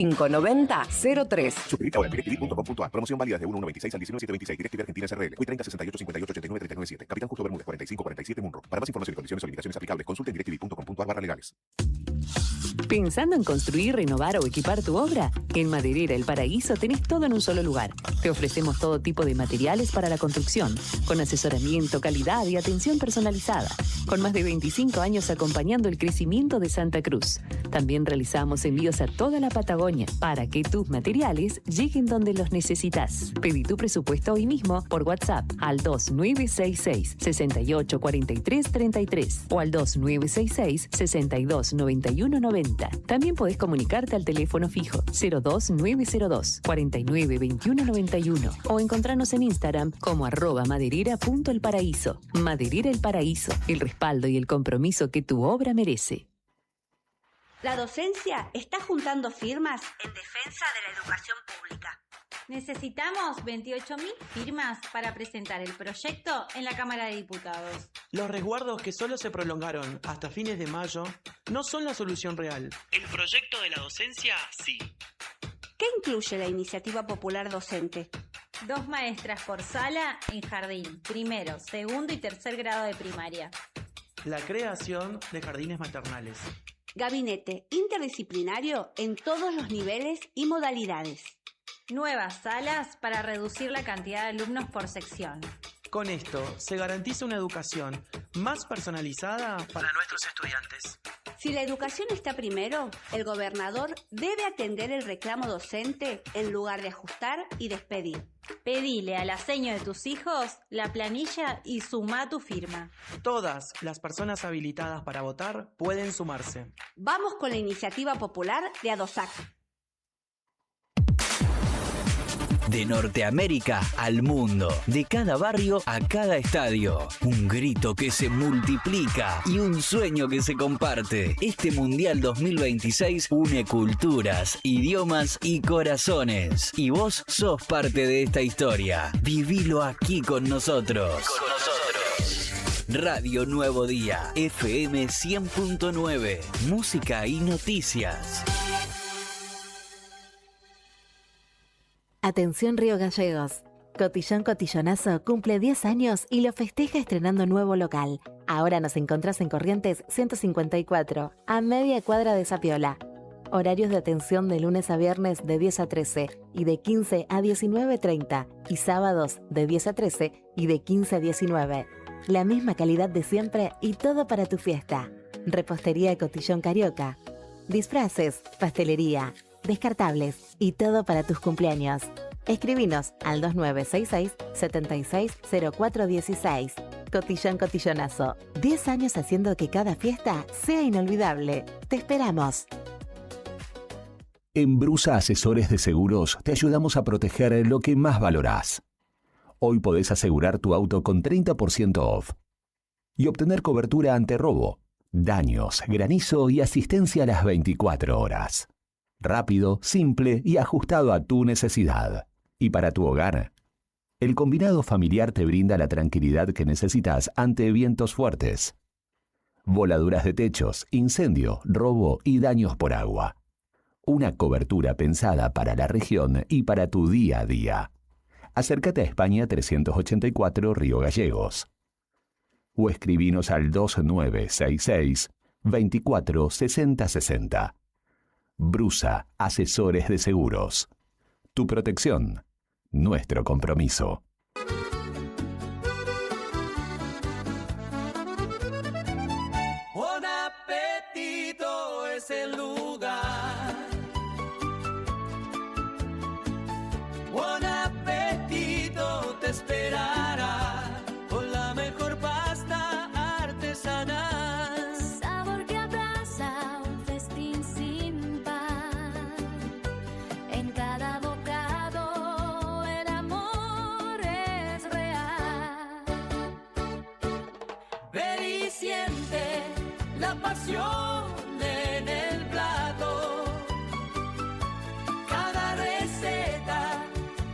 590-03. Suscríbete ahora en directv.com.ar. Promoción válida de 1/1/26 al 19/7/26. DirecTV Argentina SRL. Hoy 30 68 58 89 39 7. Capitán Justo Bermúdez 45 47 Munro. Para más información y condiciones o limitaciones aplicables, consulte en directv.com.ar/legales. ¿Pensando en construir, renovar o equipar tu obra? En Maderera El Paraíso tenés todo en un solo lugar. Te ofrecemos todo tipo de materiales para la construcción, con asesoramiento, calidad y atención personalizada, con más de 25 años acompañando el crecimiento de Santa Cruz. También realizamos envíos a toda la Patagonia para que tus materiales lleguen donde los necesitas. Pedí tu presupuesto hoy mismo por WhatsApp al 2966 68 43 33 o al 2966 62 91 90. También podés comunicarte al teléfono fijo 02902 49 21 91 o encontrarnos en Instagram como @maderera.elparaíso. Maderera El Paraíso, el respaldo y el compromiso que tu obra merece. La docencia está juntando firmas en defensa de la educación pública. Necesitamos 28.000 firmas para presentar el proyecto en la Cámara de Diputados. Los resguardos que solo se prolongaron hasta fines de mayo no son la solución real. El proyecto de la docencia, sí. ¿Qué incluye la iniciativa popular docente? 2 maestras por sala en jardín, primero, segundo y tercer grado de primaria. La creación de jardines maternales. Gabinete interdisciplinario en todos los niveles y modalidades. Nuevas salas para reducir la cantidad de alumnos por sección. Con esto se garantiza una educación más personalizada para nuestros estudiantes. Si la educación está primero, el gobernador debe atender el reclamo docente en lugar de ajustar y despedir. Pedile a la seño de tus hijos la planilla y suma tu firma. Todas las personas habilitadas para votar pueden sumarse. Vamos con la iniciativa popular de ADOSAC. De Norteamérica al mundo, de cada barrio a cada estadio. Un grito que se multiplica y un sueño que se comparte. Este Mundial 2026 une culturas, idiomas y corazones. Y vos sos parte de esta historia. Vivilo aquí con nosotros. Radio Nuevo Día, FM 100.9, música y noticias. Atención Río Gallegos. Cotillón Cotillonazo cumple 10 años y lo festeja estrenando nuevo local. Ahora nos encontrás en Corrientes 154, a media cuadra de Zapiola. Horarios de atención de lunes a viernes de 10 a 13 y de 15 a 19:30 y sábados de 10 a 13 y de 15 a 19. La misma calidad de siempre y todo para tu fiesta. Repostería Cotillón Carioca. Disfraces, pastelería, descartables y todo para tus cumpleaños. Escribinos al 2966 760416. Cotillón Cotillonazo. 10 años haciendo que cada fiesta sea inolvidable. Te esperamos. En Brusa Asesores de Seguros te ayudamos a proteger lo que más valorás. Hoy podés asegurar tu auto con 30% off y obtener cobertura ante robo, daños, granizo y asistencia a las 24 horas. Rápido, simple y ajustado a tu necesidad. Y para tu hogar, el combinado familiar te brinda la tranquilidad que necesitas ante vientos fuertes, voladuras de techos, incendio, robo y daños por agua. Una cobertura pensada para la región y para tu día a día. Acércate a España 384 Río Gallegos. O escribinos al 2966 24 60 60. Brusa Asesores de Seguros. Tu protección, nuestro compromiso. Buon Appetito es el lugar. Buon Appetito te esperará con la mejor pasta artesanal. Sabor que abraza un festín sin par. En cada bocado el amor es real. Ven y siente la pasión en el plato. Cada receta,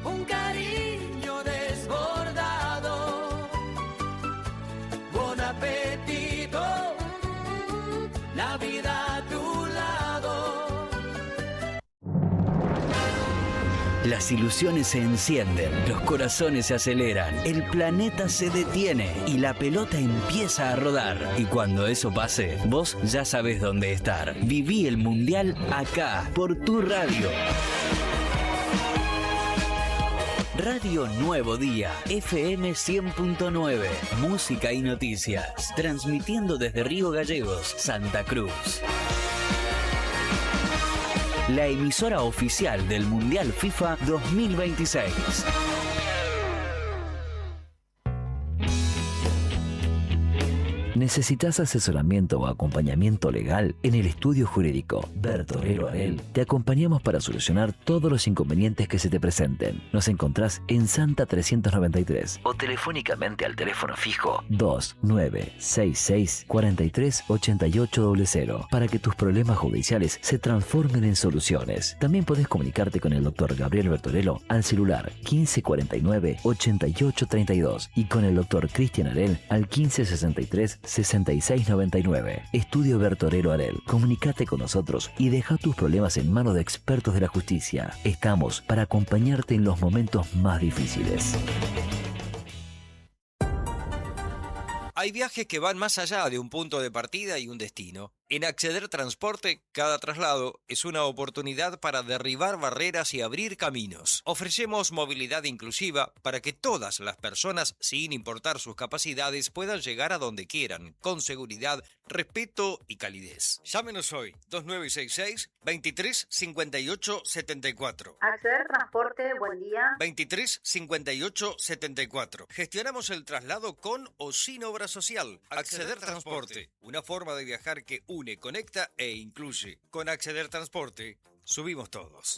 un cariño desbordado. Buon Appetito, la vida a tu lado. Las ilusiones se encienden, los corazones se aceleran, el planeta se detiene y la pelota empieza a rodar. Y cuando eso pase, vos ya sabés dónde estar. Viví el Mundial acá, por tu radio. Radio Nuevo Día, FM 100.9, música y noticias, transmitiendo desde Río Gallegos, Santa Cruz. La emisora oficial del Mundial FIFA 2026. ¿Necesitas asesoramiento o acompañamiento legal? En el estudio jurídico Bertorero Arel te acompañamos para solucionar todos los inconvenientes que se te presenten. Nos encontrás en Santa 393 o telefónicamente al teléfono fijo 2966 438800 para que tus problemas judiciales se transformen en soluciones. También podés comunicarte con el doctor Gabriel Bertorello al celular 1549 8832 y con el doctor Cristian Arel al 1563 6699. Estudio Bertorero Arel. Comunicate con nosotros y deja tus problemas en manos de expertos de la justicia. Estamos para acompañarte en los momentos más difíciles. Hay viajes que van más allá de un punto de partida y un destino. En Acceder Transporte, cada traslado es una oportunidad para derribar barreras y abrir caminos. Ofrecemos movilidad inclusiva para que todas las personas, sin importar sus capacidades, puedan llegar a donde quieran, con seguridad, respeto y calidez. Llámenos hoy, 2966-235874. Acceder Transporte, buen día. 235874. Gestionamos el traslado con o sin obra social. Acceder Transporte, una forma de viajar que une, conecta e incluye. Con Acceder Transporte, subimos todos.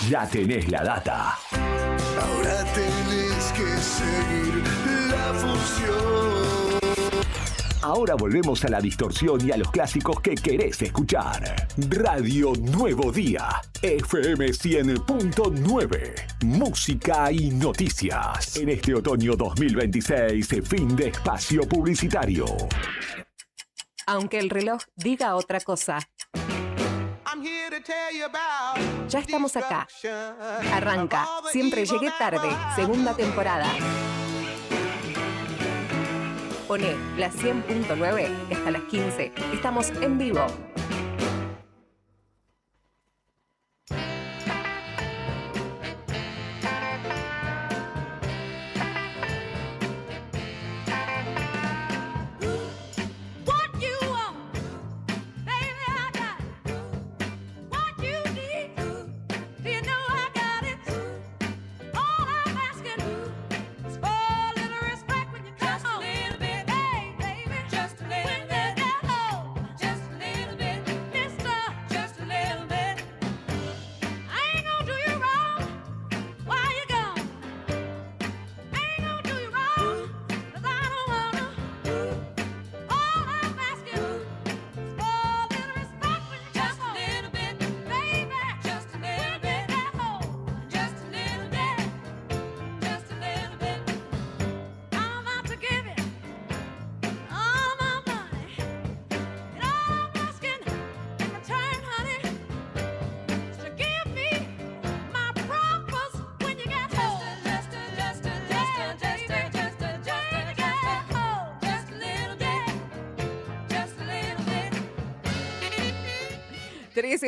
Ya tenés la data. Ahora tenés que seguir la función. Ahora volvemos a la distorsión y a los clásicos que querés escuchar. Radio Nuevo Día, FM 100.9. Música y noticias. En este otoño 2026, fin de espacio publicitario. Aunque el reloj diga otra cosa. Ya estamos acá. Arranca. Siempre llegué tarde. Segunda temporada. Poné la 100.9 hasta las 15. Estamos en vivo.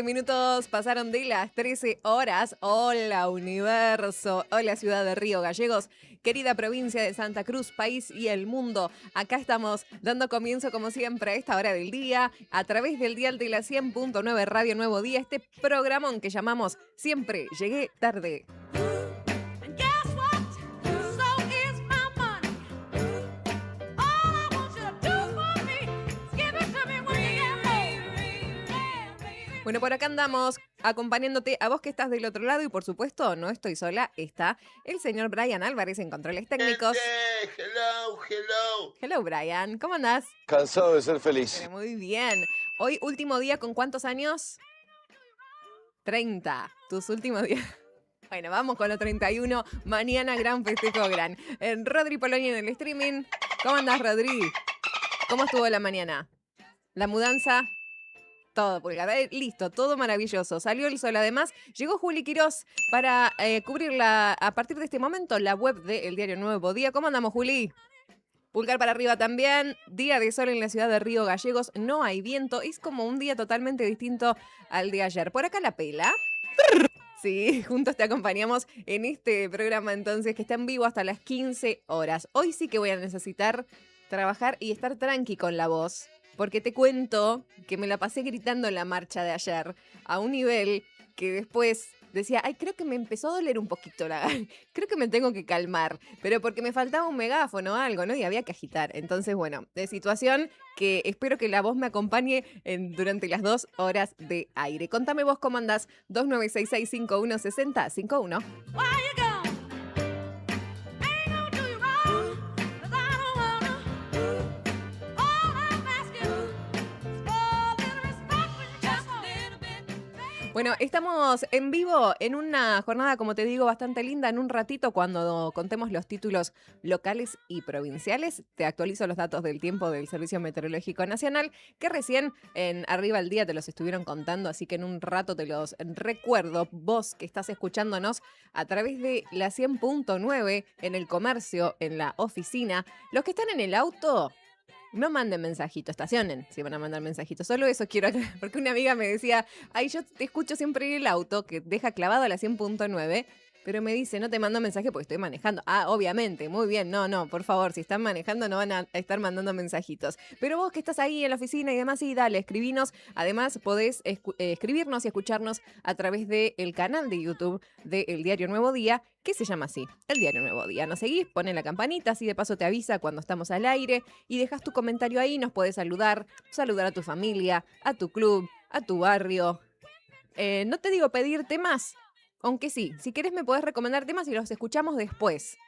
Minutos pasaron de las 13 horas. Hola universo, hola ciudad de Río Gallegos, querida provincia de Santa Cruz, país y el mundo. Acá estamos dando comienzo como siempre a esta hora del día a través del dial de la 100.9 Radio Nuevo Día, este programón que llamamos Siempre Llegué Tarde. Bueno, por acá andamos acompañándote a vos que estás del otro lado y por supuesto no estoy sola, está el señor Brian Álvarez en controles técnicos. Hello Brian, ¿cómo andás? Cansado de ser feliz. Pero muy bien. Hoy último día, ¿con cuántos años? 30. Tus últimos días. Bueno, vamos con los 31. Mañana gran festejo gran. Rodri Polonia en el streaming. ¿Cómo andás, Rodri? ¿Cómo estuvo la mañana? La mudanza, todo, Pulgar. Listo, todo maravilloso. Salió el sol. Además, llegó Juli Quirós para cubrir a partir de este momento la web del diario Nuevo Día. ¿Cómo andamos, Juli? Pulgar para arriba también. Día de sol en la ciudad de Río Gallegos. No hay viento. Es como un día totalmente distinto al de ayer. Por acá la pela. Sí, juntos te acompañamos en este programa entonces que está en vivo hasta las 15 horas. Hoy sí que voy a necesitar trabajar y estar tranqui con la voz, porque te cuento que me la pasé gritando en la marcha de ayer a un nivel que después decía, ay, creo que me empezó a doler un poquito creo que me tengo que calmar, pero porque me faltaba un megáfono o algo, ¿no? Y había que agitar. Entonces, bueno, de situación que espero que la voz me acompañe durante las 2 horas de aire. Contame vos cómo andás, 2966-5160-51. Bueno, estamos en vivo en una jornada, como te digo, bastante linda. En un ratito, cuando contemos los títulos locales y provinciales, te actualizo los datos del tiempo del Servicio Meteorológico Nacional, que recién en Arriba al Día te los estuvieron contando, así que en un rato te los recuerdo. Vos que estás escuchándonos a través de la 100.9 en el comercio, en la oficina, los que están en el auto, no manden mensajitos, estacionen si van a mandar mensajitos. Solo eso quiero aclarar, porque una amiga me decía, ay, yo te escucho siempre en el auto, que deja clavado a la 100.9, pero me dice, no te mando mensaje porque estoy manejando. Ah, obviamente, muy bien, no, por favor, si están manejando no van a estar mandando mensajitos. Pero vos que estás ahí en la oficina y demás, sí, dale, escribinos. Además, podés escribirnos y escucharnos a través del canal de YouTube del Diario Nuevo Día, que se llama así, El Diario Nuevo Día. Nos seguís, ponen la campanita, así de paso te avisa cuando estamos al aire y dejas tu comentario ahí, nos podés saludar a tu familia, a tu club, a tu barrio. No te digo pedir temas, aunque sí, si querés me podés recomendar temas y los escuchamos después.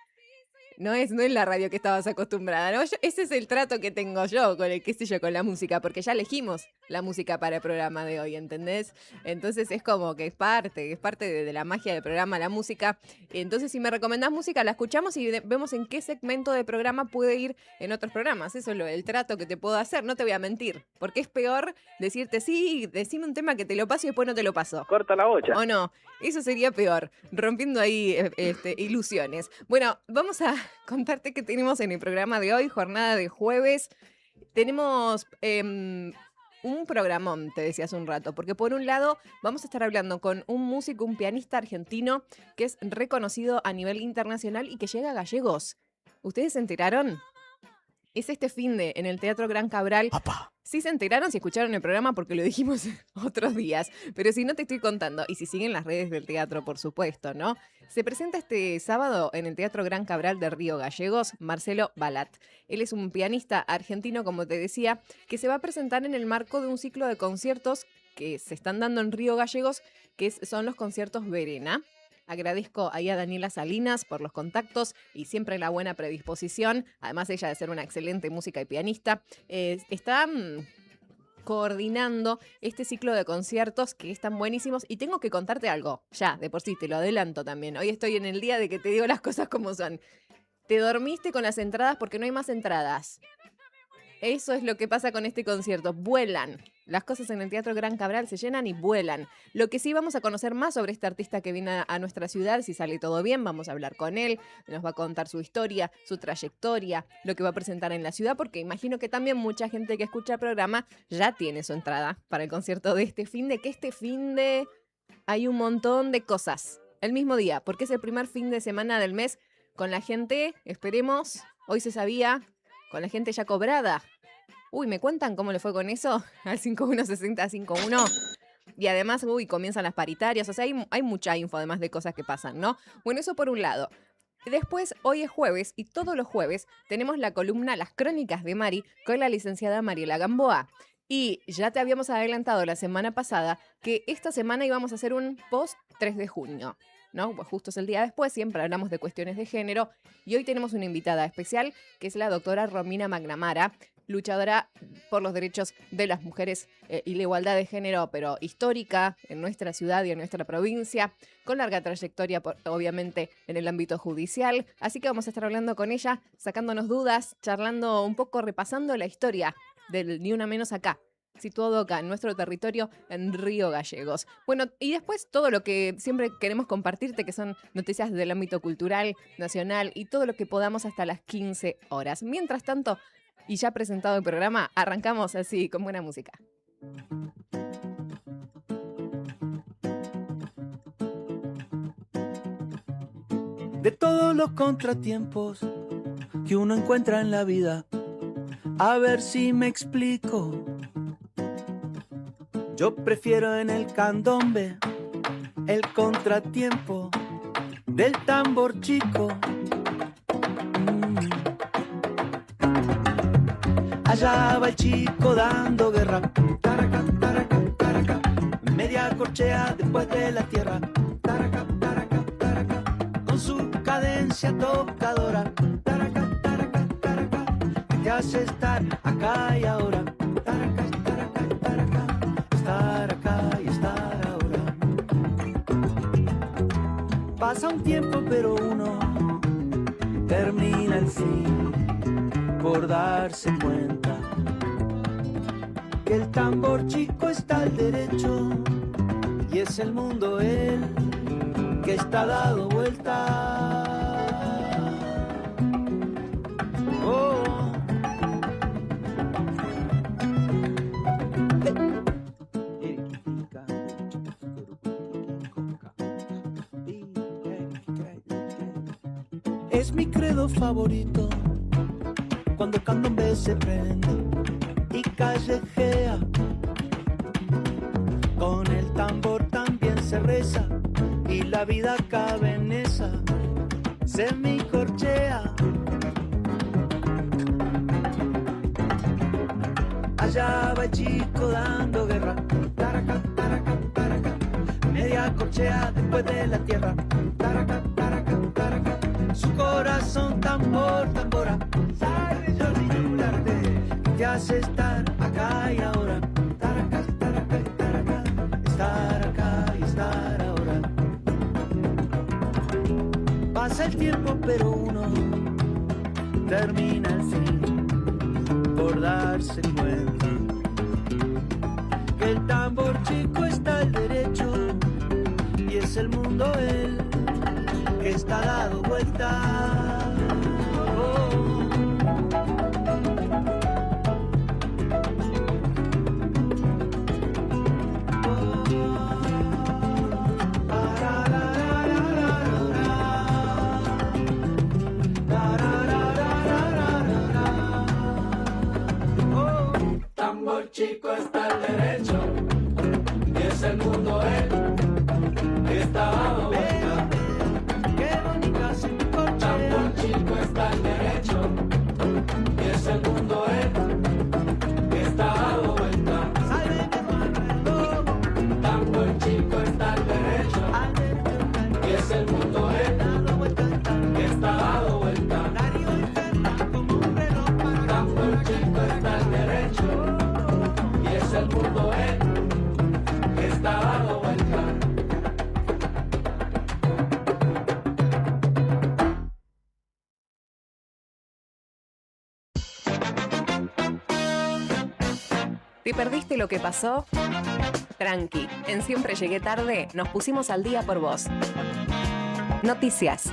No es la radio que estabas acostumbrada, ¿no? Ese es el trato que tengo yo con con la música, porque ya elegimos la música para el programa de hoy, ¿entendés? Entonces es como que es parte de la magia del programa, la música. Entonces si me recomendás música, la escuchamos y vemos en qué segmento de programa puede ir en otros programas. Eso es el trato que te puedo hacer, no te voy a mentir, porque es peor decirte, sí, decime un tema que te lo paso y después no te lo paso. Corta la bocha. ¿O no? Eso sería peor, rompiendo ahí ilusiones. Bueno, vamos a contarte que tenemos en el programa de hoy, jornada de jueves. Tenemos un programón, te decía hace un rato, porque por un lado vamos a estar hablando con un músico, un pianista argentino que es reconocido a nivel internacional y que llega a Gallegos. ¿Ustedes se enteraron? Es este finde en el Teatro Gran Cabral. ¡Papá! Sí se enteraron si escucharon el programa porque lo dijimos otros días, pero si no te estoy contando, y si siguen las redes del teatro, por supuesto, ¿no? Se presenta este sábado en el Teatro Gran Cabral de Río Gallegos, Marcelo Balat. Él es un pianista argentino, como te decía, que se va a presentar en el marco de un ciclo de conciertos que se están dando en Río Gallegos, que son los conciertos Verena. Agradezco ahí a Daniela Salinas por los contactos y siempre la buena predisposición. Además, ella de ser una excelente música y pianista, está coordinando este ciclo de conciertos que están buenísimos. Y tengo que contarte algo, ya, de por sí, te lo adelanto también. Hoy estoy en el día de que te digo las cosas como son. Te dormiste con las entradas porque no hay más entradas. Eso es lo que pasa con este concierto. Vuelan. Las cosas en el Teatro Gran Cabral se llenan y vuelan. Lo que sí, vamos a conocer más sobre este artista que viene a nuestra ciudad. Si sale todo bien, vamos a hablar con él. Nos va a contar su historia, su trayectoria, lo que va a presentar en la ciudad, porque imagino que también mucha gente que escucha el programa ya tiene su entrada para el concierto de este finde. Que este finde hay un montón de cosas. El mismo día, porque es el primer fin de semana del mes con la gente, esperemos, hoy se sabía, con la gente ya cobrada. Uy, ¿me cuentan cómo le fue con eso? Al 516051. Y además, comienzan las paritarias. O sea, hay mucha info además de cosas que pasan, ¿no? Bueno, eso por un lado. Después, hoy es jueves y todos los jueves tenemos la columna Las Crónicas de Mari con la licenciada Mariela Gamboa. Y ya te habíamos adelantado la semana pasada que esta semana íbamos a hacer un post 3 de junio. ¿no? Pues justo es el día después, siempre hablamos de cuestiones de género y hoy tenemos una invitada especial que es la doctora Romina McNamara, luchadora por los derechos de las mujeres y la igualdad de género, pero histórica en nuestra ciudad y en nuestra provincia, con larga trayectoria, obviamente, en el ámbito judicial. Así que vamos a estar hablando con ella, sacándonos dudas, charlando un poco, repasando la historia del Ni Una Menos acá, situado acá en nuestro territorio, en Río Gallegos. Bueno, y después todo lo que siempre queremos compartirte, que son noticias del ámbito cultural, nacional y todo lo que podamos hasta las 15 horas. Mientras tanto, y ya presentado el programa, arrancamos así con buena música. De todos los contratiempos que uno encuentra en la vida, a ver si me explico. Yo prefiero en el candombe el contratiempo del tambor chico. Allá va el chico dando guerra, taraca, taraca, taraca, media corchea después de la tierra, taraca, taraca, taraca, con su cadencia tocadora, taraca, taraca, taraca, que te hace estar acá y ahora, taraca, taraca, taraca, estar acá y estar ahora. Pasa un tiempo pero uno termina el fin por darse cuenta que el tambor chico está al derecho y es el mundo él que está dado vuelta. Oh. Es mi credo favorito cuando el candombe se prende y callejea. Con el tambor también se reza y la vida cabe en esa semicorchea. Allá va el chico dando guerra, taraca, taraca, taraca, media corchea después de la tierra, taraca, taraca, taraca, su corazón tambor, tambora, te hace estar acá y ahora, taraca, taraca, taraca, estar acá y estar ahora. Pasa el tiempo pero uno termina el fin por darse cuenta que el tambor chico está al derecho y es el mundo él que está dado vuelta. Chico está al derecho y es el mundo él que está dado vuelta. Qué bonita se me corche. Tambor chico está al derecho y es el mundo él que está dado vuelta. Tambor chico está al derecho y es el mundo él que está dado vuelta. Tambor chico está al derecho es el mundo él que está dado vuelta. ¿Te perdiste lo que pasó? Tranqui, en Siempre Llegué Tarde nos pusimos al día por vos. Noticias.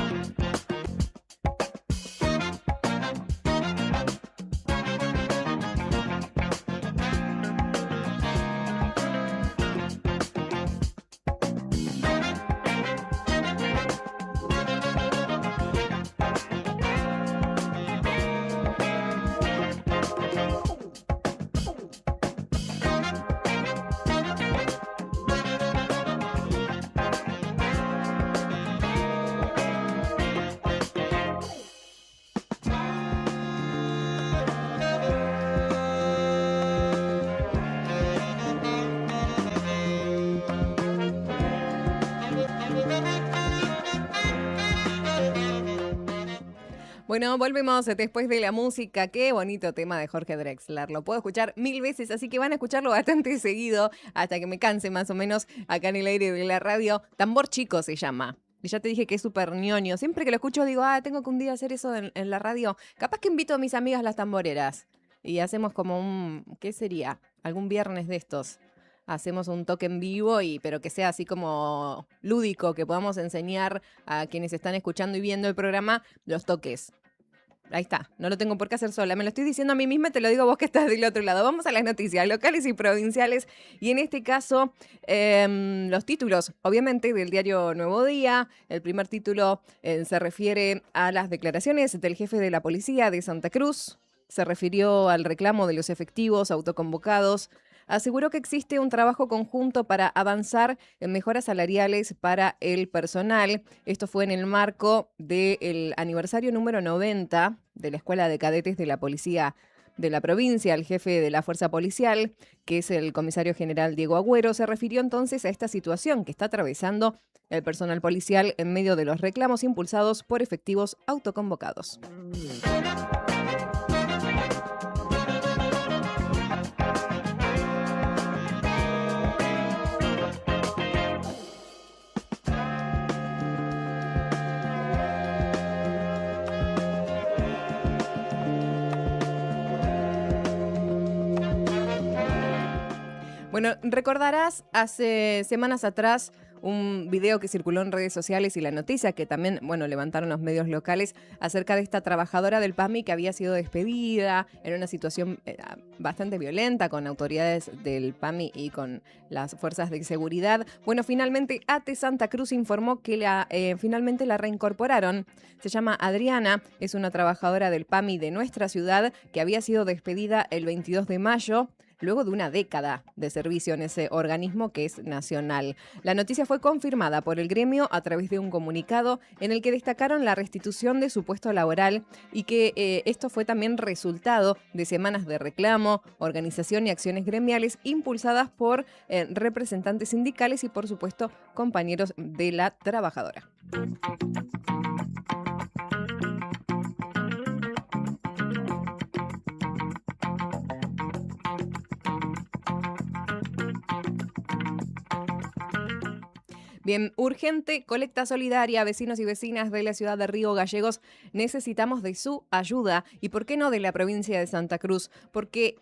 Bueno, volvemos después de la música. Qué bonito tema de Jorge Drexler. Lo puedo escuchar 1000 veces, así que van a escucharlo bastante seguido hasta que me canse más o menos acá en el aire de la radio. Tambor Chico se llama. Y ya te dije que es súper ñoño. Siempre que lo escucho digo, tengo que un día hacer eso en la radio. Capaz que invito a mis amigas las tamboreras y hacemos como ¿qué sería? Algún viernes de estos. Hacemos un toque en vivo, pero que sea así como lúdico, que podamos enseñar a quienes están escuchando y viendo el programa los toques. Ahí está, no lo tengo por qué hacer sola, me lo estoy diciendo a mí misma y te lo digo a vos que estás del otro lado. Vamos a las noticias locales y provinciales y en este caso los títulos, obviamente, del diario Nuevo Día. El primer título se refiere a las declaraciones del jefe de la policía de Santa Cruz. Se refirió al reclamo de los efectivos autoconvocados. Aseguró que existe un trabajo conjunto para avanzar en mejoras salariales para el personal. Esto fue en el marco del aniversario número 90 de la Escuela de Cadetes de la Policía de la provincia. El jefe de la Fuerza Policial, que es el comisario general Diego Agüero, se refirió entonces a esta situación que está atravesando el personal policial en medio de los reclamos impulsados por efectivos autoconvocados. Bueno, recordarás hace semanas atrás un video que circuló en redes sociales y la noticia que también, levantaron los medios locales acerca de esta trabajadora del PAMI que había sido despedida en una situación bastante violenta con autoridades del PAMI y con las fuerzas de seguridad. Bueno, finalmente ATE Santa Cruz informó que finalmente la reincorporaron. Se llama Adriana, es una trabajadora del PAMI de nuestra ciudad que había sido despedida el 22 de mayo. Luego de una década de servicio en ese organismo que es nacional. La noticia fue confirmada por el gremio a través de un comunicado en el que destacaron la restitución de su puesto laboral y que esto fue también resultado de semanas de reclamo, organización y acciones gremiales impulsadas por representantes sindicales y, por supuesto, compañeros de la trabajadora. Bien, urgente colecta solidaria. Vecinos y vecinas de la ciudad de Río Gallegos necesitamos de su ayuda. ¿Y por qué no de la provincia de Santa Cruz? Porque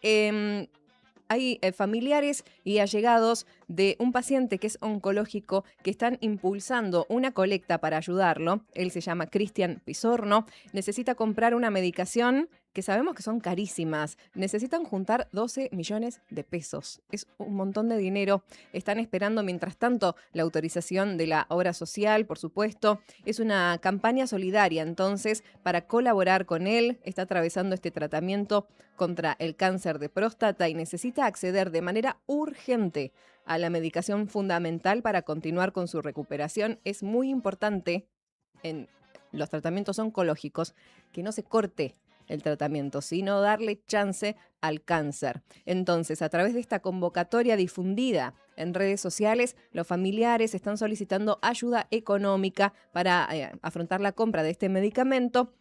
hay familiares y allegados de un paciente que es oncológico que están impulsando una colecta para ayudarlo. Él se llama Cristian Pisorno. Necesita comprar una medicación que sabemos que son carísimas. Necesitan juntar 12 millones de pesos. Es un montón de dinero. Están esperando, mientras tanto, la autorización de la obra social, por supuesto. Es una campaña solidaria, entonces, para colaborar con él. Está atravesando este tratamiento contra el cáncer de próstata y necesita acceder de manera urgente a la medicación fundamental para continuar con su recuperación. Es muy importante en los tratamientos oncológicos que no se corte el tratamiento, sino darle chance al cáncer. Entonces, a través de esta convocatoria difundida en redes sociales, los familiares están solicitando ayuda económica para afrontar la compra de este medicamento,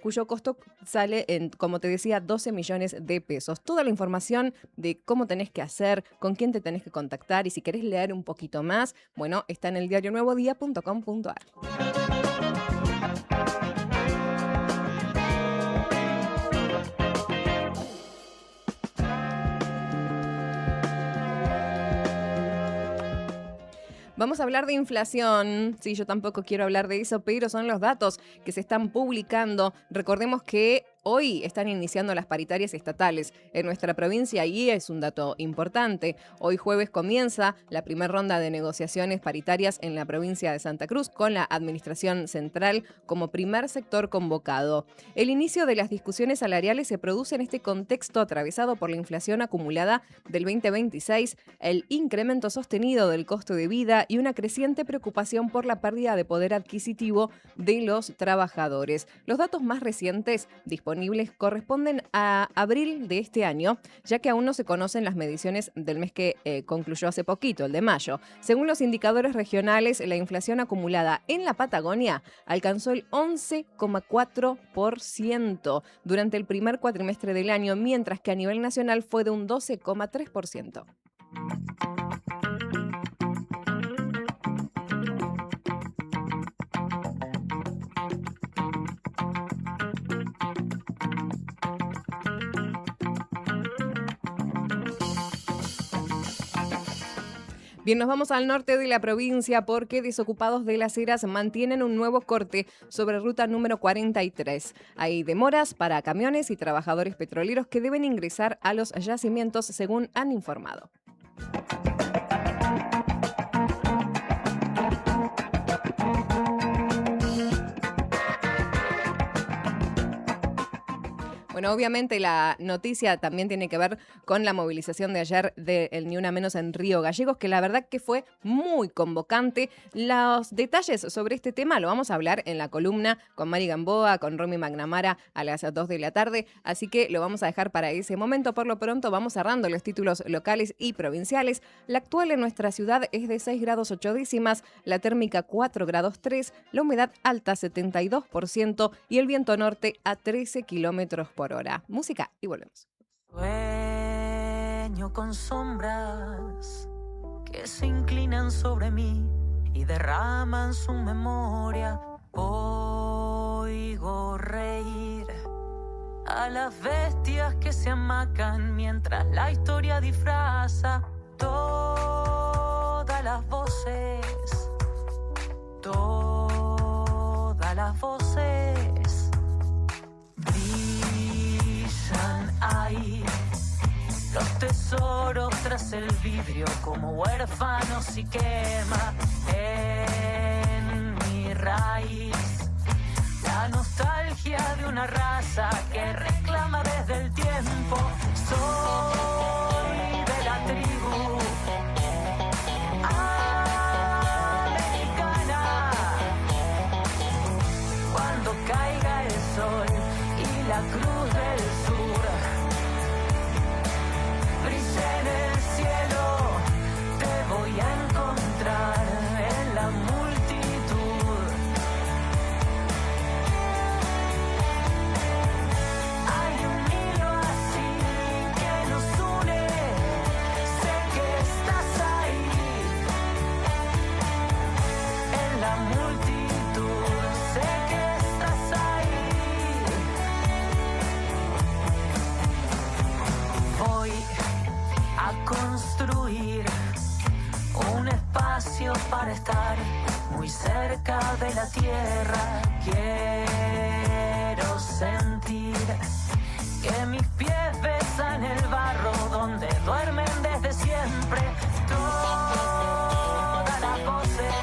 cuyo costo sale en, como te decía, 12 millones de pesos. Toda la información de cómo tenés que hacer, con quién te tenés que contactar y si querés leer un poquito más, bueno, está en el diarionuevodía.com.ar. Vamos a hablar de inflación. Sí, yo tampoco quiero hablar de eso, pero son los datos que se están publicando. Recordemos que hoy están iniciando las paritarias estatales en nuestra provincia y es un dato importante. Hoy jueves comienza la primera ronda de negociaciones paritarias en la provincia de Santa Cruz con la Administración Central como primer sector convocado. El inicio de las discusiones salariales se produce en este contexto atravesado por la inflación acumulada del 2026, el incremento sostenido del costo de vida y una creciente preocupación por la pérdida de poder adquisitivo de los trabajadores. Los datos más recientes disponibles disponibles corresponden a abril de este año, ya que aún no se conocen las mediciones del mes que concluyó hace poquito, el de mayo. Según los indicadores regionales, la inflación acumulada en la Patagonia alcanzó el 11,4% durante el primer cuatrimestre del año, mientras que a nivel nacional fue de un 12,3%. Bien, nos vamos al norte de la provincia porque Desocupados de Las Heras mantienen un nuevo corte sobre ruta número 43. Hay demoras para camiones y trabajadores petroleros que deben ingresar a los yacimientos, según han informado. Bueno, obviamente la noticia también tiene que ver con la movilización de ayer del Ni Una Menos en Río Gallegos, que la verdad que fue muy convocante. Los detalles sobre este tema lo vamos a hablar en la columna con Mari Gamboa, con Romy McNamara a las 2 de la tarde, así que lo vamos a dejar para ese momento. Por lo pronto vamos cerrando los títulos locales y provinciales. La actual en nuestra ciudad es de 6 grados 8 décimas, la térmica 4 grados 3, la humedad alta 72% y el viento norte a 13 kilómetros por hora. Música y volvemos. Sueño con sombras que se inclinan sobre mí y derraman su memoria. Oigo reír a las bestias que se hamacan mientras la historia disfraza todas las voces. Todas las voces. Hay los tesoros tras el vidrio como huérfanos y quema en mi raíz la nostalgia de una raza que reclama desde el tiempo. Soy de la tribu americana. Cuando caiga el sol y la cruz del sur en el cielo, te voy a encontrar en la multitud. Hay un hilo así que nos une, sé que estás ahí, en la multitud, sé que estás ahí. Voy a construir un espacio para estar muy cerca de la tierra. Quiero sentir que mis pies besan el barro donde duermen desde siempre todas las voces.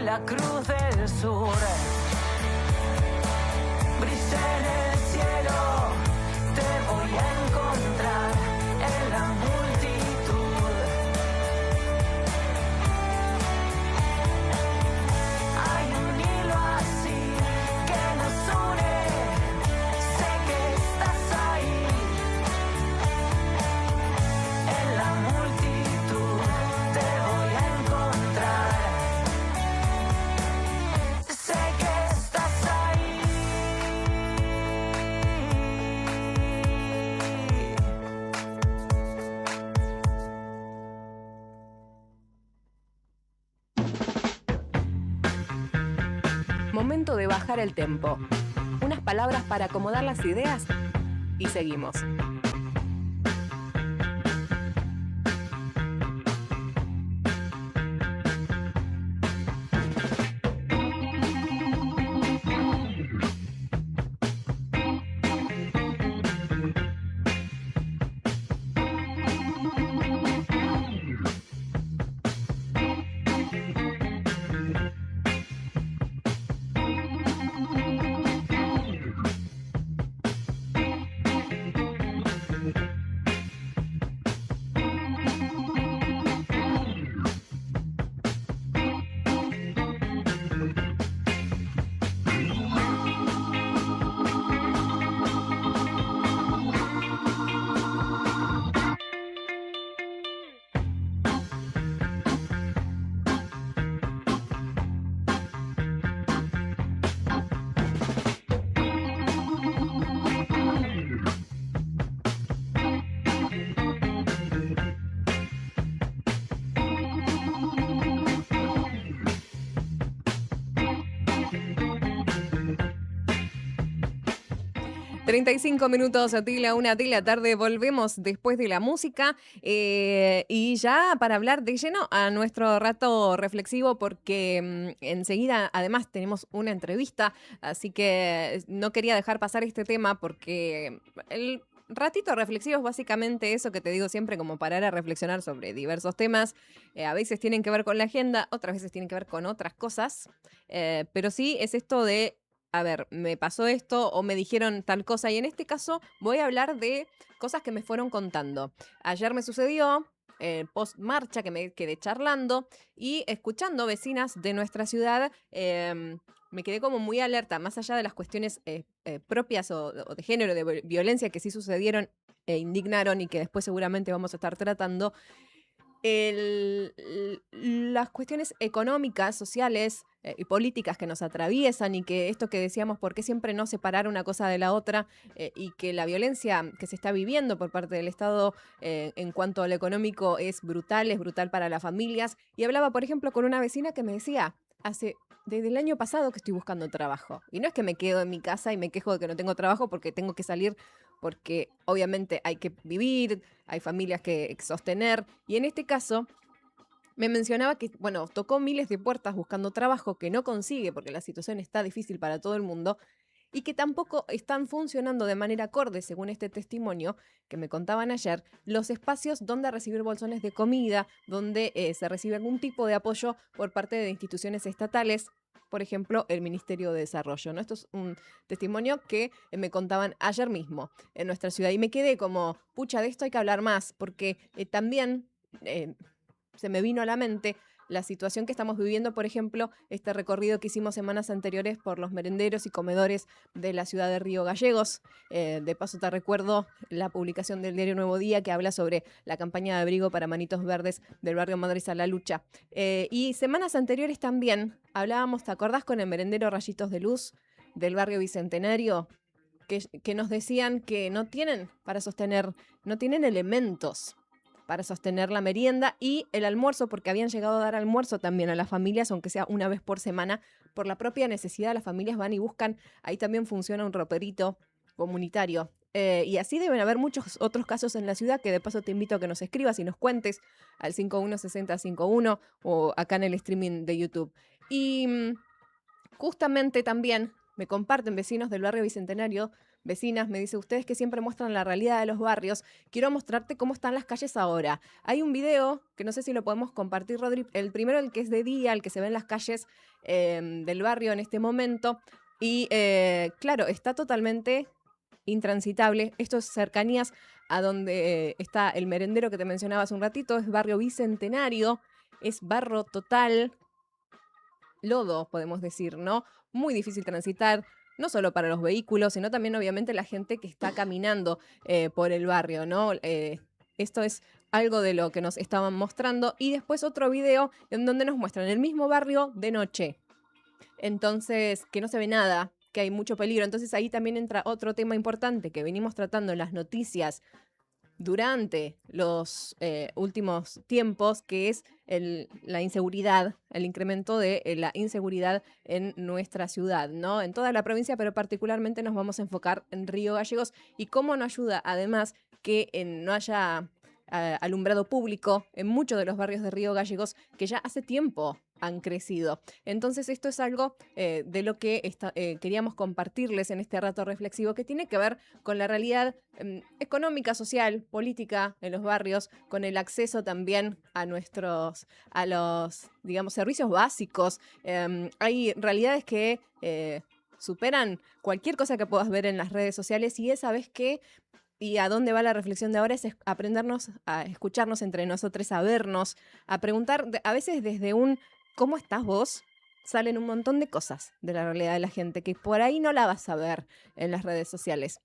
La cruz del sur brilla en el cielo, te voy a encontrar en la multitud. Hay un hilo así que nos une, sé que estás ahí, en la multitud te voy a encontrar. momento de bajar el tempo. Unas palabras para acomodar las ideas y seguimos. ...35 Atila, 1 tarde, volvemos después de la música y ya para hablar de lleno a nuestro rato reflexivo porque enseguida además tenemos una entrevista, así que no quería dejar pasar este tema porque el ratito reflexivo es básicamente eso que te digo siempre, como parar a reflexionar sobre diversos temas. A veces tienen que ver con la agenda, otras veces tienen que ver con otras cosas, pero sí es esto de... A ver, me pasó esto o me dijeron tal cosa y en este caso voy a hablar de cosas que me fueron contando. Ayer me sucedió, post marcha, que me quedé charlando y escuchando vecinas de nuestra ciudad, me quedé como muy alerta, más allá de las cuestiones propias o de género, de violencia que sí sucedieron e indignaron y que después seguramente vamos a estar tratando. Las cuestiones económicas, sociales y políticas que nos atraviesan y que esto que decíamos, ¿por qué siempre no separar una cosa de la otra? Y que la violencia que se está viviendo por parte del Estado en cuanto a lo económico es brutal para las familias. Y hablaba, por ejemplo, con una vecina que me decía, desde el año pasado que estoy buscando trabajo. Y no es que me quedo en mi casa y me quejo de que no tengo trabajo porque tengo que salir, porque obviamente hay que vivir, hay familias que sostener. Y en este caso, me mencionaba que, bueno, tocó miles de puertas buscando trabajo que no consigue porque la situación está difícil para todo el mundo y que tampoco están funcionando de manera acorde, según este testimonio que me contaban ayer, los espacios donde recibir bolsones de comida, donde se recibe algún tipo de apoyo por parte de instituciones estatales, por ejemplo, el Ministerio de Desarrollo, ¿no? Esto es un testimonio que me contaban ayer mismo en nuestra ciudad y me quedé como, pucha, de esto hay que hablar más, porque también se me vino a la mente la situación que estamos viviendo, por ejemplo, este recorrido que hicimos semanas anteriores por los merenderos y comedores de la ciudad de Río Gallegos. De paso te recuerdo la publicación del diario Nuevo Día que habla sobre la campaña de abrigo para manitos verdes del barrio Madrid a la lucha. Y semanas anteriores también hablábamos, ¿te acordás con el merendero Rayitos de Luz del barrio Bicentenario? Que nos decían que no tienen para sostener, no tienen elementos para sostener la merienda y el almuerzo, porque habían llegado a dar almuerzo también a las familias, aunque sea una vez por semana, por la propia necesidad. Las familias van y buscan, ahí también funciona un roperito comunitario. Y así deben haber muchos otros casos en la ciudad, que de paso te invito a que nos escribas y nos cuentes al 516051 o acá en el streaming de YouTube. Y justamente también me comparten vecinos del barrio Bicentenario, vecinas, me dice, ustedes que siempre muestran la realidad de los barrios, quiero mostrarte cómo están las calles ahora. Hay un video, que no sé si lo podemos compartir, Rodri, el primero, el que es de día, el que se ve en las calles del barrio en este momento, y claro, está totalmente intransitable. Esto es cercanías a donde está el merendero que te mencionaba hace un ratito, es barrio Bicentenario, es barro total, lodo, podemos decir, ¿no? Muy difícil transitar, no solo para los vehículos, sino también obviamente la gente que está caminando por el barrio, ¿no? Esto es algo de lo que nos estaban mostrando. Y después otro video en donde nos muestran el mismo barrio de noche. Entonces, que no se ve nada, que hay mucho peligro. Entonces ahí también entra otro tema importante que venimos tratando en las noticias durante los últimos tiempos, que es la inseguridad, el incremento de la inseguridad en nuestra ciudad, ¿no? En toda la provincia, pero particularmente nos vamos a enfocar en Río Gallegos y cómo nos ayuda, además, que no haya alumbrado público en muchos de los barrios de Río Gallegos que ya hace tiempo han crecido. Entonces esto es algo de lo que queríamos compartirles en este rato reflexivo, que tiene que ver con la realidad económica, social, política en los barrios, con el acceso también a los, digamos, servicios básicos. Hay realidades que superan cualquier cosa que puedas ver en las redes sociales, y ¿sabes qué? Y a dónde va la reflexión de ahora es aprendernos a escucharnos entre nosotros, a vernos, a preguntar, a veces desde un ¿cómo estás vos? Salen un montón de cosas de la realidad de la gente que por ahí no la vas a ver en las redes sociales.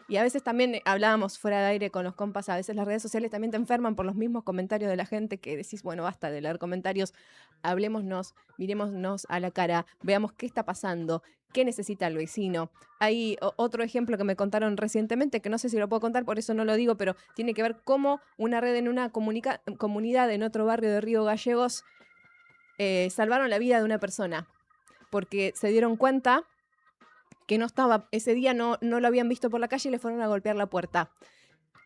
Y a veces también hablábamos fuera de aire con los compas, a veces las redes sociales también te enferman por los mismos comentarios de la gente, que decís, bueno, basta de leer comentarios, hablémonos, mirémonos a la cara, veamos qué está pasando, qué necesita el vecino. Hay otro ejemplo que me contaron recientemente, que no sé si lo puedo contar, por eso no lo digo, pero tiene que ver cómo una red en una comunidad en otro barrio de Río Gallegos salvaron la vida de una persona, porque se dieron cuenta que no estaba, ese día no lo habían visto por la calle y le fueron a golpear la puerta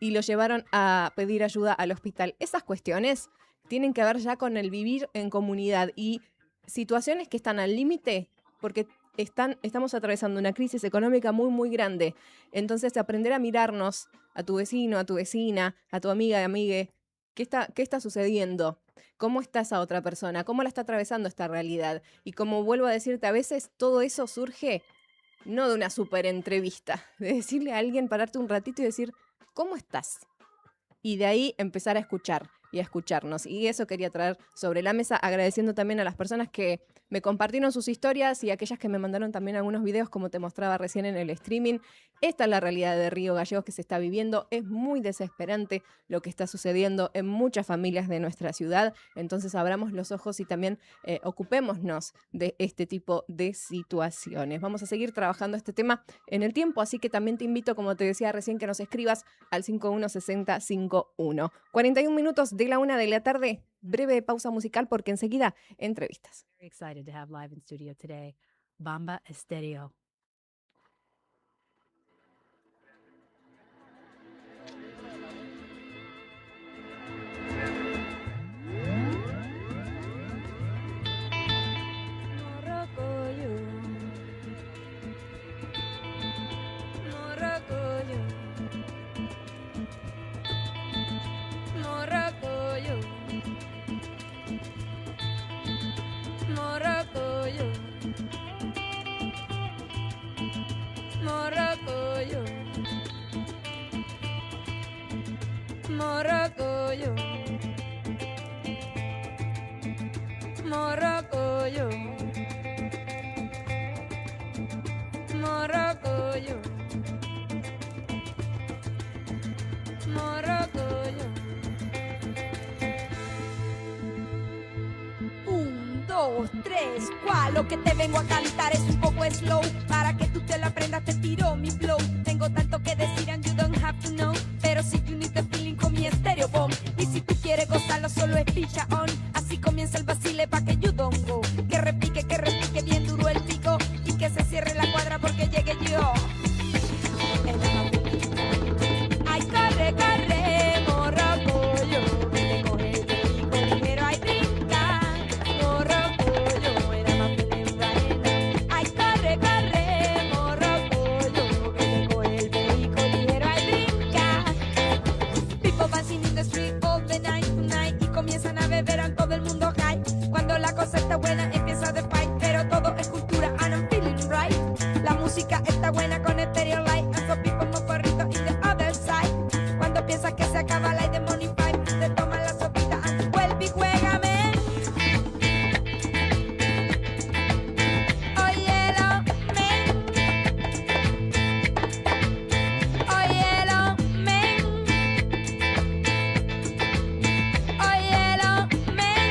y lo llevaron a pedir ayuda al hospital. Esas cuestiones tienen que ver ya con el vivir en comunidad y situaciones que están al límite, porque estamos atravesando una crisis económica muy, muy grande. Entonces, aprender a mirarnos a tu vecino, a tu vecina, a tu amiga y amigue, ¿qué está sucediendo? ¿Cómo está esa otra persona? ¿Cómo la está atravesando esta realidad? Y como vuelvo a decirte, a veces todo eso surge no de una súper entrevista, de decirle a alguien, pararte un ratito y decir, ¿cómo estás? Y de ahí empezar a escuchar y a escucharnos. Y eso quería traer sobre la mesa, agradeciendo también a las personas que me compartieron sus historias y aquellas que me mandaron también algunos videos, como te mostraba recién en el streaming. Esta es la realidad de Río Gallegos que se está viviendo. Es muy desesperante lo que está sucediendo en muchas familias de nuestra ciudad. Entonces abramos los ojos y también ocupémonos de este tipo de situaciones. Vamos a seguir trabajando este tema en el tiempo, así que también te invito, como te decía recién, que nos escribas al 516051. 41 minutos de la 1 de la tarde. Breve pausa musical porque enseguida entrevistas. Very excited to have live in studio today, Bamba Estéreo. Morocoyo, morocoyo, morocoyo, morocoyo. 1, 2, 3, ¿cuál? Lo que te vengo a cantar es un poco slow. Para que tú te lo aprendas te tiro mi flow. Tengo tanto que decir and you don't have to know. Pero si you need the feeling con mi estéreo bomb. Y si tú quieres gozarlo solo es picha on. Así comienza el vacile pa' que you don't go. Que repique bien duro el pico. Y que se cierre la cuadra porque llegue yo. Ay, corre, corre, morrocoyo. Que te coge el pico ligero, ay, brinca. Morrocoyo, era más feliz vaina. Ay, corre, corre, morrocoyo. Que te coge el pico ligero, ay, brinca. People dancing in the street all the night tonight. Y comienzan a beber a todo el mundo high. Cuando la cosa está buena empieza the fight. Pero todo es cultura and I'm feeling right. La música está buena con Stereo Light. And so people move porrito in the other side. Cuando piensas que se acaba la de Money Five, te toman la sopita and vuelve y juégame. Óyelo, men. Óyelo, men. Óyelo, men.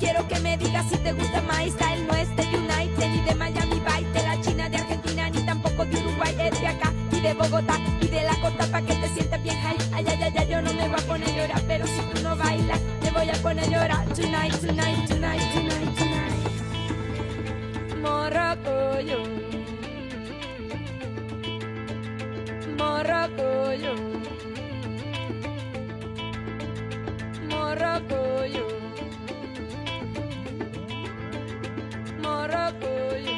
Quiero que me digas si te gusta my style. No es de United ni de Miami Vice, de la China, de Argentina, ni tampoco de Uruguay. Es de acá y de Bogotá y de la costa pa' que te sientas bien high. Ay, ay, ay, ay, yo no me voy a poner a llorar, pero si tú no bailas, te voy a poner a llorar. Tonight, tonight, tonight, tonight, tonight. Morrocoyo, morrocoyo, morrocoyo, morrocoyo,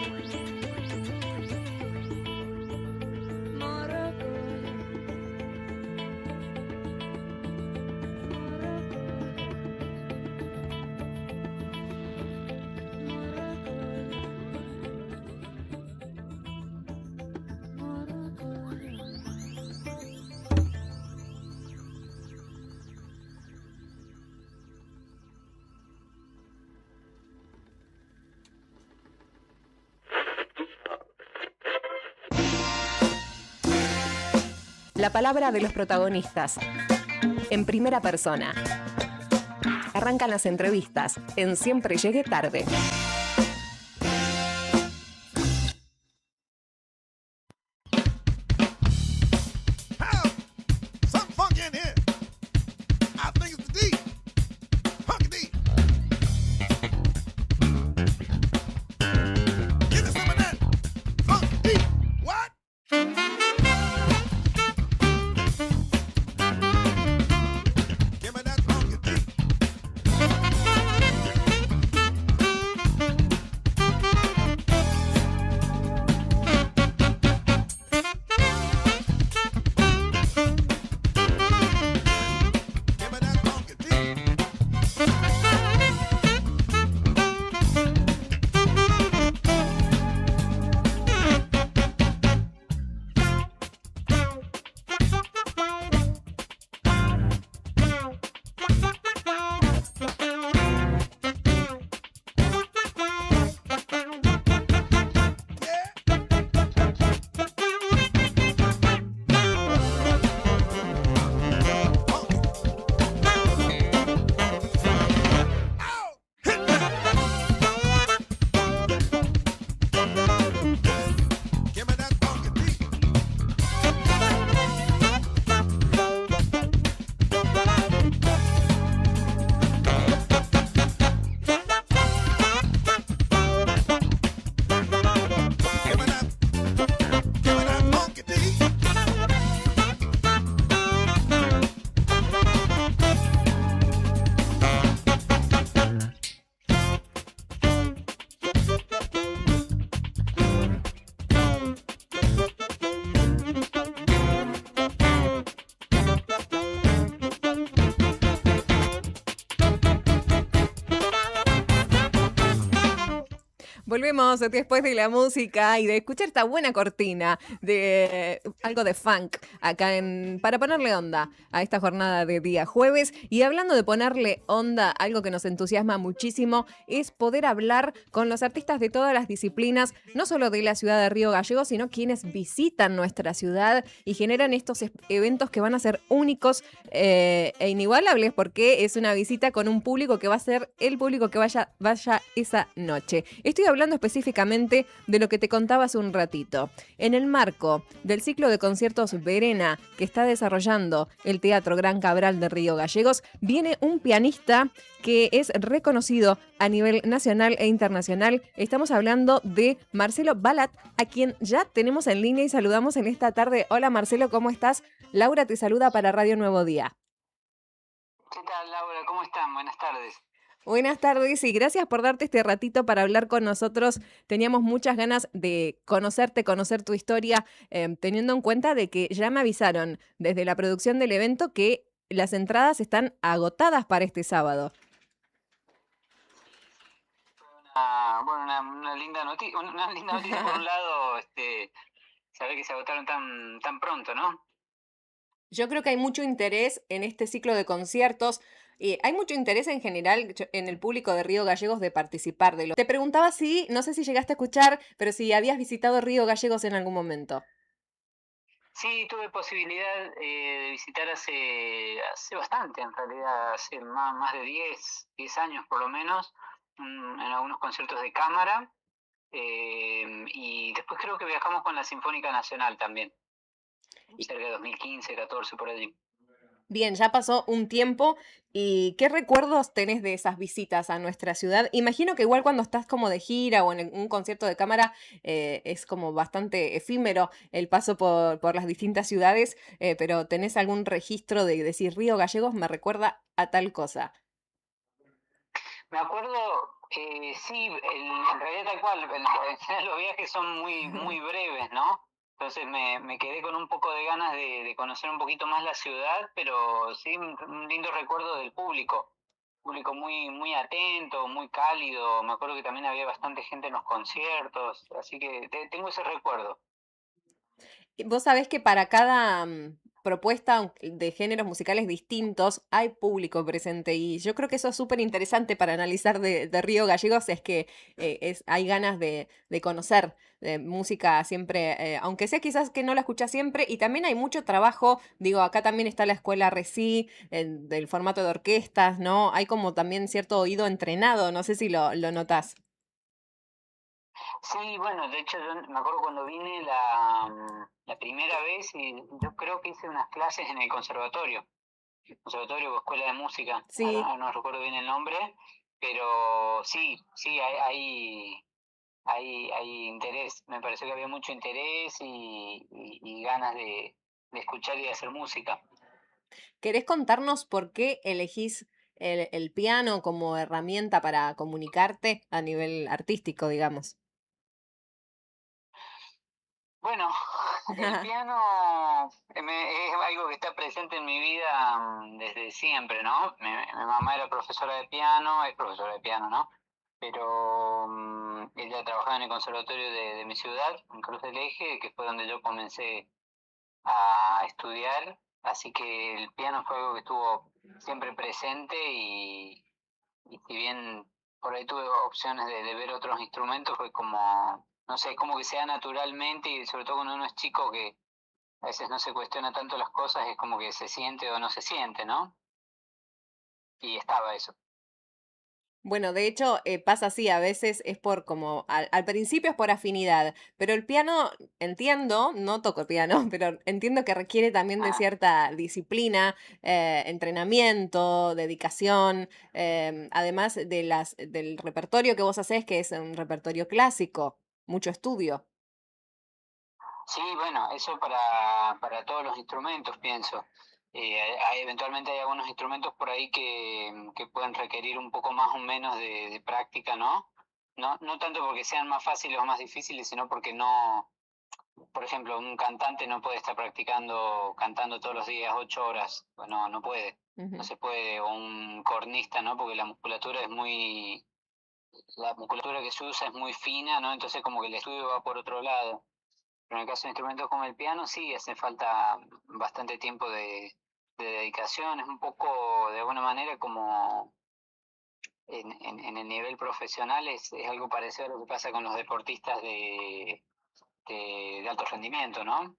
morrocoyo. La palabra de los protagonistas, en primera persona. Arrancan las entrevistas en Siempre Llegué Tarde. Something funky in here. I think it's the D. Funky D. Give me some of that. Funky D. What? Give me that funky D. Volvemos después de la música y de escuchar esta buena cortina de algo de funk acá para ponerle onda a esta jornada de día jueves. Y hablando de ponerle onda, algo que nos entusiasma muchísimo es poder hablar con los artistas de todas las disciplinas, no solo de la ciudad de Río Gallegos, sino quienes visitan nuestra ciudad y generan estos eventos que van a ser únicos e inigualables, porque es una visita con un público que va a ser el público que vaya esa noche. Estoy hablando específicamente de lo que te contaba hace un ratito. En el marco del ciclo de conciertos Verena que está desarrollando el Teatro Gran Cabral de Río Gallegos, viene un pianista que es reconocido a nivel nacional e internacional. Estamos hablando de Marcelo Balat, a quien ya tenemos en línea y saludamos en esta tarde. Hola Marcelo, ¿cómo estás? Laura te saluda para Radio Nuevo Día. ¿Qué tal, Laura? ¿Cómo están? Buenas tardes. Buenas tardes y gracias por darte este ratito para hablar con nosotros. Teníamos muchas ganas de conocerte, conocer tu historia, teniendo en cuenta de que ya me avisaron desde la producción del evento que las entradas están agotadas para este sábado. Una linda noticia, por un lado, saber que se agotaron tan pronto, ¿no? Yo creo que hay mucho interés en este ciclo de conciertos. Hay mucho interés en general en el público de Río Gallegos de participar de lo. Te preguntaba si, no sé si llegaste a escuchar, pero si habías visitado Río Gallegos en algún momento. Sí, tuve posibilidad de visitar hace bastante, en realidad, hace más de 10 años por lo menos. en algunos conciertos de cámara, y después creo que viajamos con la Sinfónica Nacional también, cerca de 2015, 14, por allí. Bien, ya pasó un tiempo. ¿Y qué recuerdos tenés de esas visitas a nuestra ciudad? Imagino que igual cuando estás como de gira o en un concierto de cámara es como bastante efímero el paso por las distintas ciudades, pero ¿tenés algún registro de decir Río Gallegos me recuerda a tal cosa? Me acuerdo, sí, en realidad tal cual, en general los viajes son muy breves, ¿no? Entonces me quedé con un poco de ganas de conocer un poquito más la ciudad, pero sí, un lindo recuerdo del público muy atento, muy cálido. Me acuerdo que también había bastante gente en los conciertos, así que tengo ese recuerdo. Vos sabés que para cada propuesta de géneros musicales distintos hay público presente y yo creo que eso es súper interesante para analizar de Río Gallegos, es que hay ganas de conocer música siempre, aunque sea quizás que no la escuchás siempre, y también hay mucho trabajo, digo, acá también está la escuela RECI, del formato de orquestas, ¿no? Hay como también cierto oído entrenado, no sé si lo notás. Sí, bueno, de hecho yo me acuerdo cuando vine la primera vez y yo creo que hice unas clases en el conservatorio o escuela de música, Sí. ahora no recuerdo bien el nombre, pero sí, hay interés, me pareció que había mucho interés y ganas de escuchar y de hacer música. ¿Querés contarnos por qué elegís el piano como herramienta para comunicarte a nivel artístico, digamos? Bueno, el piano es algo que está presente en mi vida desde siempre, ¿no? Mi mamá era profesora de piano, es profesora de piano, ¿no? Pero ella trabajaba en el conservatorio de mi ciudad, en Cruz del Eje, que fue donde yo comencé a estudiar, así que el piano fue algo que estuvo siempre presente y si bien por ahí tuve opciones de ver otros instrumentos, fue como, no sé, como que se da naturalmente y sobre todo cuando uno es chico que a veces no se cuestiona tanto las cosas, es como que se siente o no se siente, ¿no? Y estaba eso. Bueno, de hecho, pasa así, a veces es por como, al principio es por afinidad, pero el piano, entiendo, no toco piano, pero entiendo que requiere también de cierta disciplina, entrenamiento, dedicación, además del repertorio que vos hacés, que es un repertorio clásico, mucho estudio. Sí, bueno, eso para todos los instrumentos, pienso. Eventualmente hay algunos instrumentos por ahí que pueden requerir un poco más o menos de práctica, ¿no? No tanto porque sean más fáciles o más difíciles, sino porque no, por ejemplo, un cantante no puede estar cantando todos los días 8 horas, pues no puede, no se puede, o un cornista, ¿no? Porque la musculatura que se usa es muy fina, ¿no? Entonces como que el estudio va por otro lado. Pero en el caso de instrumentos como el piano, sí, hace falta bastante tiempo de dedicación. Es un poco, de alguna manera, como en el nivel profesional, es algo parecido a lo que pasa con los deportistas de alto rendimiento, ¿no?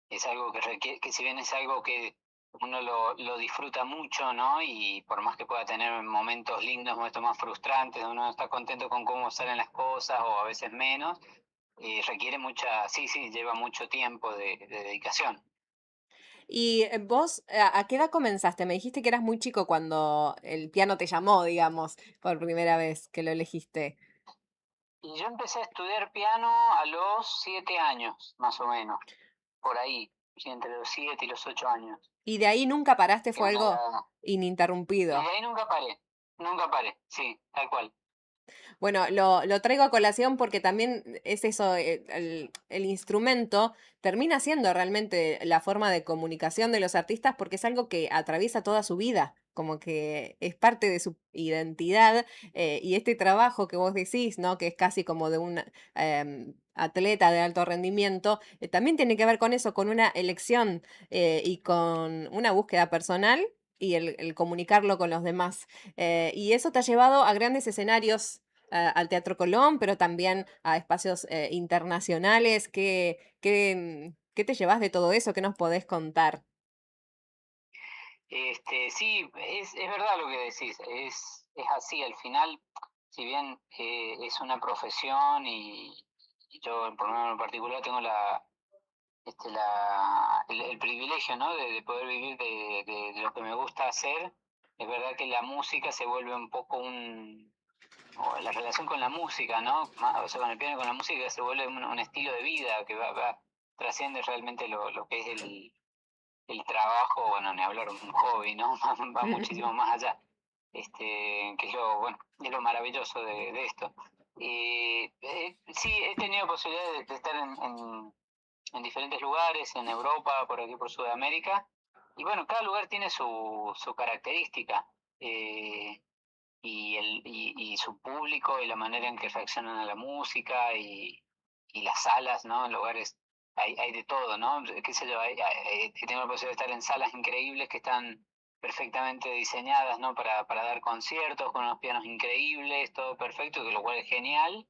Es algo que requiere, que si bien es algo que uno lo disfruta mucho, ¿no? Y por más que pueda tener momentos lindos, momentos más frustrantes, uno no está contento con cómo salen las cosas o a veces menos, requiere sí, lleva mucho tiempo de dedicación. Y vos, ¿a qué edad comenzaste? Me dijiste que eras muy chico cuando el piano te llamó, digamos, por primera vez que lo elegiste. Y yo empecé a estudiar piano a los 7 años, más o menos, por ahí, sí, entre los 7 y los 8 años. Y de ahí nunca paraste, Que fue una algo edad- Y de ininterrumpido. ahí nunca paré, sí, tal cual. Bueno, lo traigo a colación porque también es eso, el instrumento termina siendo realmente la forma de comunicación de los artistas porque es algo que atraviesa toda su vida, como que es parte de su identidad, y este trabajo que vos decís, ¿no? Que es casi como de un atleta de alto rendimiento, también tiene que ver con eso, con una elección y con una búsqueda personal y el comunicarlo con los demás. Y eso te ha llevado a grandes escenarios, al Teatro Colón, pero también a espacios internacionales. ¿Qué te llevas de todo eso? ¿Qué nos podés contar? Sí, es verdad lo que decís, es así, al final si bien es una profesión y yo por lo menos en particular tengo el privilegio, ¿no? de poder vivir de lo que me gusta hacer, es verdad que la música se vuelve un poco o la relación con la música, ¿no? O sea, con el piano y con la música se vuelve un estilo de vida que trasciende realmente lo que es el trabajo, bueno, ni hablar, un hobby, ¿no? Va muchísimo más allá. Que es lo maravilloso de esto. Sí, he tenido posibilidad de estar en diferentes lugares, en Europa, por aquí por Sudamérica, y bueno, cada lugar tiene su característica, y su público y la manera en que reaccionan a la música y las salas, ¿no? En lugares hay de todo, ¿no? Qué sé yo, he tenido la posibilidad de estar en salas increíbles que están perfectamente diseñadas, ¿no? Para dar conciertos con unos pianos increíbles, todo perfecto, que lo cual es genial.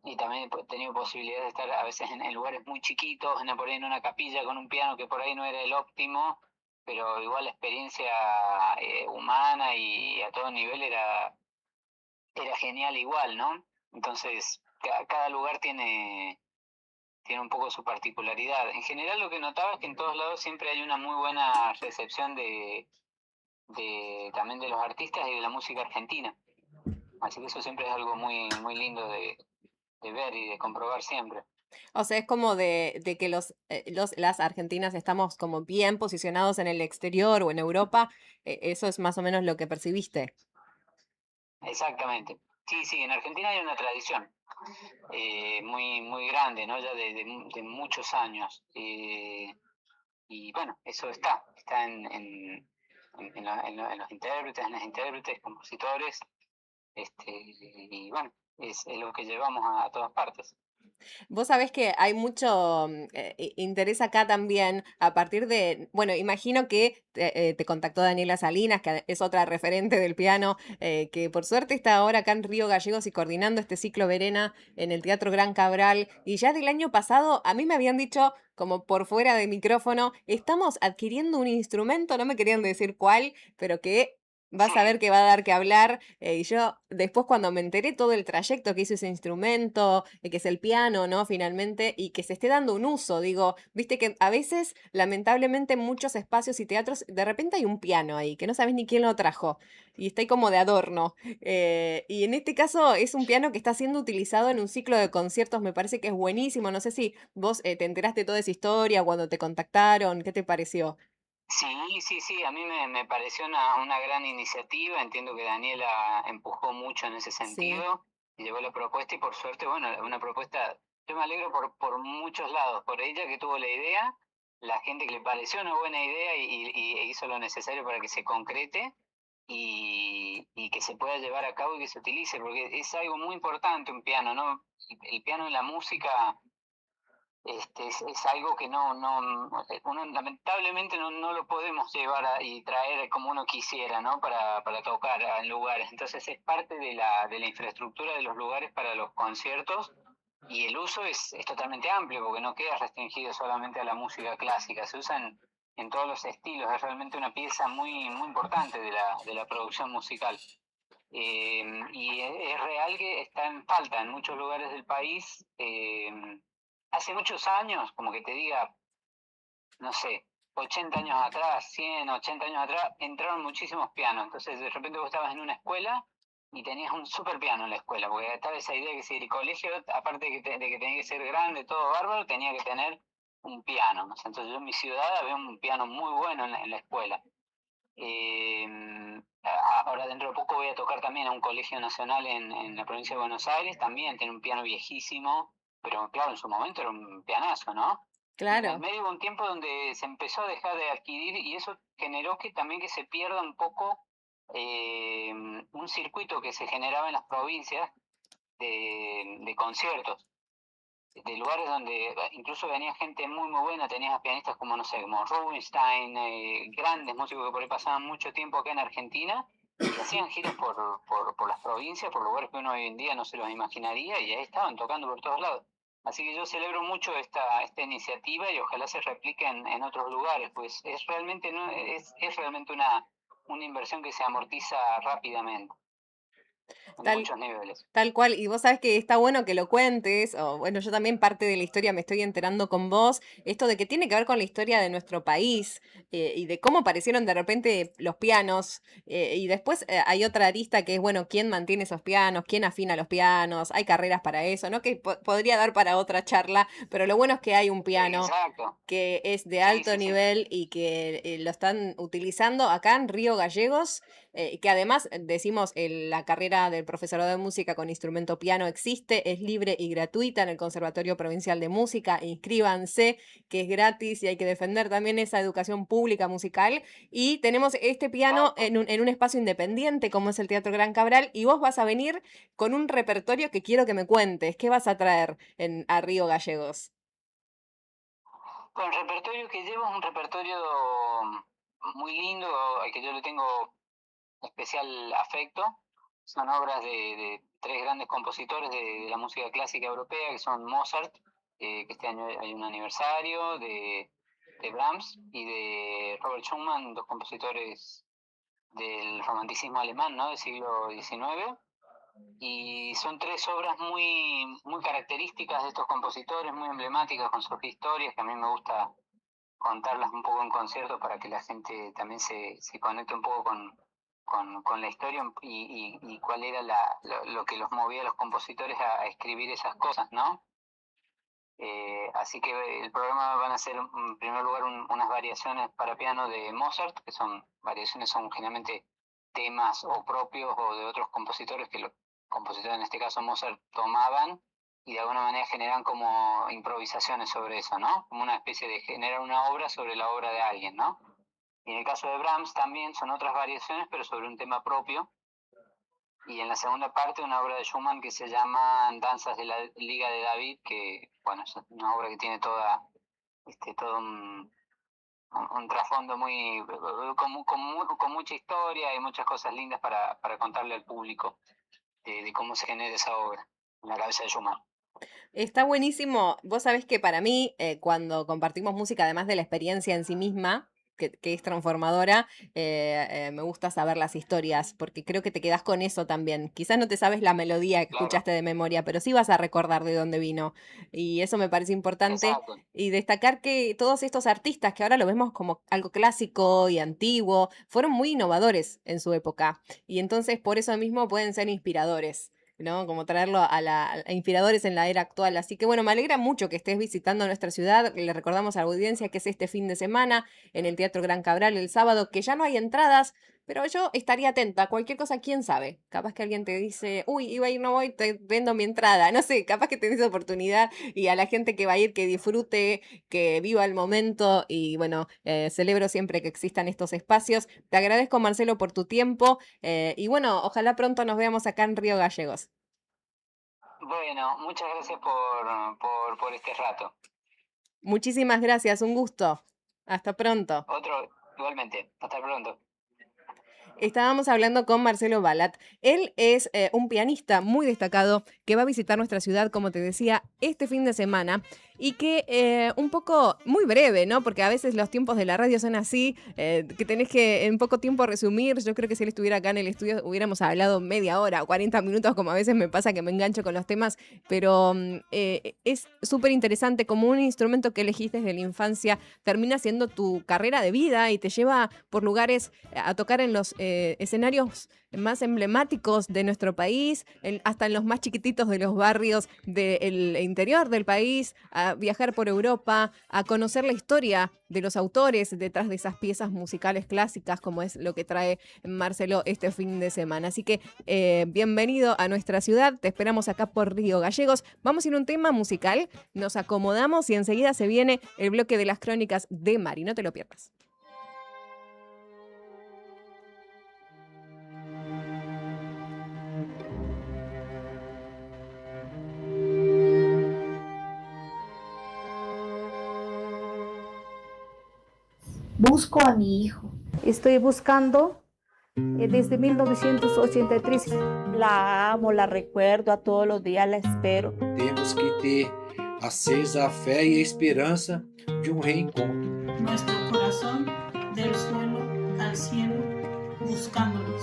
Y también he tenido posibilidad de estar a veces en lugares muy chiquitos, por ahí en una capilla con un piano que por ahí no era el óptimo, pero igual la experiencia humana y a todo nivel era genial igual, ¿no? Entonces, cada lugar tiene un poco su particularidad. En general lo que notaba es que en todos lados siempre hay una muy buena recepción también de los artistas y de la música argentina. Así que eso siempre es algo muy, muy lindo de ver y de comprobar siempre. O sea, es como de que las argentinas estamos como bien posicionados en el exterior o en Europa. Eso es más o menos lo que percibiste. Exactamente. Sí, en Argentina hay una tradición muy, muy grande, ¿no? Ya de muchos años. Y bueno, eso está en los intérpretes, en las intérpretes, compositores, y bueno, es lo que llevamos a todas partes. Vos sabés que hay mucho interés acá también a partir de, bueno, imagino que te contactó Daniela Salinas, que es otra referente del piano, que por suerte está ahora acá en Río Gallegos y coordinando este ciclo Verena en el Teatro Gran Cabral. Y ya del año pasado a mí me habían dicho, como por fuera de micrófono, estamos adquiriendo un instrumento, no me querían decir cuál, pero que vas a ver que va a dar que hablar. Y yo después cuando me enteré todo el trayecto que hizo ese instrumento, que es el piano, ¿no? Finalmente, y que se esté dando un uso, digo, viste que a veces, lamentablemente, en muchos espacios y teatros, de repente hay un piano ahí, que no sabes ni quién lo trajo, y está ahí como de adorno. Y en este caso es un piano que está siendo utilizado en un ciclo de conciertos, me parece que es buenísimo. No sé si vos te enteraste de toda esa historia cuando te contactaron, ¿qué te pareció? Sí, a mí me pareció una gran iniciativa, entiendo que Daniela empujó mucho en ese sentido, y llevó la propuesta y por suerte, bueno, una propuesta, yo me alegro por muchos lados, por ella que tuvo la idea, la gente que le pareció una buena idea y hizo lo necesario para que se concrete y que se pueda llevar a cabo y que se utilice, porque es algo muy importante un piano, ¿no? El piano en la música es algo que uno lamentablemente no lo podemos llevar y traer como uno quisiera, ¿no? Para tocar en lugares. Entonces es parte de la infraestructura de los lugares para los conciertos y el uso es totalmente amplio porque no queda restringido solamente a la música clásica, se usa en todos los estilos, es realmente una pieza muy, muy importante de la producción musical. Y es real que está en falta en muchos lugares del país. Hace muchos años, como que te diga, no sé, 80 años atrás, 100, 80 años atrás, entraron muchísimos pianos. Entonces, de repente vos estabas en una escuela y tenías un super piano en la escuela, porque estaba esa idea que si el colegio, aparte de que tenía que ser grande, todo bárbaro, tenía que tener un piano, ¿no? Entonces, yo en mi ciudad había un piano muy bueno en la escuela. Ahora dentro de poco voy a tocar también a un colegio nacional en la provincia de Buenos Aires, también tiene un piano viejísimo, pero claro, en su momento era un pianazo, ¿no? Claro. Y en medio hubo un tiempo donde se empezó a dejar de adquirir y eso generó que también que se pierda un poco un circuito que se generaba en las provincias de conciertos, de lugares donde incluso venía gente muy muy buena, tenías pianistas como, no sé, como Rubinstein, grandes músicos que por ahí pasaban mucho tiempo acá en Argentina y hacían giras por las provincias, por lugares que uno hoy en día no se los imaginaría y ahí estaban tocando por todos lados. Así que yo celebro mucho esta iniciativa y ojalá se replique en otros lugares, pues es realmente es realmente una inversión que se amortiza rápidamente. en Tal, muchos niveles. tal cual, y vos sabés que está bueno que lo cuentes, o bueno, yo también parte de la historia me estoy enterando con vos, esto de que tiene que ver con la historia de nuestro país y de cómo aparecieron de repente los pianos, y después hay otra arista que es, bueno, quién mantiene esos pianos, quién afina los pianos, hay carreras para eso, ¿no? Que podría dar para otra charla, pero lo bueno es que hay un piano Exacto. que es de Sí, alto sí, sí. nivel y que lo están utilizando acá en Río Gallegos, que además decimos la carrera del profesorado de música con instrumento piano existe, es libre y gratuita en el Conservatorio Provincial de Música, inscríbanse, que es gratis y hay que defender también esa educación pública musical. Y tenemos este piano en un espacio independiente como es el Teatro Gran Cabral y vos vas a venir con un repertorio que quiero que me cuentes. ¿Qué vas a traer a Río Gallegos? Con el repertorio que llevo es un repertorio muy lindo, al que yo le tengo especial afecto. Son obras de tres grandes compositores de la música clásica europea, que son Mozart, que este año hay un aniversario, de Brahms y de Robert Schumann, dos compositores del romanticismo alemán, ¿no? Del siglo XIX. Y son tres obras muy características de estos compositores, muy emblemáticas, con sus historias, que a mí me gusta contarlas un poco en concierto para que la gente también se conecte un poco con la historia y cuál era lo que los movía a los compositores a escribir esas cosas, ¿no? Así que el programa van a ser, en primer lugar, unas variaciones para piano de Mozart, que son variaciones, son generalmente temas o propios o de otros compositores que los compositores, en este caso Mozart, tomaban y de alguna manera generan como improvisaciones sobre eso, ¿no? Como una especie de generar una obra sobre la obra de alguien, ¿no? Y en el caso de Brahms también son otras variaciones, pero sobre un tema propio. Y en la segunda parte una obra de Schumann que se llama Danzas de la Liga de David, que bueno, es una obra que tiene todo un trasfondo muy con mucha historia y muchas cosas lindas para contarle al público de cómo se genera esa obra en la cabeza de Schumann. Está buenísimo. Vos sabés que para mí, cuando compartimos música, además de la experiencia en sí misma, que es transformadora, me gusta saber las historias, porque creo que te quedás con eso también. Quizás no te sabes la melodía que escuchaste de memoria, pero sí vas a recordar de dónde vino. Y eso me parece importante. Exacto. Y destacar que todos estos artistas, que ahora lo vemos como algo clásico y antiguo, fueron muy innovadores en su época. Y entonces por eso mismo pueden ser inspiradores, ¿no? Como traerlo a inspiradores en la era actual. Así que bueno, me alegra mucho que estés visitando nuestra ciudad. Le recordamos a la audiencia que es este fin de semana en el Teatro Gran Cabral el sábado, que ya no hay entradas, pero yo estaría atenta. Cualquier cosa, quién sabe. Capaz que alguien te dice, uy, iba a ir, no voy, te vendo mi entrada. No sé, capaz que tenés oportunidad y a la gente que va a ir, que disfrute, que viva el momento y bueno, celebro siempre que existan estos espacios. Te agradezco, Marcelo, por tu tiempo y bueno, ojalá pronto nos veamos acá en Río Gallegos. Bueno, muchas gracias por este rato. Muchísimas gracias, un gusto. Hasta pronto. Otro, igualmente. Hasta pronto. Estábamos hablando con Marcelo Balat. Él es un pianista muy destacado que va a visitar nuestra ciudad, como te decía, este fin de semana y que un poco, muy breve, ¿no? Porque a veces los tiempos de la radio son así, que tenés que en poco tiempo resumir. Yo creo que si él estuviera acá en el estudio hubiéramos hablado media hora o 40 minutos, como a veces me pasa que me engancho con los temas, pero es súper interesante como un instrumento que elegiste desde la infancia termina siendo tu carrera de vida y te lleva por lugares a tocar en los escenarios más emblemáticos de nuestro país, hasta en los más chiquititos de los barrios del interior del país, a viajar por Europa, a conocer la historia de los autores detrás de esas piezas musicales clásicas, como es lo que trae Marcelo este fin de semana. Así que bienvenido a nuestra ciudad, te esperamos acá por Río Gallegos. Vamos a ir a un tema musical, nos acomodamos y enseguida se viene el bloque de las crónicas de Mari, no te lo pierdas. Busco a mi hijo. Estoy buscando desde 1983. La amo, la recuerdo, a todos los días la espero. Temos que ter acesa a fé e a esperança de um reencontro. Nuestro corazón del suelo al cielo buscándolos.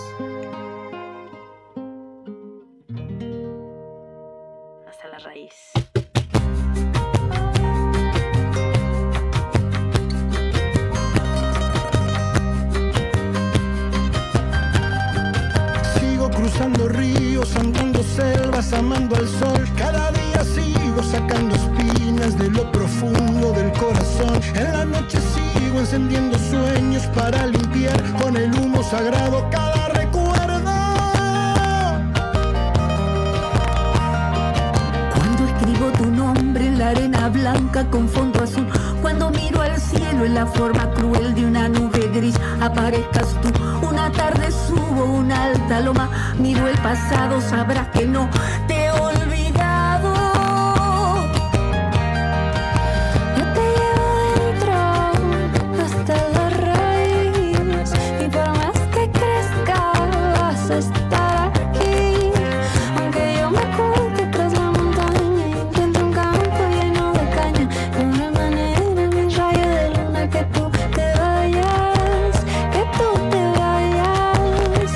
más amando al sol. Cada día sigo sacando espinas de lo profundo del corazón. En la noche sigo encendiendo sueños para limpiar con el humo sagrado cada recuerdo. Cuando escribo tu nombre en la arena blanca con fondo azul, cuando miro al cielo en la forma cruel de una nube gris, aparezcas tú. Una tarde subo una alta loma, miro el pasado, sabrás que no te he olvidado. Yo te llevo dentro hasta la raíz, y por más que crezca vas a estar aquí. Aunque yo me oculte tras la montaña y encuentro un campo lleno de caña, de una manera mi rayo de luna que tú te vayas, que tú te vayas.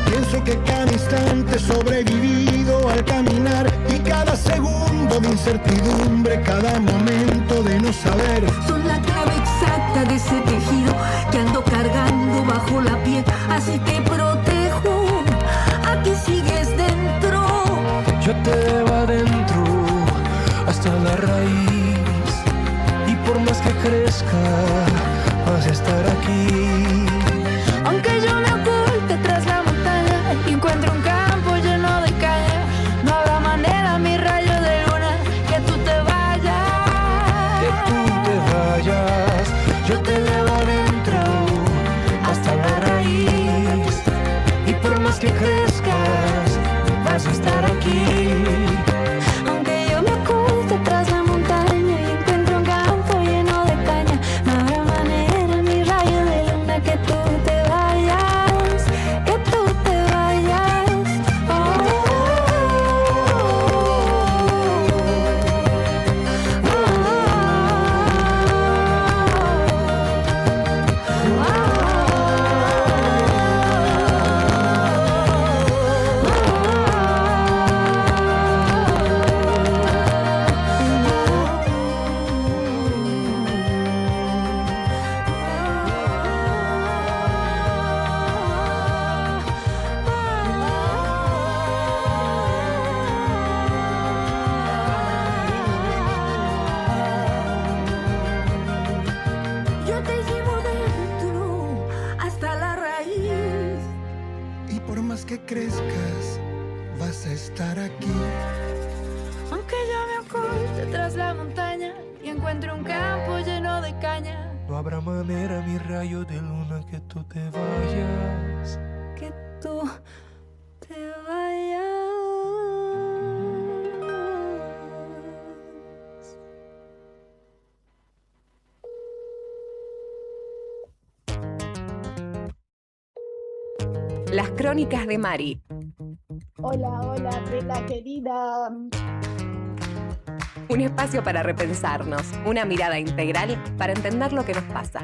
Pienso que cada instante sobrevivido al caminar, y cada segundo de incertidumbre, cada momento de no saber, Son la clave exacta de ese tejido que ando cargando bajo la piel. Así te protejo, aquí sigues dentro. Yo te llevo adentro hasta la raíz, y por más que crezca vas a estar aquí. Aunque yo me oculte tras la montaña y encuentro un campo lleno de caña, no habrá manera, mi rayo de luna, que tú te vayas. Que tú te vayas, yo te llevo adentro hasta la raíz, y por más que crezcas vas a estar aquí. Aunque yo me oculte tras la montaña y encuentro un campo lleno de caña, no habrá manera, mi rayo de luna, que tú te vayas, que tú te vayas. Yo te llevo dentro hasta la raíz. y por más que crezcas vas a estar aquí. Aunque yo me oculte tras la montaña y encuentre un campo lleno de caña, No habrá manera, mi rayo de luna, que tú te vayas. que tú te vayas. Las crónicas de Mari. Hola, hola, Tela querida. Un espacio para repensarnos, una mirada integral para entender lo que nos pasa.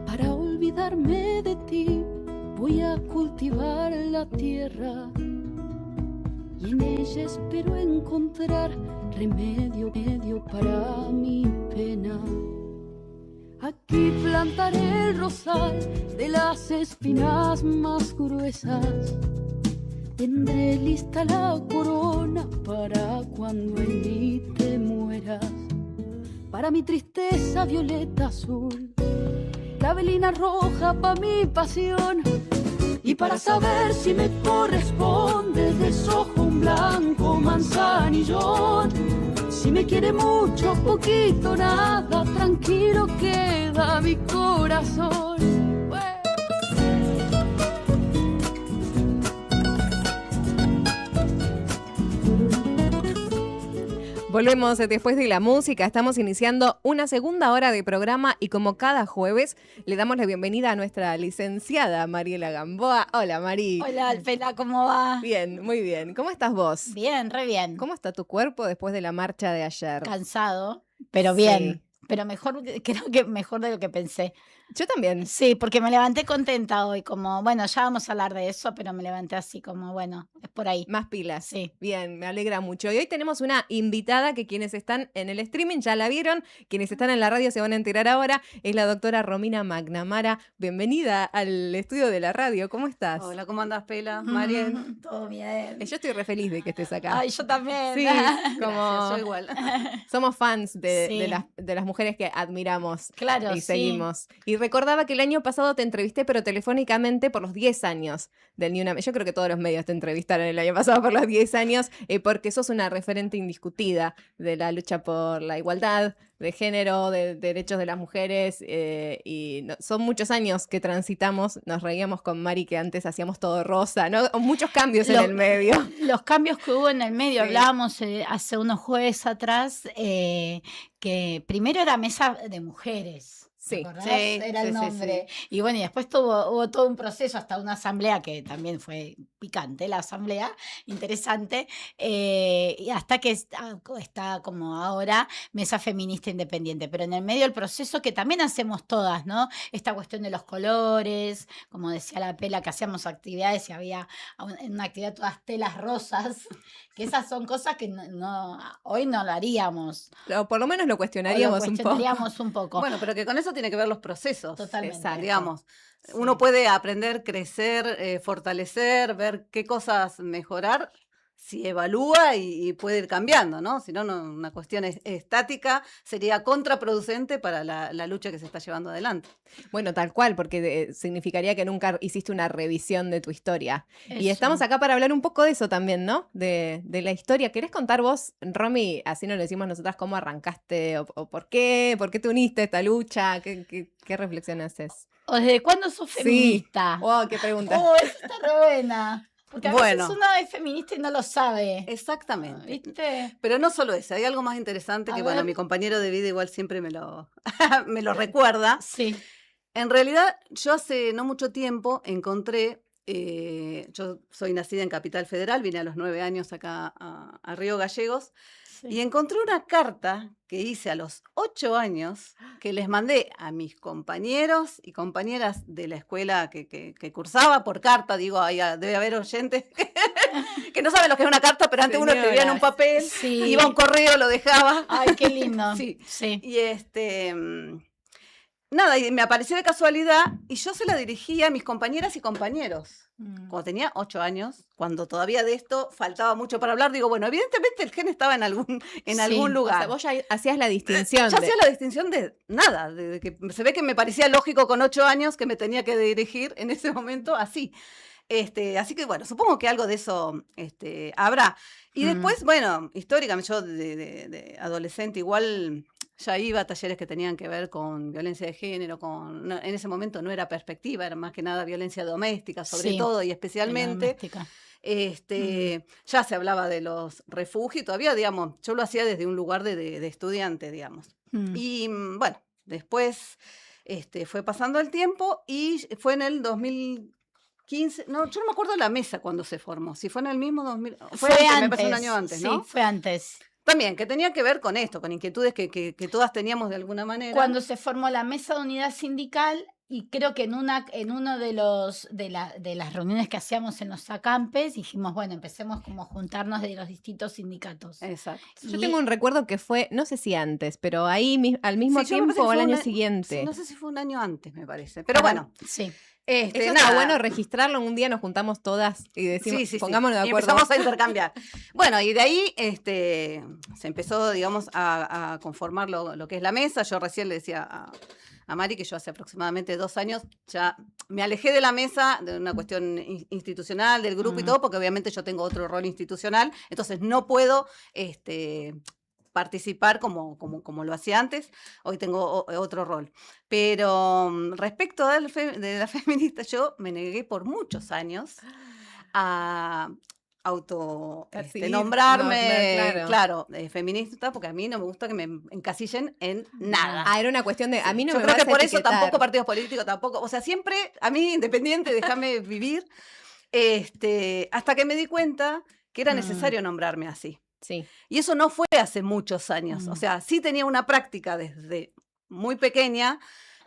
Para olvidarme de ti, voy a cultivar la tierra y en ella espero encontrar remedio para mi pena. Aquí plantaré el rosal de las espinas más gruesas. Tendré lista la corona para cuando en mí te mueras. Para mi tristeza violeta azul, clavelina roja pa' mi pasión. Y para saber si me corresponde, desojo un blanco manzanillón. Si me quiere mucho, poquito, nada, tranquilo queda mi corazón. Volvemos después de la música. Estamos iniciando una segunda hora de programa y como cada jueves le damos la bienvenida a nuestra licenciada Mariela Gamboa. Hola, Mari. Hola, Alfela, ¿cómo va? Bien, muy bien. ¿Cómo estás vos? Bien, re bien. ¿Cómo está tu cuerpo después de la marcha de ayer? Cansado, pero bien. Pero mejor, creo que mejor de lo que pensé. Yo también. Sí, porque me levanté contenta hoy, como, bueno, ya vamos a hablar de eso, pero me levanté así como, bueno, es por ahí. Más pilas. Sí. Bien, me alegra mucho. Y hoy tenemos una invitada que quienes están en el streaming ya la vieron, quienes están en la radio se van a enterar ahora, es la doctora Romina McNamara. Bienvenida al estudio de la radio, ¿cómo estás? Hola, ¿cómo andás, Pela? Marien. Todo bien. Yo estoy re feliz de que estés acá. Ay, yo también. Sí, como Yo igual. somos fans Sí. de las mujeres que admiramos Claro, y sí. seguimos. Y recordaba que el año pasado te entrevisté, pero telefónicamente por los 10 años del Ni Una. Yo creo que todos los medios te entrevistaron el año pasado por los 10 años, porque sos una referente indiscutida de la lucha por la igualdad de género, de derechos de las mujeres, son muchos años que transitamos. Nos reíamos con Mari que antes hacíamos todo rosa, ¿no? Muchos cambios en el medio. Los cambios que hubo en el medio, Sí. hablábamos hace unos jueves atrás, que primero era mesa de mujeres. ¿Te Sí, acordás? sí, Era el sí, sí, nombre. Y bueno, y después hubo todo un proceso hasta una asamblea que también fue picante, la asamblea, interesante, y hasta que está como ahora Mesa Feminista Independiente. Pero en el medio del proceso que también hacemos todas, ¿no? Esta cuestión de los colores, como decía la Pela, que hacíamos actividades y había en una actividad todas telas rosas, que esas son cosas que hoy no lo haríamos. O por lo menos lo cuestionaríamos, Un poco. Bueno, pero que con eso tiene que ver los procesos. Totalmente. Exacto. Digamos, uno puede aprender, crecer, fortalecer, ver qué cosas mejorar si evalúa y puede ir cambiando, ¿no? Si no, una cuestión estática sería contraproducente para la lucha que se está llevando adelante. Bueno, tal cual, porque significaría que nunca hiciste una revisión de tu historia. Y Eso. estamos acá para hablar un poco de eso también, ¿no? De la historia. ¿Querés contar vos, Romy, así nos lo decimos nosotras, cómo arrancaste o por qué te uniste a esta lucha? ¿Qué reflexión haces? ¿O desde cuándo sos feminista? Wow, qué pregunta. Oh, esa está re buena. Porque a Bueno. veces uno es feminista y no lo sabe. Exactamente. ¿Viste? Pero no solo eso, hay algo más interesante A que, ver. bueno, mi compañero de vida igual siempre me lo, me lo recuerda. Sí. En realidad, yo hace no mucho tiempo encontré, yo soy nacida en Capital Federal, vine a los 9 años acá a Río Gallegos, y encontré una carta que hice a los 8 años que les mandé a mis compañeros y compañeras de la escuela que cursaba por carta. Digo, ahí debe haber oyentes que no saben lo que es una carta, pero antes uno escribía en un papel, Sí. iba a un correo, lo dejaba. Ay, qué lindo. Sí. Sí. Y nada, y me apareció de casualidad y yo se la dirigía a mis compañeras y compañeros. Cuando tenía 8 años, cuando todavía de esto faltaba mucho para hablar, digo, bueno, evidentemente el gen estaba en algún lugar. O sea, vos ya hacías la distinción. Yo hacía la distinción de nada, de que se ve que me parecía lógico con 8 años que me tenía que dirigir en ese momento así. Así que bueno, supongo que algo de eso habrá. Y después, bueno, históricamente yo de adolescente igual ya iba a talleres que tenían que ver con violencia de género, en ese momento no era perspectiva, era más que nada violencia doméstica, sobre Sí, todo y especialmente. doméstica. Ya se hablaba de los refugios y todavía, digamos, yo lo hacía desde un lugar de estudiante, digamos. Y bueno, después fue pasando el tiempo y fue en el 2015, no, yo no me acuerdo la mesa cuando se formó, si fue en el mismo 2000, fue antes, me parece un año antes, ¿no? Sí, fue antes. También, que tenía que ver con esto, con inquietudes que todas teníamos de alguna manera. Cuando se formó la mesa de unidad sindical, y creo que en uno de las reuniones que hacíamos en los acampes, dijimos, bueno, empecemos como a juntarnos de los distintos sindicatos. Exacto. Yo tengo un recuerdo que fue, no sé si antes, pero ahí al mismo Sí, yo me parece tiempo o que al fue año siguiente. Sí, no sé si fue un año antes, me parece. Pero bueno. Sí. Eso está nada. bueno registrarlo. Un día nos juntamos todas y decimos, Sí. pongámonos de Y acuerdo. empezamos a intercambiar. Bueno, y de ahí se empezó, digamos, a conformar lo que es la mesa. Yo recién le decía a Mari que yo hace aproximadamente 2 años ya me alejé de la mesa, de una cuestión institucional, del grupo y todo, porque obviamente yo tengo otro rol institucional, entonces no puedo participar como lo hacía antes. Hoy tengo otro rol. Pero respecto de la feminista, yo me negué por muchos años a nombrarme, claro. feminista, porque a mí no me gusta que me encasillen en nada. Ah, era una cuestión de, a mí no Yo me creo vas que a por eso etiquetar. tampoco partidos políticos, tampoco, o sea, siempre a mí independiente, déjame vivir, hasta que me di cuenta que era necesario nombrarme así. Sí. Y eso no fue hace muchos años, o sea, sí tenía una práctica desde muy pequeña,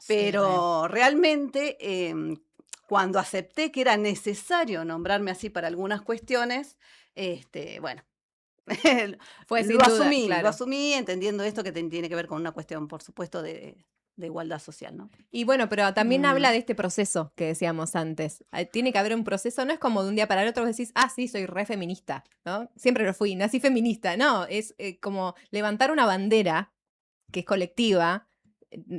pero realmente cuando acepté que era necesario nombrarme así para algunas cuestiones, bueno, Fue sin lo duda, asumí, claro. lo asumí entendiendo esto que tiene que ver con una cuestión, por supuesto, de igualdad social, ¿no? Y bueno, pero también habla de este proceso que decíamos antes. Tiene que haber un proceso, no es como de un día para el otro que decís, sí, soy re feminista, ¿no? Siempre lo fui, nací feminista. No, es como levantar una bandera que es colectiva.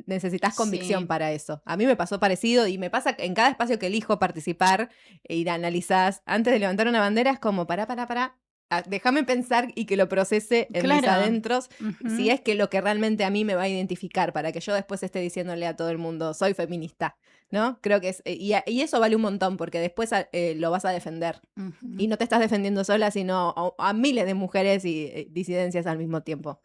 Necesitas convicción para eso. A mí me pasó parecido y me pasa en cada espacio que elijo participar y analizás, antes de levantar una bandera es como, pará. Déjame pensar y que lo procese en mis adentros, si es que lo que realmente a mí me va a identificar, para que yo después esté diciéndole a todo el mundo, soy feminista, ¿no? Creo que es, y eso vale un montón, porque después lo vas a defender. Y no te estás defendiendo sola, sino a miles de mujeres y disidencias al mismo tiempo.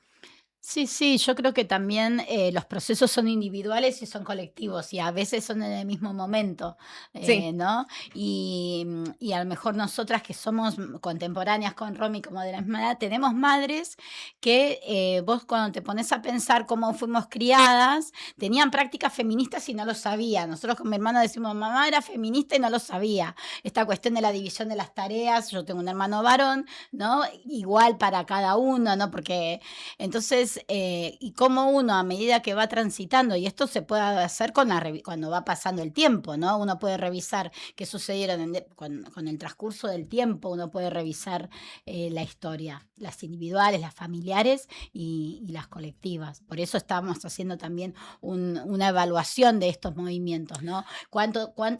Sí, yo creo que también los procesos son individuales y son colectivos y a veces son en el mismo momento, Sí. ¿no? Y a lo mejor nosotras que somos contemporáneas con Romy como de la misma edad, tenemos madres que vos cuando te pones a pensar cómo fuimos criadas, tenían prácticas feministas y no lo sabían. Nosotros con mi hermano decimos, mamá era feminista y no lo sabía. Esta cuestión de la división de las tareas, yo tengo un hermano varón, ¿no? Igual para cada uno, ¿no? Porque entonces y cómo uno a medida que va transitando, y esto se puede hacer cuando va pasando el tiempo, ¿no? Uno puede revisar qué sucedieron con el transcurso del tiempo, uno puede revisar la historia, las individuales, las familiares y las colectivas. Por eso estamos haciendo también una evaluación de estos movimientos, ¿no?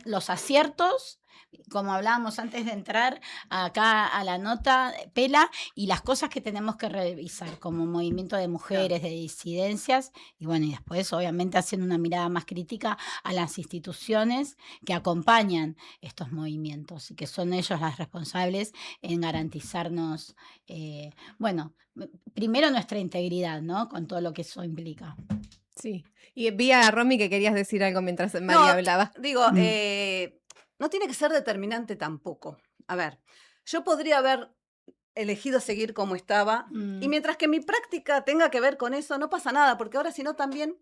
Los aciertos, como hablábamos antes de entrar acá a la nota, Pela, y las cosas que tenemos que revisar como movimiento de mujeres, de disidencias, y bueno, y después obviamente haciendo una mirada más crítica a las instituciones que acompañan estos movimientos y que son ellos las responsables en garantizarnos, bueno, primero nuestra integridad, ¿no? Con todo lo que eso implica. Sí. Y vi a Romy que querías decir algo mientras María hablaba. Digo, no tiene que ser determinante tampoco. A ver, yo podría haber elegido seguir como estaba y mientras que mi práctica tenga que ver con eso, no pasa nada, porque ahora si no también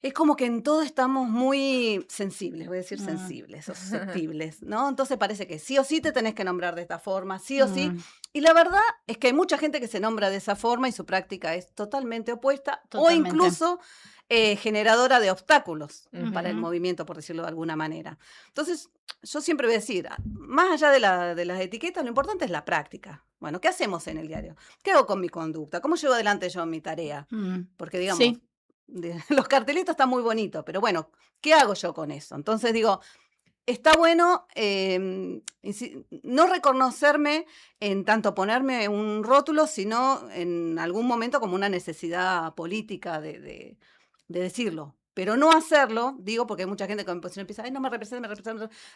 es como que en todo estamos muy sensibles, voy a decir sensibles o susceptibles, ¿no? Entonces parece que sí o sí te tenés que nombrar de esta forma, sí o sí. Y la verdad es que hay mucha gente que se nombra de esa forma y su práctica es totalmente opuesta o incluso generadora de obstáculos para el movimiento, por decirlo de alguna manera. Entonces, yo siempre voy a decir, más allá de las etiquetas, lo importante es la práctica. Bueno, ¿qué hacemos en el diario? ¿Qué hago con mi conducta? ¿Cómo llevo adelante yo mi tarea? Porque, digamos, los cartelitos están muy bonitos, pero bueno, ¿qué hago yo con eso? Entonces, digo, está bueno no reconocerme en tanto ponerme un rótulo, sino en algún momento como una necesidad política de decirlo. Pero no hacerlo, digo, porque hay mucha gente que empieza, no me representa.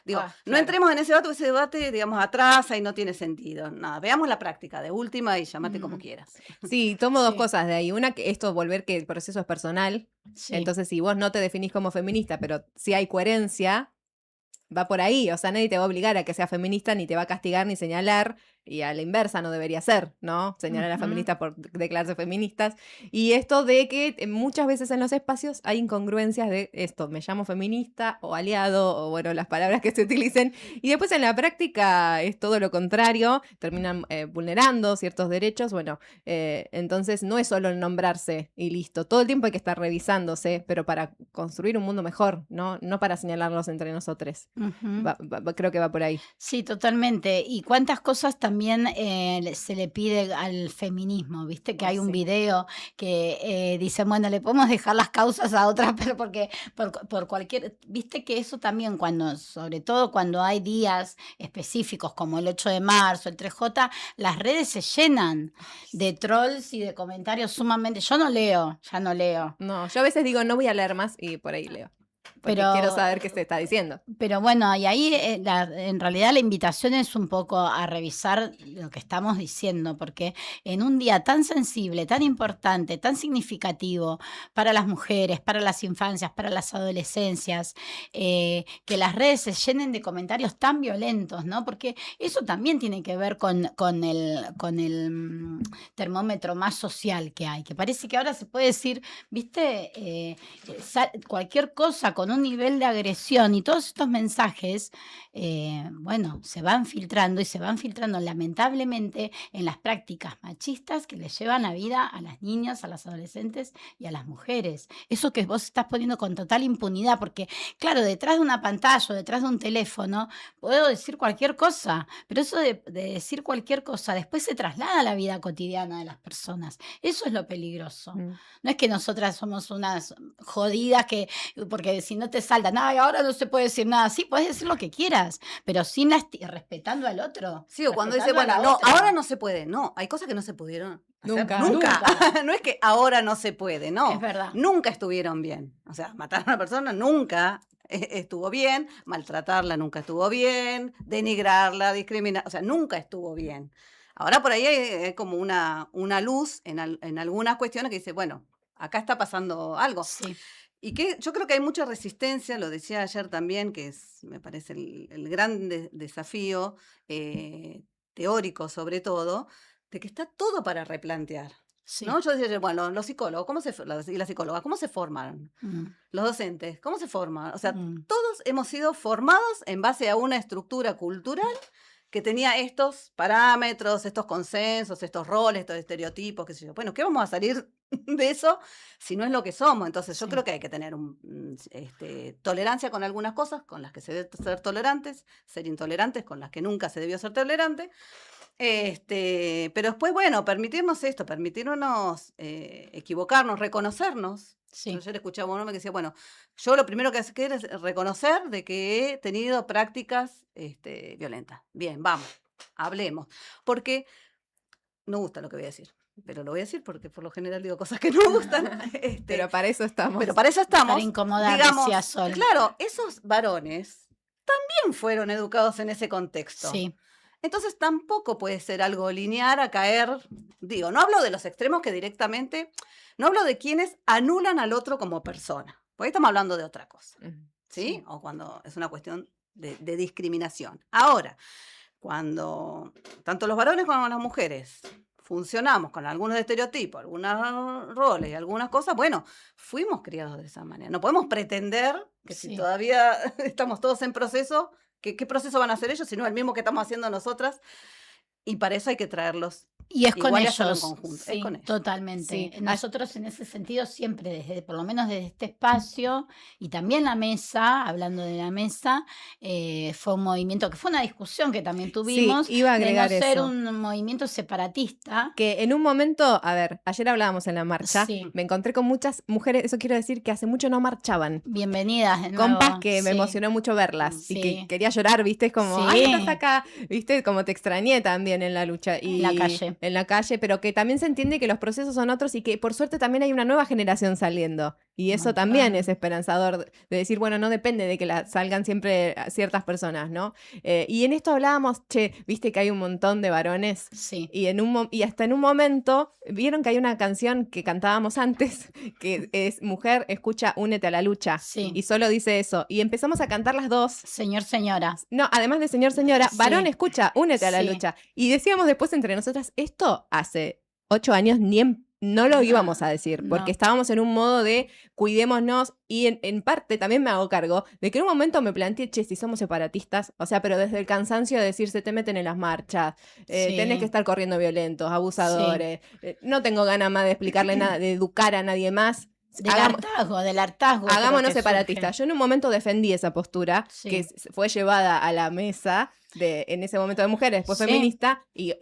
Digo, no entremos en ese debate, porque ese debate, digamos, atrasa y no tiene sentido. Nada, veamos la práctica de última y llámate como quieras. Sí, tomo dos cosas de ahí. Una, que esto, volver que el proceso es personal. Entonces, si vos no te definís como feminista, pero si hay coherencia, va por ahí. O sea, nadie te va a obligar a que seas feminista, ni te va a castigar, ni señalar. Y a la inversa no debería ser, ¿no? Señalar a feministas por declararse feministas. Y esto de que muchas veces en los espacios hay incongruencias de esto, me llamo feminista o aliado, o bueno, las palabras que se utilicen. Y después en la práctica es todo lo contrario, terminan vulnerando ciertos derechos. Bueno, entonces no es solo el nombrarse y listo. Todo el tiempo hay que estar revisándose, pero para construir un mundo mejor, ¿no? No para señalarlos entre nosotros. Creo que va por ahí. Sí, totalmente. Y cuántas cosas también se le pide al feminismo, ¿viste? Que hay un video que dicen, bueno, le podemos dejar las causas a otras, pero porque por cualquier... ¿Viste que eso también sobre todo cuando hay días específicos como el 8 de marzo, el 3J, las redes se llenan de trolls y de comentarios sumamente... Yo ya no leo. No, yo a veces digo, no voy a leer más y por ahí leo. porque Pero- quiero saber qué se está diciendo. Pero bueno, y ahí en realidad la invitación es un poco a revisar lo que estamos diciendo, porque en un día tan sensible, tan importante, tan significativo para las mujeres, para las infancias, para las adolescencias, que las redes se llenen de comentarios tan violentos, ¿no? Porque eso también tiene que ver con el termómetro más social que hay, que parece que ahora se puede decir, viste, cualquier cosa con un nivel de agresión y todos estos mensajes, bueno, se van filtrando y se van filtrando lamentablemente en las prácticas machistas que les llevan la vida a las niñas, a las adolescentes y a las mujeres. Eso que vos estás poniendo con total impunidad, porque claro, detrás de una pantalla o detrás de un teléfono puedo decir cualquier cosa, pero eso de decir cualquier cosa después se traslada a la vida cotidiana de las personas. Eso es lo peligroso. No es que nosotras somos unas jodidas que, porque si no te saltan, ay, ahora no se puede decir nada. Sí, puedes decir lo que quieras, pero sin respetando al otro. Sí, o cuando dice, respetando a bueno, la no, otra. ahora no se puede. No, hay cosas que no se pudieron hacer Nunca. nunca. No es que ahora no se puede, no. Es verdad. Nunca estuvieron bien. O sea, matar a una persona nunca estuvo bien, maltratarla nunca estuvo bien, denigrarla, discriminar, o sea, nunca estuvo bien. Ahora por ahí hay como una luz en algunas cuestiones que dice, bueno, acá está pasando algo. Sí. Y que yo creo que hay mucha resistencia, lo decía ayer también, que es, me parece, el gran desafío teórico sobre todo, de que está todo para replantear. Sí. ¿No? Yo decía ayer, bueno, los psicólogos, y las psicólogas, ¿cómo se forman? Los docentes, ¿cómo se forman? O sea, todos hemos sido formados en base a una estructura cultural que tenía estos parámetros, estos consensos, estos roles, estos estereotipos, qué sé yo. Bueno, ¿qué vamos a salir de eso si no es lo que somos? Entonces yo creo que hay que tener tolerancia con algunas cosas con las que se debe ser tolerantes, ser intolerantes con las que nunca se debió ser tolerante. Pero después, bueno, permitirnos equivocarnos, reconocernos. Sí. Yo ayer escuchaba a un hombre que decía, bueno, yo lo primero que quiero es reconocer de que he tenido prácticas violentas. Bien, vamos, hablemos. Porque no gusta lo que voy a decir, pero lo voy a decir porque por lo general digo cosas que no me gustan. Pero para eso estamos. Pero para eso estamos. Para incomodar, digamos, decía Sol. claro, esos varones también fueron educados en ese contexto. Sí. Entonces tampoco puede ser algo lineal a caer, digo, no hablo de los extremos que directamente, no hablo de quienes anulan al otro como persona, porque ahí estamos hablando de otra cosa, ¿sí? O cuando es una cuestión de discriminación. Ahora, cuando tanto los varones como las mujeres funcionamos con algunos estereotipos, algunos roles y algunas cosas, bueno, fuimos criados de esa manera. No podemos pretender que si todavía estamos todos en proceso, ¿qué proceso van a hacer ellos? Sino el mismo que estamos haciendo nosotras. Y para eso hay que traerlos. Y es con igual y hacerlo en ellos. conjunto. Sí, Es con ellos. totalmente. Sí. Nosotros en ese sentido siempre, por lo menos desde este espacio y también la mesa, hablando de la mesa, fue un movimiento que fue una discusión que también tuvimos iba a agregar de no ser eso. un movimiento separatista. Que en un momento, a ver, ayer hablábamos en la marcha, Sí. me encontré con muchas mujeres, eso quiero decir que hace mucho no marchaban. Bienvenidas de nuevo. Compas que me Sí. emocionó mucho verlas y Sí. que quería llorar, ¿viste? Es como, Sí. ay, estás acá, ¿viste? Como te extrañé también en la lucha. Y En la calle. En la calle, pero que también se entiende que los procesos son otros y que por suerte también hay una nueva generación saliendo. Y eso también es esperanzador de decir, bueno, no depende de que salgan siempre ciertas personas, ¿no? Y en esto hablábamos, viste que hay un montón de varones. Sí. Y hasta en un momento, vieron que hay una canción que cantábamos antes, que es Mujer, escucha, únete a la lucha. Sí. Y solo dice eso. Y empezamos a cantar las dos. Señor, señora. No, además de señor, señora, Sí. varón, escucha, únete a la Sí. lucha. Y decíamos después entre nosotras, esto hace 8 años no lo íbamos a decir, porque no. estábamos en un modo de cuidémonos y en parte también me hago cargo de que en un momento me planteé, si somos separatistas, o sea, pero desde el cansancio de decir, se te meten en las marchas, Sí. tenés que estar corriendo violentos, abusadores, no tengo ganas más de explicarle nada, de educar a nadie más. Del hartazgo. creo Hagámonos que separatistas. surge. Yo en un momento defendí esa postura Sí. que fue llevada a la mesa en ese momento de mujeres, después Sí. feminista, y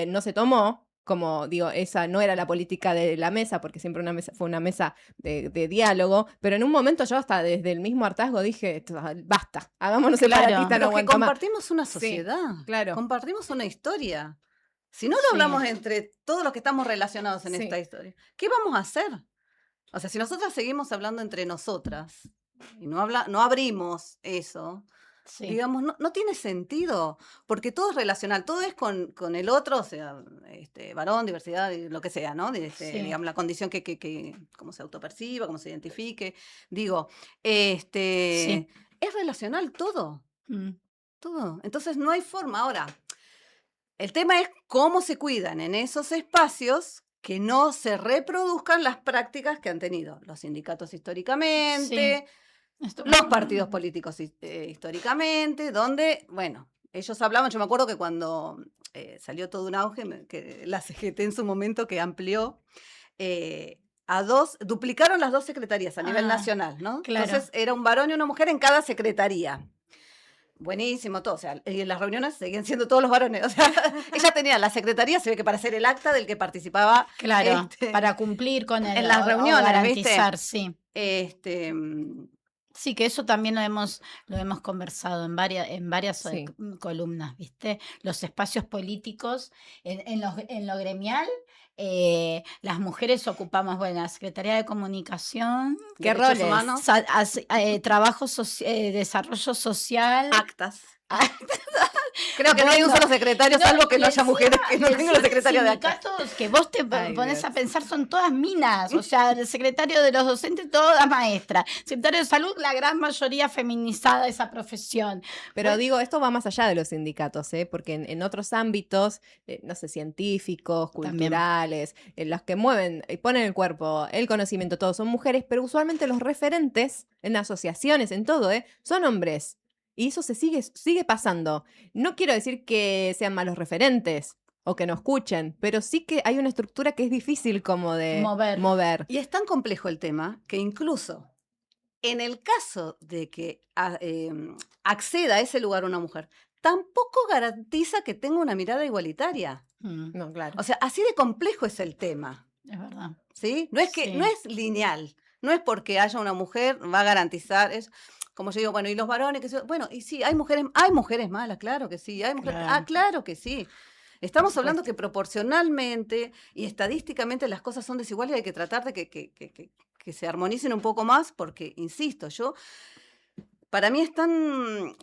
no se tomó. Como digo, esa no era la política de la mesa, porque siempre fue una mesa de diálogo, pero en un momento yo hasta desde el mismo hartazgo dije, basta, hagámonos separatistas, no Pero que aguanto más. compartimos una Sí, sociedad, claro. compartimos una historia. Si no lo Sí. hablamos entre todos los que estamos relacionados en Sí. esta historia, ¿qué vamos a hacer? O sea, si nosotras seguimos hablando entre nosotras, y no abrimos eso, digamos, no tiene sentido, porque todo es relacional, todo es con el otro, o sea, varón, diversidad, lo que sea, ¿no? Digamos, la condición que cómo se autoperciba, cómo se identifique. Digo, es relacional todo. Todo. Entonces no hay forma. Ahora, el tema es cómo se cuidan en esos espacios que no se reproduzcan las prácticas que han tenido los sindicatos históricamente, los partidos políticos históricamente, donde, bueno, ellos hablaban, yo me acuerdo que cuando salió todo un auge, que la CGT en su momento que amplió, duplicaron las 2 secretarías a nivel nacional, ¿no? Claro. Entonces era un varón y una mujer en cada secretaría. Buenísimo, todo. O sea, y en las reuniones seguían siendo todos los varones. O sea, ella tenía la secretaría, se ve que para hacer el acta del que participaba. Claro, para cumplir con el en las reuniones, garantizar, ¿viste? sí. Sí, que eso también lo hemos conversado en varias columnas, ¿viste? Los espacios políticos, en lo gremial, las mujeres ocupamos, bueno, la Secretaría de Comunicación, ¿qué roles? Humanos, trabajo, desarrollo social, actas. Creo que no hay un solo secretario, salvo que no haya mujeres que no tengan la secretaria de actas. Sindicatos que vos te pones a pensar son todas minas, o sea, el secretario de los docentes, todas maestras, secretario de salud, la gran mayoría feminizada esa profesión. Pero digo, esto va más allá de los sindicatos, porque en otros ámbitos, no sé, científicos, culturales, los que mueven y ponen el cuerpo, el conocimiento, todos son mujeres, pero usualmente los referentes en asociaciones, en todo, son hombres. Y eso se sigue pasando. No quiero decir que sean malos referentes o que no escuchen, pero sí que hay una estructura que es difícil como de mover. Y es tan complejo el tema que incluso en el caso de que acceda a ese lugar una mujer, tampoco garantiza que tenga una mirada igualitaria. No, claro. O sea, así de complejo es el tema. Es verdad. ¿Sí? No es que no es lineal. No es porque haya una mujer, va a garantizar eso. Como yo digo, bueno, y los varones, bueno, y sí, hay mujeres malas, claro que sí, hay mujeres, claro que sí. Estamos hablando que proporcionalmente y estadísticamente las cosas son desiguales y hay que tratar de que se armonicen un poco más, porque, insisto, para mí es tan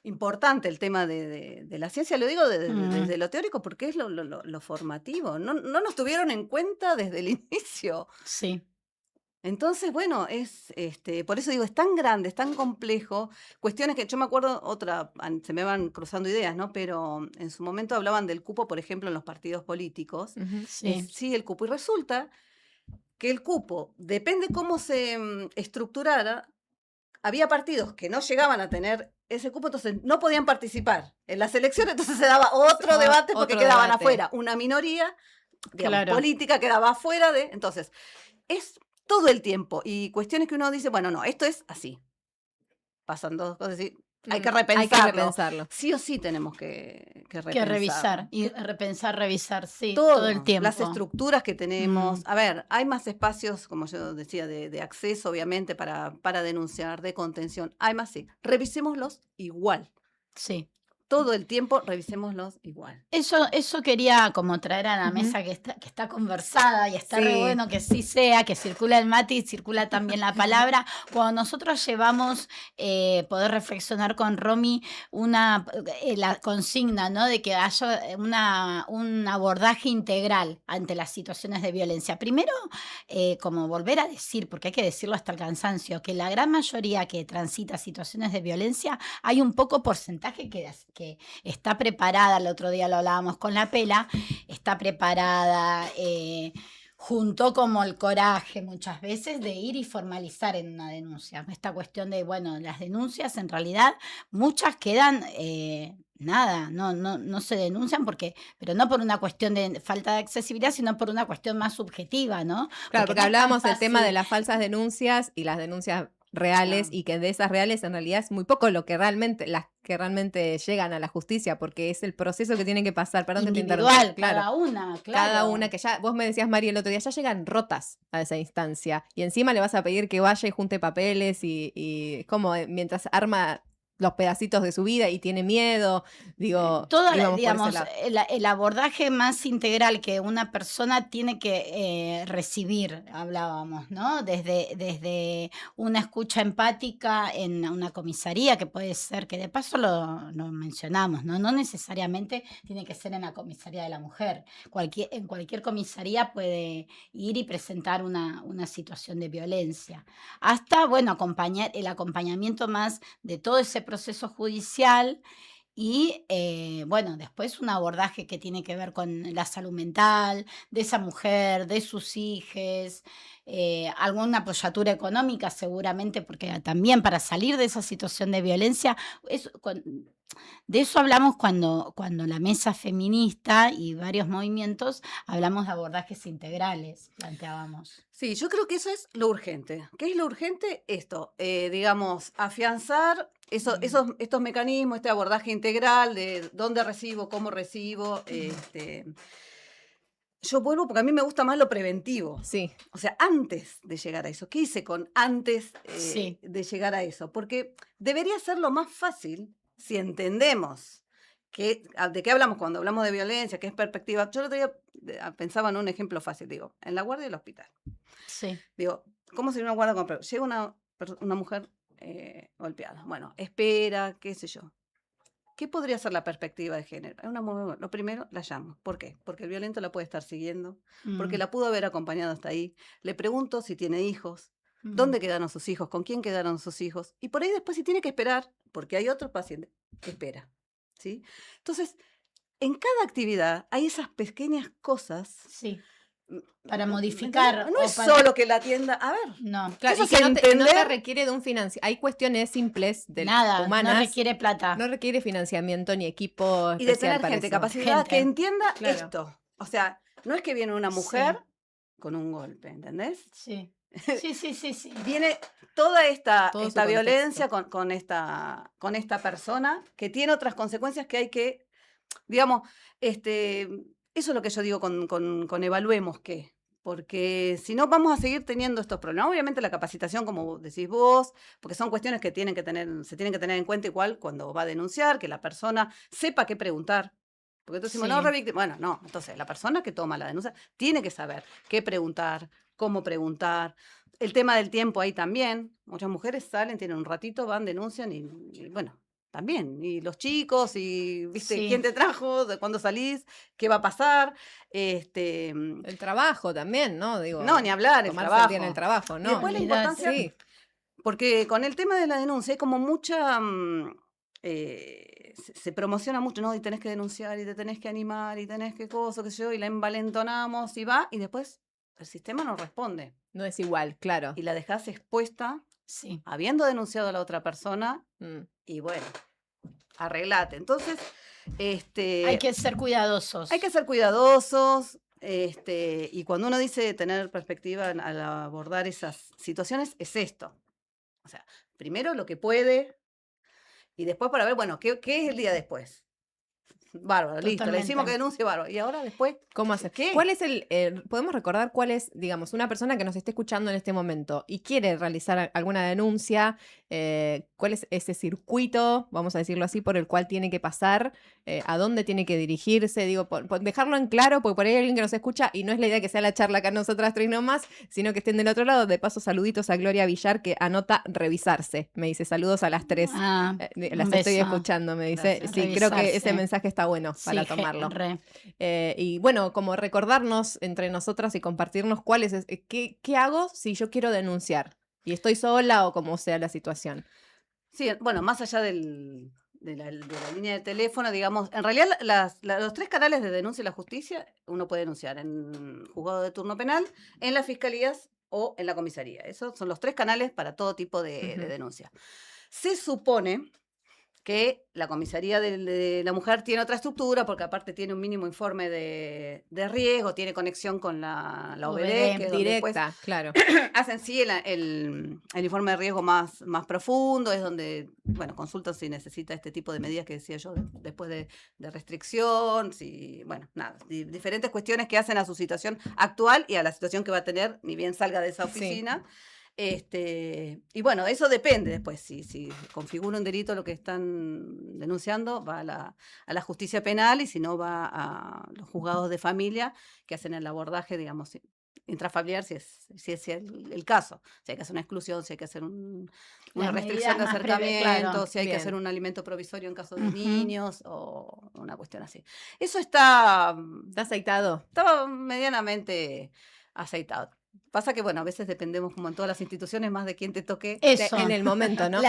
importante el tema de la ciencia, lo digo desde lo teórico, porque es lo formativo. No nos tuvieron en cuenta desde el inicio. Sí. Entonces, bueno, por eso digo, es tan grande, es tan complejo, cuestiones que yo me acuerdo, se me van cruzando ideas, ¿no? Pero en su momento hablaban del cupo, por ejemplo, en los partidos políticos. Sí, el cupo. Y resulta que el cupo, depende cómo se estructurara, había partidos que no llegaban a tener ese cupo, entonces no podían participar en las elecciones, entonces se daba otro debate porque quedaban afuera. Una minoría, digamos, política quedaba afuera de... Entonces, es... todo el tiempo, y cuestiones que uno dice, bueno, no, esto es así. Pasan dos cosas así, hay que repensarlo. Sí o sí tenemos que repensar. Que revisar, y revisar, sí, todo el tiempo. Las estructuras que tenemos. A ver, hay más espacios, como yo decía, de acceso, obviamente, para denunciar, de contención. Hay más, sí. Revisémoslos igual. Sí. Todo el tiempo, revisémoslos igual. Eso quería como traer a la mesa que está conversada y está re bueno que sí sea, que circula el mate y circula también la palabra. Cuando nosotros llevamos poder reflexionar con Romy la consigna, ¿no? De que haya un abordaje integral ante las situaciones de violencia. Primero, como volver a decir, porque hay que decirlo hasta el cansancio, que la gran mayoría que transita situaciones de violencia, hay un poco porcentaje que está preparada, el otro día lo hablábamos con la Pela, está preparada, junto como el coraje muchas veces de ir y formalizar en una denuncia. Esta cuestión de, bueno, las denuncias en realidad muchas quedan... no se denuncian pero no por una cuestión de falta de accesibilidad, sino por una cuestión más subjetiva, ¿no? Claro, porque hablábamos del tema de las falsas denuncias y las denuncias reales, y que de esas reales en realidad es muy poco las que realmente llegan a la justicia, porque es el proceso que tienen que pasar, perdón que te interrumpa. Cada una, claro. Cada una, que ya, vos me decías, Mari, el otro día, ya llegan rotas a esa instancia, y encima le vas a pedir que vaya y junte papeles, y como mientras arma los pedacitos de su vida y tiene miedo. Digo, Toda, íbamos por ese digamos, lado. el abordaje más integral que una persona tiene que recibir, hablábamos, ¿no? Desde una escucha empática en una comisaría, que puede ser, que de paso lo mencionamos, ¿no? No necesariamente tiene que ser en la comisaría de la mujer. En cualquier comisaría puede ir y presentar una situación de violencia. Hasta, bueno, el acompañamiento más de todo ese proceso judicial y, bueno, después un abordaje que tiene que ver con la salud mental de esa mujer, de sus hijos, alguna apoyatura económica seguramente, porque también para salir de esa situación de violencia, de eso hablamos cuando la mesa feminista y varios movimientos hablamos de abordajes integrales, planteábamos. Sí, yo creo que eso es lo urgente. ¿Qué es lo urgente? Esto, digamos, afianzar estos mecanismos, este abordaje integral de dónde recibo, cómo recibo. Yo vuelvo porque a mí me gusta más lo preventivo. Sí. O sea, antes de llegar a eso. ¿Qué hice con antes Sí. de llegar a eso? Porque debería ser lo más fácil si entendemos de qué hablamos cuando hablamos de violencia, qué es perspectiva. Yo el otro día pensaba en un ejemplo fácil, digo, en la guardia del hospital. Sí. Digo, ¿cómo sería una guardia con Llega una mujer golpeada. Bueno, espera, qué sé yo. ¿Qué podría ser la perspectiva de género? Es una mujer, lo primero, la llamo. ¿Por qué? Porque el violento la puede estar siguiendo, porque la pudo haber acompañado hasta ahí. Le pregunto si tiene hijos, dónde quedaron sus hijos, con quién quedaron sus hijos. Y por ahí después si tiene que esperar, porque hay otro paciente que espera. ¿Sí? Entonces, en cada actividad hay esas pequeñas cosas. Sí. Para modificar. No es solo que la atienda. A ver. No. Claro, eso y que no te entender. requiere de un financiamiento. Hay cuestiones simples de Nada, humanas. no requiere plata. No requiere financiamiento ni equipo Y de especial tener para gente eso. capacitada que entienda Claro. esto. O sea, no es que viene una mujer con un golpe, ¿entendés? Sí. Sí. Viene toda esta Todo su contexto. violencia con esta persona que tiene otras consecuencias que hay que, digamos, eso es lo que yo digo con evaluemos qué. Porque si no vamos a seguir teniendo estos problemas. Obviamente la capacitación, como decís vos, porque son cuestiones que se tienen que tener en cuenta igual cuando va a denunciar, que la persona sepa qué preguntar. Porque entonces decimos, Sí. no, revictima. Bueno, no. Entonces, la persona que toma la denuncia tiene que saber qué preguntar, cómo preguntar. El tema del tiempo ahí también. Muchas mujeres salen, tienen un ratito, van, denuncian y bueno, también. Y los chicos, y viste Sí. quién te trajo, de cuándo salís, qué va a pasar. El trabajo también, ¿no? Digo, No, ni hablar, el tomarse trabajo. día en el trabajo, Y ¿no? después la importancia, Sí. porque con el tema de la denuncia hay como mucha, se promociona mucho, ¿no? Y tenés que denunciar, y te tenés que animar, y tenés que cosas, qué sé yo, y la envalentonamos, y va, y después el sistema no responde. No es igual, claro. Y la dejás expuesta, Sí. habiendo denunciado a la otra persona, y bueno, arreglate. Entonces, Hay que ser cuidadosos. hay que ser cuidadosos. Y cuando uno dice tener perspectiva al abordar esas situaciones, es esto. O sea, primero lo que puede, y después para ver, bueno, ¿qué es el día después? Bárbaro, listo, le Totalmente. decimos que denuncie, bárbaro. Y ahora después, ¿Cómo hacer? ¿qué? ¿Cuál es podemos recordar cuál es, digamos, una persona que nos esté escuchando en este momento y quiere realizar alguna denuncia? ¿Cuál es ese circuito, vamos a decirlo así, por el cual tiene que pasar? ¿A dónde tiene que dirigirse? Digo, por dejarlo en claro, porque por ahí hay alguien que nos escucha y no es la idea que sea la charla acá nosotras tres nomás, sino que estén del otro lado. De paso, saluditos a Gloria Villar, que anota revisarse. Me dice, saludos a las tres. Las un estoy beso. escuchando, me dice. Gracias. Sí, creo que ese Revisarse. mensaje está bueno para Sí, tomarlo. re. Y bueno, como recordarnos entre nosotras y compartirnos qué hago si yo quiero denunciar y estoy sola o como sea la situación. Sí, bueno, más allá de la línea de teléfono, digamos, en realidad los tres canales de denuncia y la justicia, uno puede denunciar en juzgado de turno penal, en las fiscalías o en la comisaría. Esos son los tres canales para todo tipo de denuncia. Se supone que la comisaría de la mujer tiene otra estructura, porque aparte tiene un mínimo informe de riesgo, tiene conexión con la OBD, que es donde después Directa, claro. hacen sí el informe de riesgo más profundo, es donde, bueno, consultan si necesita este tipo de medidas que decía yo, después de restricción, si, bueno, nada, diferentes cuestiones que hacen a su situación actual y a la situación que va a tener, ni bien salga de esa oficina. Y bueno, eso depende después. Si configura un delito lo que están denunciando, va a la justicia penal, y si no, va a los juzgados de familia que hacen el abordaje, digamos, intrafamiliar, si es el caso. Si hay que hacer una exclusión, si hay que hacer una Las restricción de medidas más breves, acercamiento, claro. si hay que Bien. hacer un alimento provisorio en caso de Ujú. niños, o una cuestión así. Eso está aceitado. Estaba medianamente aceitado. Pasa que, bueno, a veces dependemos, como en todas las instituciones, más de quién te toque Eso. en el momento, ¿no?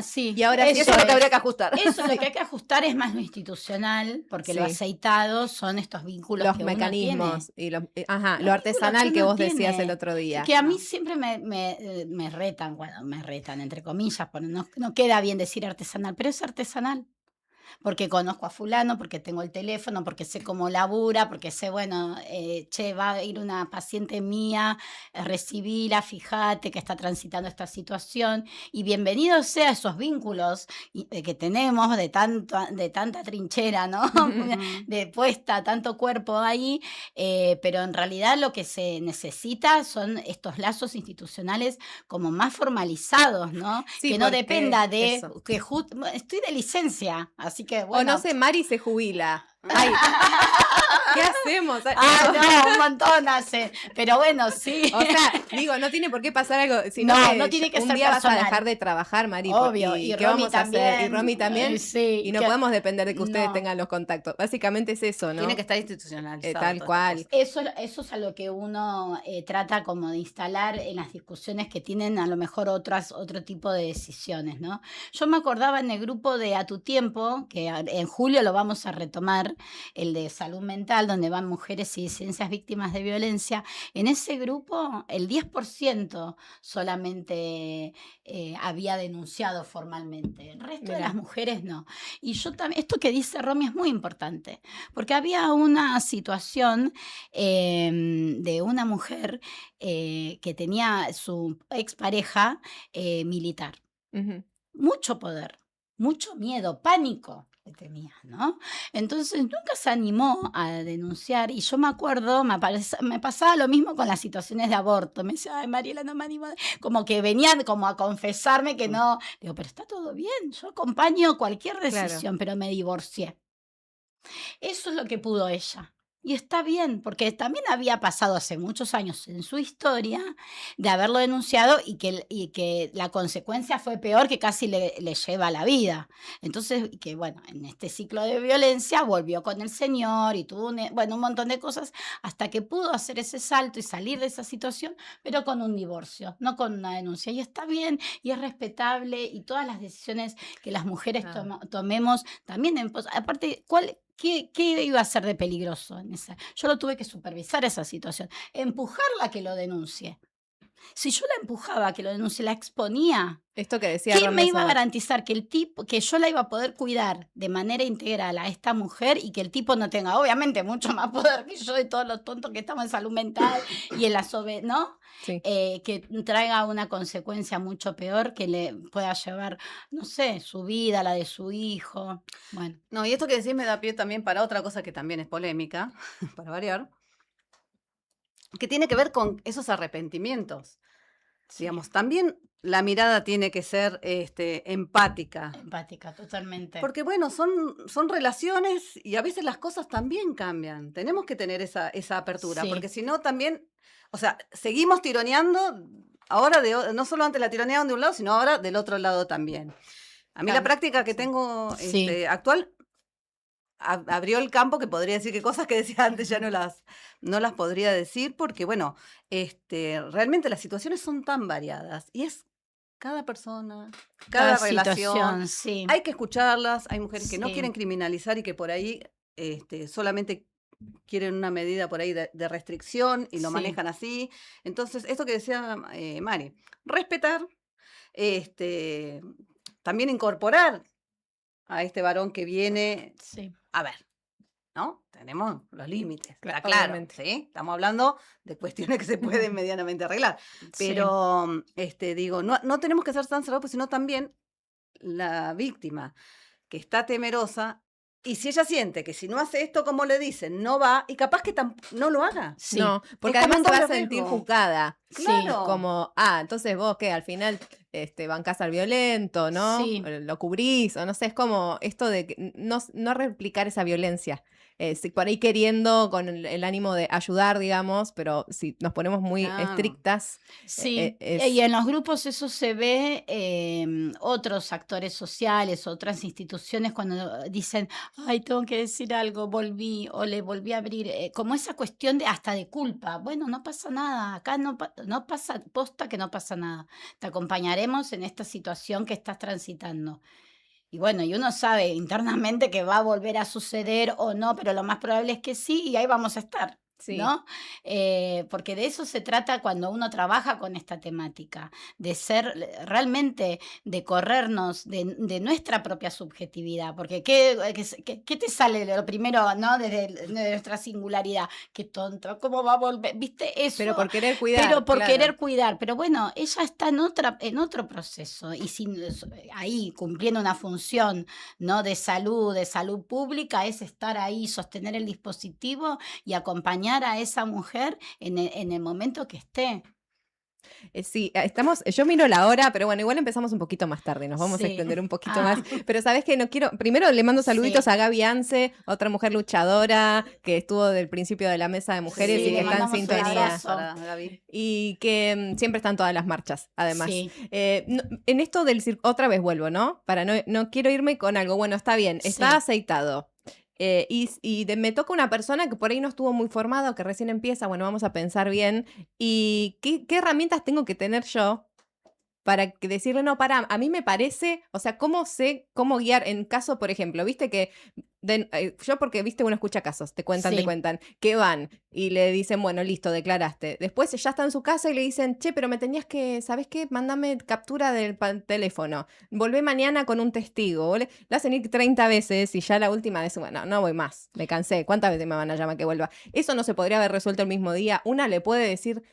Sí. Y ahora sí, eso es lo que habría que ajustar. Eso lo que hay que ajustar es más lo institucional, porque lo Sí. aceitado son estos vínculos Los que uno mecanismos tiene. y lo Los artesanal vínculos que uno vos decías tiene. el otro día. Que a mí siempre me retan, bueno, me retan entre comillas, porque no queda bien decir artesanal, pero es artesanal. Porque conozco a fulano, porque tengo el teléfono, porque sé cómo labura, porque sé, bueno, che, va a ir una paciente mía, recibila, fíjate que está transitando esta situación, y bienvenido sea esos vínculos que tenemos de tanta trinchera, ¿no? De puesta, tanto cuerpo ahí, pero en realidad lo que se necesita son estos lazos institucionales como más formalizados, ¿no? Sí, que no porque dependa de eso. que estoy de licencia, así que O bueno. no sé, Mari se jubila. Ay, ¿qué hacemos? No, un montón hace. Pero bueno, sí. O sea, digo, no tiene por qué pasar algo, sino No, que no tiene que un ser día vas a personal. dejar de trabajar, Mari. Obvio, ¿Y y qué Romy vamos a hacer? Y también. Romy también. Sí, Y no que- podemos depender de que ustedes No. tengan los contactos. Básicamente es eso, ¿no? Tiene que estar institucionalizado. Tal todas cual. estas cosas. Eso es a lo que uno trata como de instalar en las discusiones que tienen a lo mejor otro tipo de decisiones, ¿no? Yo me acordaba en el grupo de A Tu Tiempo, que en julio lo vamos a retomar, el de salud mental, donde van mujeres y disidencias víctimas de violencia. En ese grupo, el 10% solamente había denunciado formalmente. El resto de Mirá. las mujeres no. Y yo también, esto que dice Romy es muy importante, porque había una situación de una mujer que tenía su expareja militar. Ujú. Mucho poder, mucho miedo, pánico que tenía, ¿no? Entonces nunca se animó a denunciar, y yo me acuerdo, me pasaba lo mismo con las situaciones de aborto. Me decía, ay, Mariela, no me animo. Como que venían como a confesarme que no. Digo, pero está todo bien, yo acompaño cualquier decisión, pero me divorcié. Eso es lo que pudo ella. Y está bien, porque también había pasado hace muchos años en su historia de haberlo denunciado, y que la consecuencia fue peor, que casi le lleva la vida. Entonces, que bueno, en este ciclo de violencia volvió con el señor y tuvo un montón de cosas, hasta que pudo hacer ese salto y salir de esa situación, pero con un divorcio, no con una denuncia. Y está bien, y es respetable, y todas las decisiones que las mujeres tomemos también. Aparte, ¿qué iba a ser de peligroso en esa? Yo lo tuve que supervisar esa situación, empujarla a que lo denuncie. Si yo la empujaba a que lo denuncie, la exponía. Esto que decía ¿Quién Romy me iba a Sabat. garantizar que yo la iba a poder cuidar de manera integral a esta mujer, y que el tipo no tenga, obviamente, mucho más poder que yo, y todos los tontos que estamos en salud mental y en la ¿no? Sí. Que traiga una consecuencia mucho peor, que le pueda llevar, no sé, su vida, la de su hijo. Bueno. No, y esto que decís me da pie también para otra cosa que también es polémica, para variar, que tiene que ver con esos arrepentimientos. Digamos, también la mirada tiene que ser empática. Empática, totalmente. Porque bueno, son relaciones, y a veces las cosas también cambian. Tenemos que tener esa apertura, Sí. porque si no también, o sea, seguimos tironeando ahora, no solo ante la tironea de un lado, sino ahora del otro lado también. A mí la Claro. práctica que tengo Sí. actual abrió el campo, que podría decir que cosas que decía antes ya no las podría decir, porque bueno, realmente las situaciones son tan variadas, y es cada persona, cada relación. situación, sí. Hay que escucharlas. Hay mujeres que no Sí. quieren criminalizar, y que por ahí solamente quieren una medida por ahí de restricción, y lo Sí. manejan así. Entonces, esto que decía Mari, respetar, también incorporar a este varón que viene. Sí. A ver, ¿no? Tenemos los límites, está Claro, claro, obviamente. ¿sí? Estamos hablando de cuestiones que se pueden medianamente arreglar. Pero, digo, no tenemos que ser tan cerrados, sino también la víctima que está temerosa, Y si ella siente que si no hace esto como le dicen, no va, y capaz que no lo haga. Sí. No, porque Es como además un se va a doble sentir riesgo. juzgada. Claro. Como, entonces vos que al final bancás al violento, ¿no? Sí. Lo cubrís, o no sé, es como esto de que no replicar esa violencia. Por ahí queriendo con el ánimo de ayudar, digamos, pero si nos ponemos muy Claro. estrictas. Sí, y en los grupos eso se ve, otros actores sociales, otras instituciones cuando dicen, ay, tengo que decir algo, volví o le volví a abrir, como esa cuestión de hasta de culpa. Bueno, no pasa nada, acá no pasa, posta que no pasa nada. Te acompañaremos en esta situación que estás transitando. Y bueno, y uno sabe internamente que va a volver a suceder o no, pero lo más probable es que sí, y ahí vamos a estar. Sí. ¿No? Porque de eso se trata cuando uno trabaja con esta temática, de ser realmente, de corrernos de nuestra propia subjetividad, porque ¿qué te sale lo primero, ¿no? Desde nuestra singularidad? Qué tonto, ¿cómo va a volver? ¿Viste eso? Pero por querer cuidar. Pero por claro. querer cuidar, pero bueno, ella está en otro proceso y ahí cumpliendo una función, ¿no? de salud pública, es estar ahí, sostener el dispositivo y acompañar a esa mujer en el momento que esté. Sí, yo miro la hora, pero bueno, igual empezamos un poquito más tarde, nos vamos a Sí. extender un poquito más. Pero sabes que no quiero, primero le mando saluditos Sí. a Gaby Ance, otra mujer luchadora que estuvo del principio de la mesa de mujeres Sí, y que le está en mandamos un sintonía. abrazo. Para Gaby. Y que siempre están todas las marchas, además. Sí. En esto otra vez vuelvo, ¿no? No quiero irme con algo, bueno, está bien, está Sí. aceitado. Me toca una persona que por ahí no estuvo muy formada o que recién empieza, bueno, vamos a pensar bien. ¿Y qué herramientas tengo que tener yo para decirle, no, pará, a mí me parece, o sea, ¿cómo sé cómo guiar en caso, por ejemplo, viste que, yo porque, viste, uno escucha casos, te cuentan, Sí. que van y le dicen, bueno, listo, declaraste. Después ya está en su casa y le dicen, che, pero me tenías que, ¿sabes qué? Mándame captura del teléfono, volvé mañana con un testigo. Le hacen ir 30 veces y ya la última vez, bueno, no voy más, me cansé, ¿cuántas veces me van a llamar que vuelva? Eso no se podría haber resuelto el mismo día. Una le puede decir...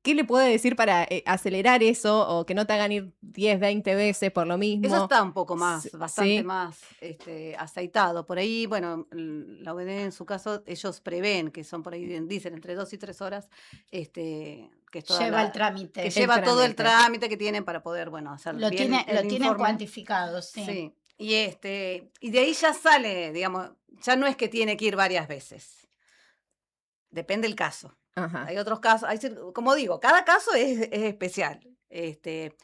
¿Qué le puede decir para acelerar eso o que no te hagan ir 10, 20 veces por lo mismo? Eso está un poco más, bastante Sí. más aceitado. Por ahí, bueno, la OED en su caso, ellos prevén que son por ahí, dicen, entre 2 y 3 horas, que es toda Lleva el trámite. que El lleva todo el trámite. trámite que tienen para poder, bueno, hacer Lo bien el tienen informe. cuantificado, sí. Sí. Y de ahí ya sale, digamos, ya no es que tiene que ir varias veces. Depende del caso. Ajá. Hay otros casos, como digo, cada caso es especial.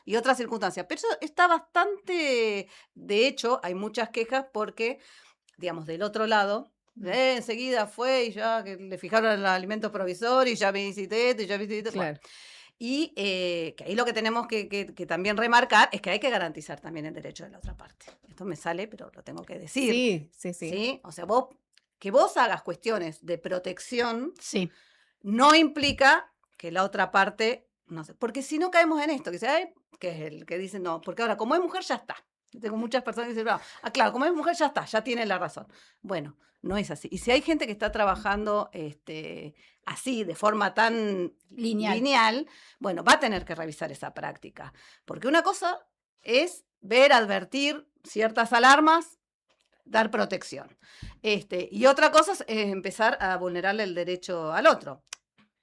Y otras circunstancias. Pero eso está bastante, de hecho, hay muchas quejas porque, digamos, del otro lado, enseguida fue y ya que le fijaron el alimento provisorio y ya me hiciste esto y ya me hiciste esto. Claro. Y que ahí lo que tenemos que también remarcar es que hay que garantizar también el derecho de la otra parte. Esto me sale, pero lo tengo que decir. Sí. ¿Sí? O sea, que vos hagas cuestiones de protección Sí. no implica que la otra parte, no sé, porque si no caemos en esto, que es el que dice, no, porque ahora como es mujer ya está. Tengo muchas personas que dicen, claro, como es mujer ya está, ya tiene la razón. Bueno, no es así. Y si hay gente que está trabajando así, de forma tan lineal, bueno, va a tener que revisar esa práctica. Porque una cosa es ver, advertir ciertas alarmas, dar protección. Y otra cosa es empezar a vulnerarle el derecho al otro.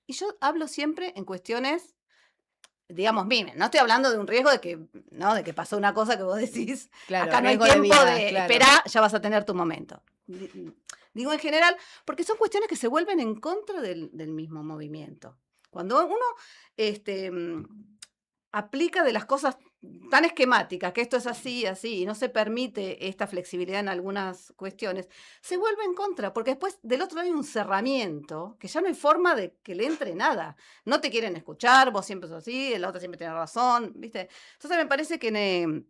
Y yo hablo siempre en cuestiones, digamos, miren, no estoy hablando de un riesgo de que pasó una cosa que vos decís, Claro, acá no hay riesgo de tiempo vida, de claro. esperar, ya vas a tener tu momento. Digo en general, porque son cuestiones que se vuelven en contra del mismo movimiento. Cuando uno aplica de las cosas tan esquemáticas, que esto es así, y no se permite esta flexibilidad en algunas cuestiones, se vuelve en contra, porque después del otro lado hay un cerramiento, que ya no hay forma de que le entre nada. No te quieren escuchar, vos siempre sos así, la otra siempre tiene razón, ¿viste? Entonces me parece que en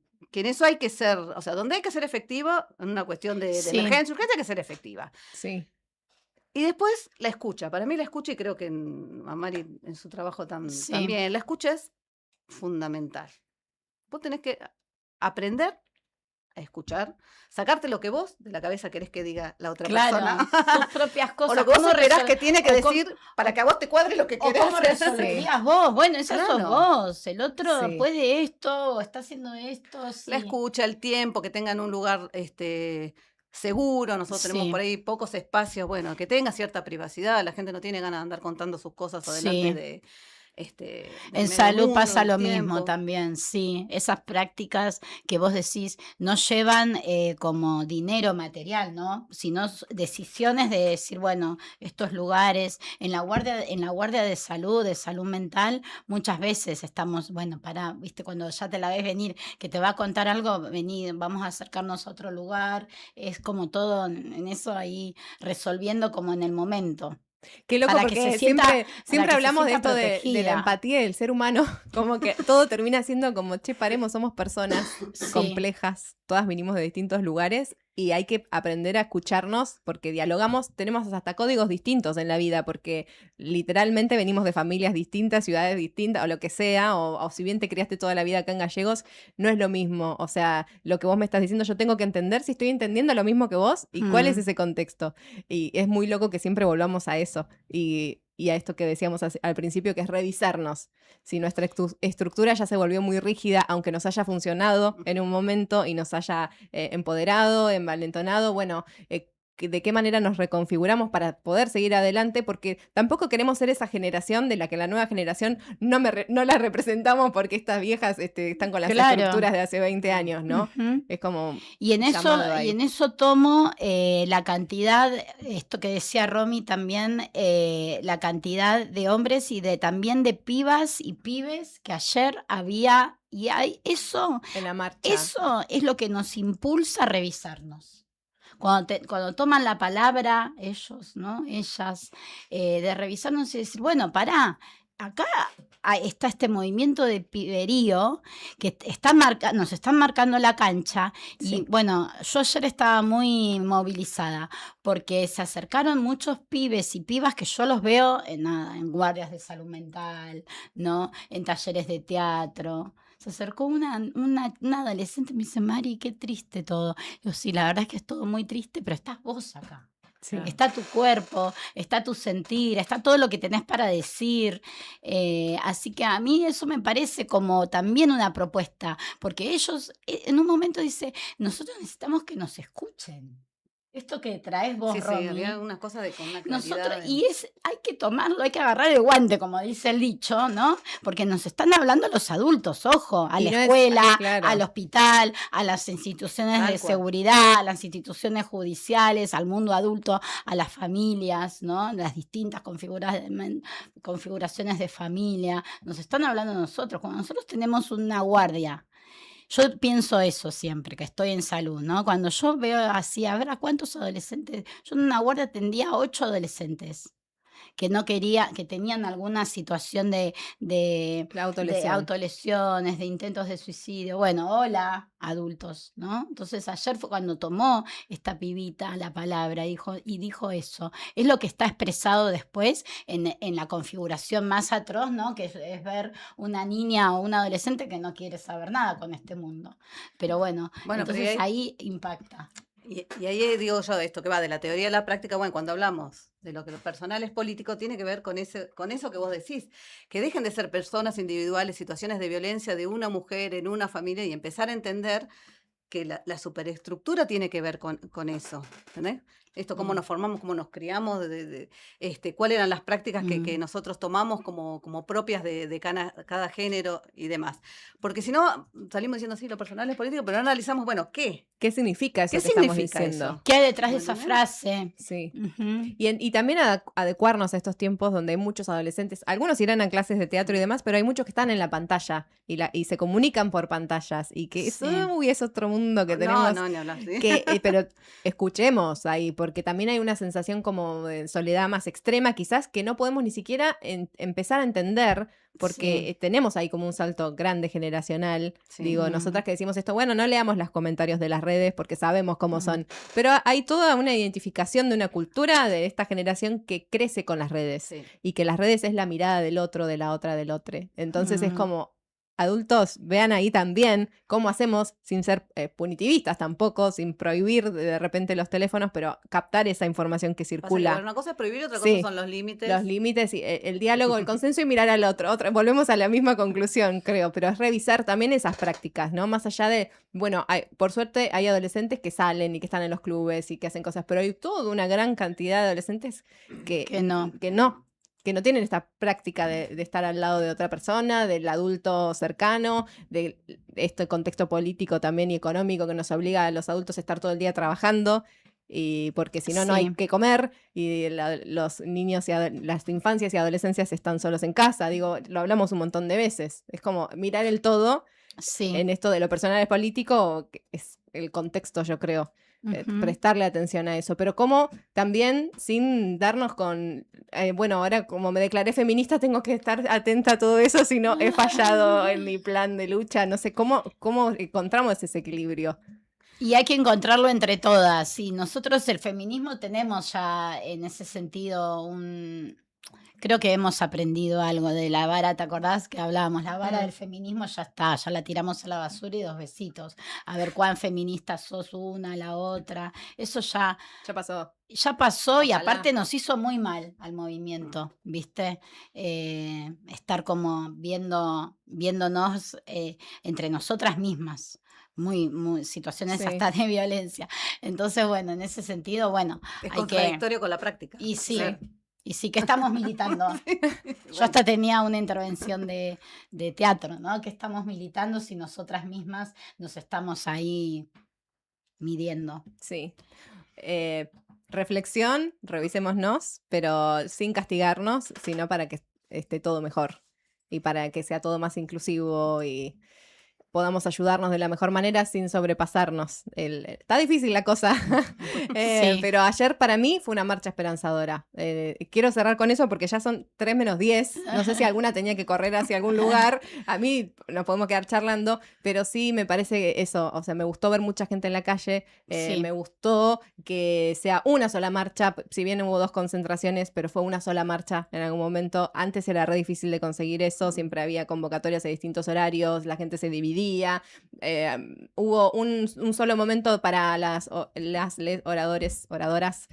eso hay que ser, o sea, donde hay que ser efectiva, en una cuestión de Sí. emergencia, urgencia, hay que ser efectiva. Sí. Y después la escucha. Para mí la escucha, y creo que a Mari en su trabajo Sí. también, la escucha es fundamental. Vos tenés que aprender a escuchar, sacarte lo que vos de la cabeza querés que diga la otra Claro, persona. tus propias cosas. O lo que vos ¿Cómo esperás que tiene que o cómo- decir para que a vos te cuadre lo que O querés. cómo resolverías vos. Bueno, eso sos Claro. vos. El otro Sí. puede esto, o está haciendo esto. La Sí. escucha, el tiempo, que tengan un lugar seguro, nosotros tenemos Sí. por ahí pocos espacios, bueno, que tenga cierta privacidad, la gente no tiene ganas de andar contando sus cosas adelante Sí. de del En medio salud mundo, pasa del lo mismo tiempo. también, sí. Esas prácticas que vos decís no llevan como dinero material, ¿no? Sino decisiones de decir, bueno, estos lugares, en la guardia de salud mental, muchas veces estamos, bueno, viste, cuando ya te la ves venir, que te va a contar algo, vení, vamos a acercarnos a otro lugar, es como todo en eso ahí, resolviendo como en el momento. Qué loco, Para que se porque sienta, siempre, para siempre que se hablamos de sienta esto de la protegida. empatía del ser humano, como que todo termina siendo como, che, paremos, somos personas Sí. complejas, todas vinimos de distintos lugares y hay que aprender a escucharnos porque dialogamos, tenemos hasta códigos distintos en la vida, porque literalmente venimos de familias distintas, ciudades distintas, o lo que sea, o si bien te criaste toda la vida acá en Gallegos, no es lo mismo. O sea, lo que vos me estás diciendo, yo tengo que entender si estoy entendiendo lo mismo que vos y cuál es ese contexto. Y es muy loco que siempre volvamos a eso y a esto que decíamos al principio, que es revisarnos. Si nuestra estructura ya se volvió muy rígida, aunque nos haya funcionado en un momento y nos haya empoderado, envalentonado, bueno, de qué manera nos reconfiguramos para poder seguir adelante, porque tampoco queremos ser esa generación de la que la nueva generación no la representamos porque estas viejas están con las Claro. estructuras de hace 20 años, ¿no? Ujú. Es como Y en llamado ahí. en eso tomo la cantidad, esto que decía Romy también, la cantidad de hombres y también de pibas y pibes que ayer había, y hay eso, En la marcha. eso es lo que nos impulsa a revisarnos. Cuando toman la palabra ellos, ¿no? Ellas, de revisarnos y decir, bueno, pará, acá está este movimiento de piberío que nos están marcando la cancha. Y Sí. bueno, yo ayer estaba muy movilizada porque se acercaron muchos pibes y pibas que yo los veo en guardias de salud mental, ¿no? En talleres de teatro. Se acercó una adolescente y me dice, Mari, qué triste todo. Yo, sí, la verdad es que es todo muy triste, pero estás vos acá. Sí. Está tu cuerpo, está tu sentir, está todo lo que tenés para decir. Así que a mí eso me parece como también una propuesta, porque ellos en un momento dicen, nosotros necesitamos que nos escuchen. Esto que traes vos, Sí, sí, Romy, había una cosa con una nosotros, claridad. hay que tomarlo, hay que agarrar el guante, como dice el dicho, ¿no? Porque nos están hablando los adultos, ojo, a Y la no es- escuela, claro. al hospital, a las instituciones Tal de cual. seguridad, a las instituciones judiciales, al mundo adulto, a las familias, ¿no? Las distintas configuraciones de familia. Nos están hablando nosotros, cuando nosotros tenemos una guardia. Yo pienso eso siempre, que estoy en salud, ¿no? Cuando yo veo así, a ver a cuántos adolescentes, yo en una guardia atendía a 8 adolescentes que no quería, que tenían alguna situación de La autolesión. autolesiones, de intentos de suicidio. Bueno, hola, adultos, ¿no? Entonces ayer fue cuando tomó esta pibita la palabra y dijo eso. Es lo que está expresado después en la configuración más atroz, ¿no? Que es ver una niña o un adolescente que no quiere saber nada con este mundo. Pero bueno, Bueno, pero entonces ahí impacta. Y ahí digo yo esto que va de la teoría a la práctica, bueno, cuando hablamos de lo que lo personal es político, tiene que ver con eso que vos decís, que dejen de ser personas individuales, situaciones de violencia de una mujer en una familia y empezar a entender que la superestructura tiene que ver con eso, ¿entendés? Esto, cómo nos formamos, cómo nos criamos, cuáles eran las prácticas que nosotros tomamos como propias de cada género y demás. Porque si no, salimos diciendo, sí, lo personal es político, pero no analizamos, bueno, ¿qué? ¿Qué significa eso ¿Qué que estamos significa diciendo? eso? ¿Qué hay detrás de esa frase? Sí. Ujú. Y también adecuarnos a estos tiempos donde hay muchos adolescentes, algunos irán a clases de teatro y demás, pero hay muchos que están en la pantalla y se comunican por pantallas y que eso es otro mundo que tenemos. No, ni hablar, sí. Pero escuchemos ahí, porque también hay una sensación como de soledad más extrema, quizás que no podemos ni siquiera empezar a entender, porque tenemos ahí como un salto grande generacional. Sí. Digo, nosotras que decimos esto, bueno, no leamos los comentarios de las redes porque sabemos cómo son, pero hay toda una identificación de una cultura de esta generación que crece con las redes y que las redes es la mirada del otro, de la otra, del otro. Entonces es como adultos vean ahí también cómo hacemos, sin ser punitivistas tampoco, sin prohibir de repente los teléfonos, pero captar esa información que Pasa que, circula. bueno, una cosa es prohibir, otra Sí, cosa son los límites. Los límites, y el diálogo, el consenso y mirar al otro. Volvemos a la misma conclusión, creo, pero es revisar también esas prácticas, ¿no? Más allá de, bueno, por suerte hay adolescentes que salen y que están en los clubes y que hacen cosas, pero hay toda una gran cantidad de adolescentes que no tienen esta práctica de estar al lado de otra persona, del adulto cercano, de este contexto político también y económico que nos obliga a los adultos a estar todo el día trabajando, y porque si no, no hay que comer, y los niños y las infancias y adolescencias están solos en casa. Digo, lo hablamos un montón de veces. Es como mirar el todo en esto de lo personal es político, que es el contexto, yo creo. Prestarle atención a eso, pero como también sin darnos con, bueno, ahora como me declaré feminista tengo que estar atenta a todo eso, si no he fallado en mi plan de lucha, no sé, ¿cómo encontramos ese equilibrio? Y hay que encontrarlo entre todas, y nosotros el feminismo tenemos ya en ese sentido creo que hemos aprendido algo de la vara, ¿te acordás que hablábamos? La vara del feminismo ya está, ya la tiramos a la basura y 2 besitos. A ver cuán feministas sos una, la otra. Eso ya pasó. Ya pasó, y Ojalá. aparte nos hizo muy mal al movimiento, ¿viste? Estar como viéndonos entre nosotras mismas. Muy situaciones hasta de violencia. Entonces, bueno, en ese sentido, bueno, Es hay contradictorio con la práctica. Y sí. Sí. Y sí que estamos militando. Yo hasta tenía una intervención de teatro, ¿no? Que estamos militando si nosotras mismas nos estamos ahí midiendo. Sí. Reflexión, revisémonos, pero sin castigarnos, sino para que esté todo mejor y para que sea todo más inclusivo y podamos ayudarnos de la mejor manera sin sobrepasarnos. Está difícil la cosa, pero ayer para mí fue una marcha esperanzadora. Quiero cerrar con eso porque ya son 3 menos 10. No sé si alguna tenía que correr hacia algún lugar. A mí nos podemos quedar charlando, pero sí me parece eso. O sea, me gustó ver mucha gente en la calle. Me gustó que sea una sola marcha. Si bien hubo 2 concentraciones, pero fue una sola marcha en algún momento. Antes era re difícil de conseguir eso. Siempre había convocatorias a distintos horarios. La gente se dividía. Hubo un solo momento para las oradoras,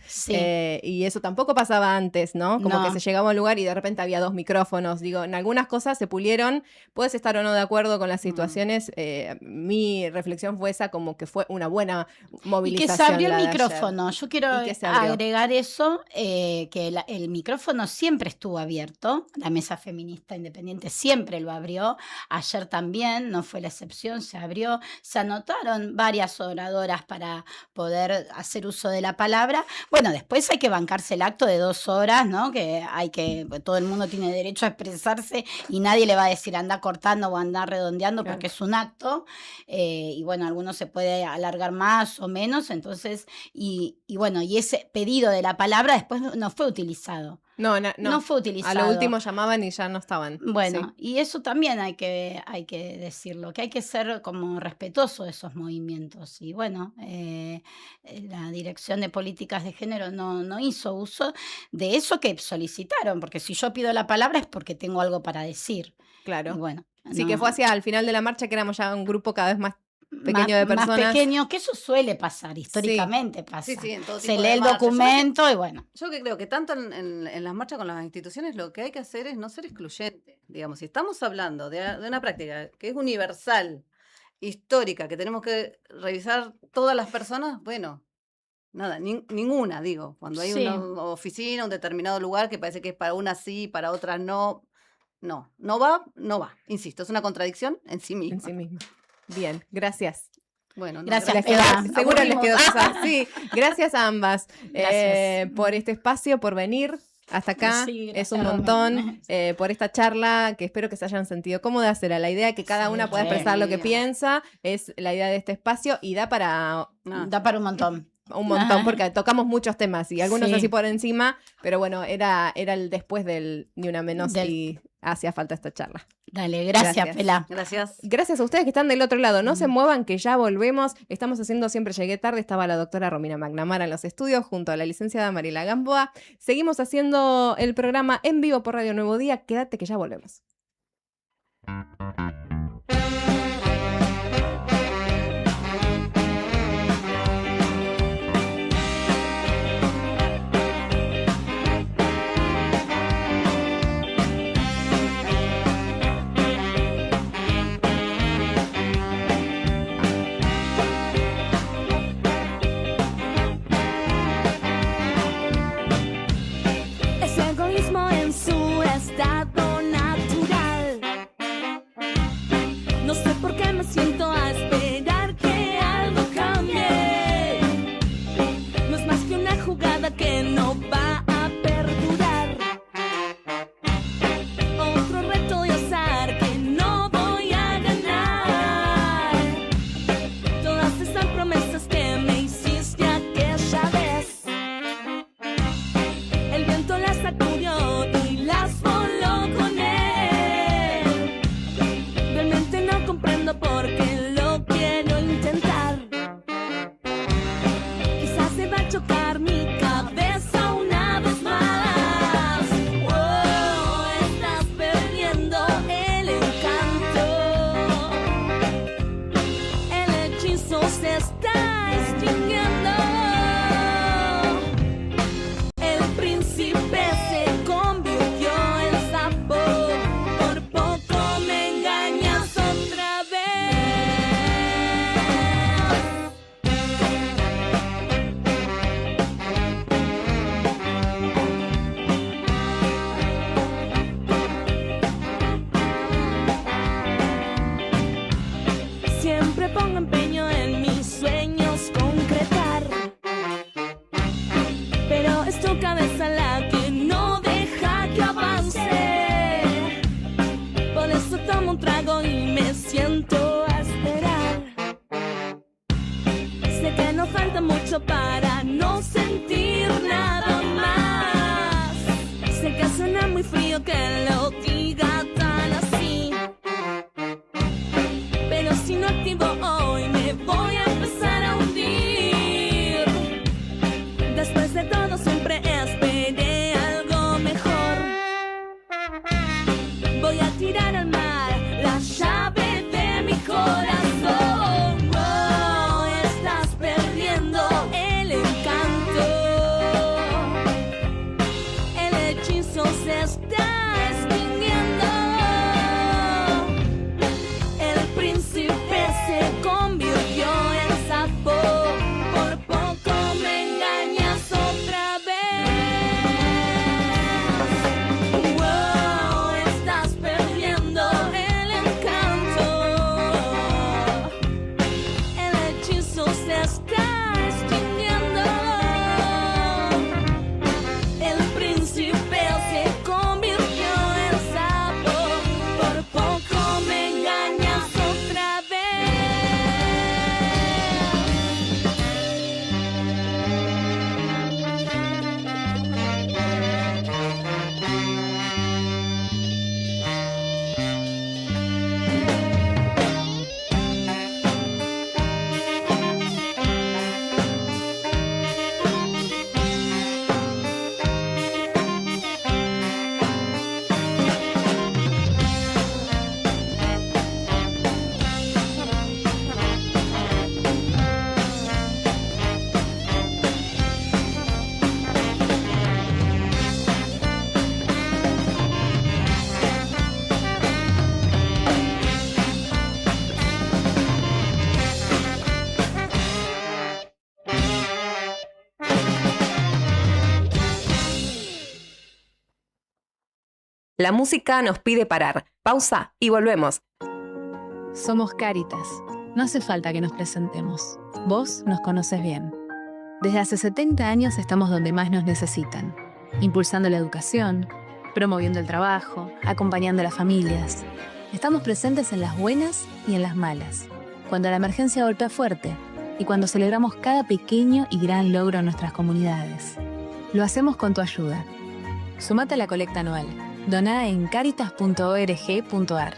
y eso tampoco pasaba antes, ¿no? Como que se llegaba a un lugar y de repente había 2 micrófonos. Digo, en algunas cosas se pulieron, puedes estar o no de acuerdo con las situaciones. Mi reflexión fue esa, como que fue una buena movilización. Y que se abrió el micrófono. Yo quiero agregar eso, que el micrófono siempre estuvo abierto. La Mesa Feminista Independiente siempre lo abrió. Ayer también, no fue la excepción, se abrió, se anotaron varias oradoras para poder hacer uso de la palabra. Bueno, después hay que bancarse el acto de 2 horas, ¿no? Que todo el mundo tiene derecho a expresarse y nadie le va a decir anda cortando o anda redondeando porque es un acto, y bueno, algunos se puede alargar más o menos, entonces, y bueno, y ese pedido de la palabra después no fue utilizado. No fue utilizado. A lo último llamaban y ya no estaban. Bueno, y eso también hay que decirlo, que hay que ser como respetuoso de esos movimientos. Y bueno, la Dirección de Políticas de Género no hizo uso de eso que solicitaron, porque si yo pido la palabra es porque tengo algo para decir. Claro. Y bueno, sí, que fue hacia el final de la marcha, que éramos ya un grupo cada vez más pequeño de personas. Más pequeño, que eso suele pasar, históricamente pasa. Sí, en todo Se tipo lee de el marchas. documento y bueno. Yo que creo que tanto en las marchas con las instituciones lo que hay que hacer es no ser excluyente. Digamos, si estamos hablando de una práctica que es universal, histórica, que tenemos que revisar todas las personas, bueno, nada, ninguna, digo. Cuando hay una oficina, un determinado lugar que parece que es para unas sí, para otras no. No va. Insisto, es una contradicción en sí misma. En sí misma. Bien, gracias. Bueno, gracias. Seguro les quedó cosas. Sí, gracias a ambas por este espacio, por venir hasta acá. Sí, es un montón, por esta charla que espero que se hayan sentido cómodas. Era la idea de que cada una pueda expresar lo que piensa, es la idea de este espacio y da para un montón. Un montón, porque tocamos muchos temas y algunos así por encima, pero bueno, era el después del Ni Una Menos y hacía falta esta charla. Dale, gracias. Pela. Gracias a ustedes que están del otro lado. No se muevan, que ya volvemos. Estamos haciendo Siempre Llegué Tarde. Estaba la doctora Romina McNamara en los estudios junto a la licenciada Mariela Gamboa. Seguimos haciendo el programa en vivo por Radio Nuevo Día. Quédate que ya volvemos. siento a esperar. Sé que no falta mucho para no sentir nada más. Sé que suena muy frío que lo diga tan así, pero si no activo hoy me voy a empezar a hundir. Después de todo siempre esperé algo mejor. Voy a tirar al mar la llave de mi corazón. Oh, estás perdiendo el encanto. El hechizo se está extinguiendo. El príncipe se convirtió en sapo. Por poco me engañas otra vez. Wow, estás perdiendo el encanto. El hechizo se está extinguiendo. El príncipe se convirtió en sapo. Por poco me engañas otra La música nos pide parar. Pausa y volvemos. Somos Cáritas. No hace falta que nos presentemos. Vos nos conoces bien. Desde hace 70 años estamos donde más nos necesitan, impulsando la educación, promoviendo el trabajo, acompañando a las familias. Estamos presentes en las buenas y en las malas, cuando la emergencia golpea fuerte y cuando celebramos cada pequeño y gran logro en nuestras comunidades. Lo hacemos con tu ayuda. Sumate a la colecta anual. Doná en caritas.org.ar.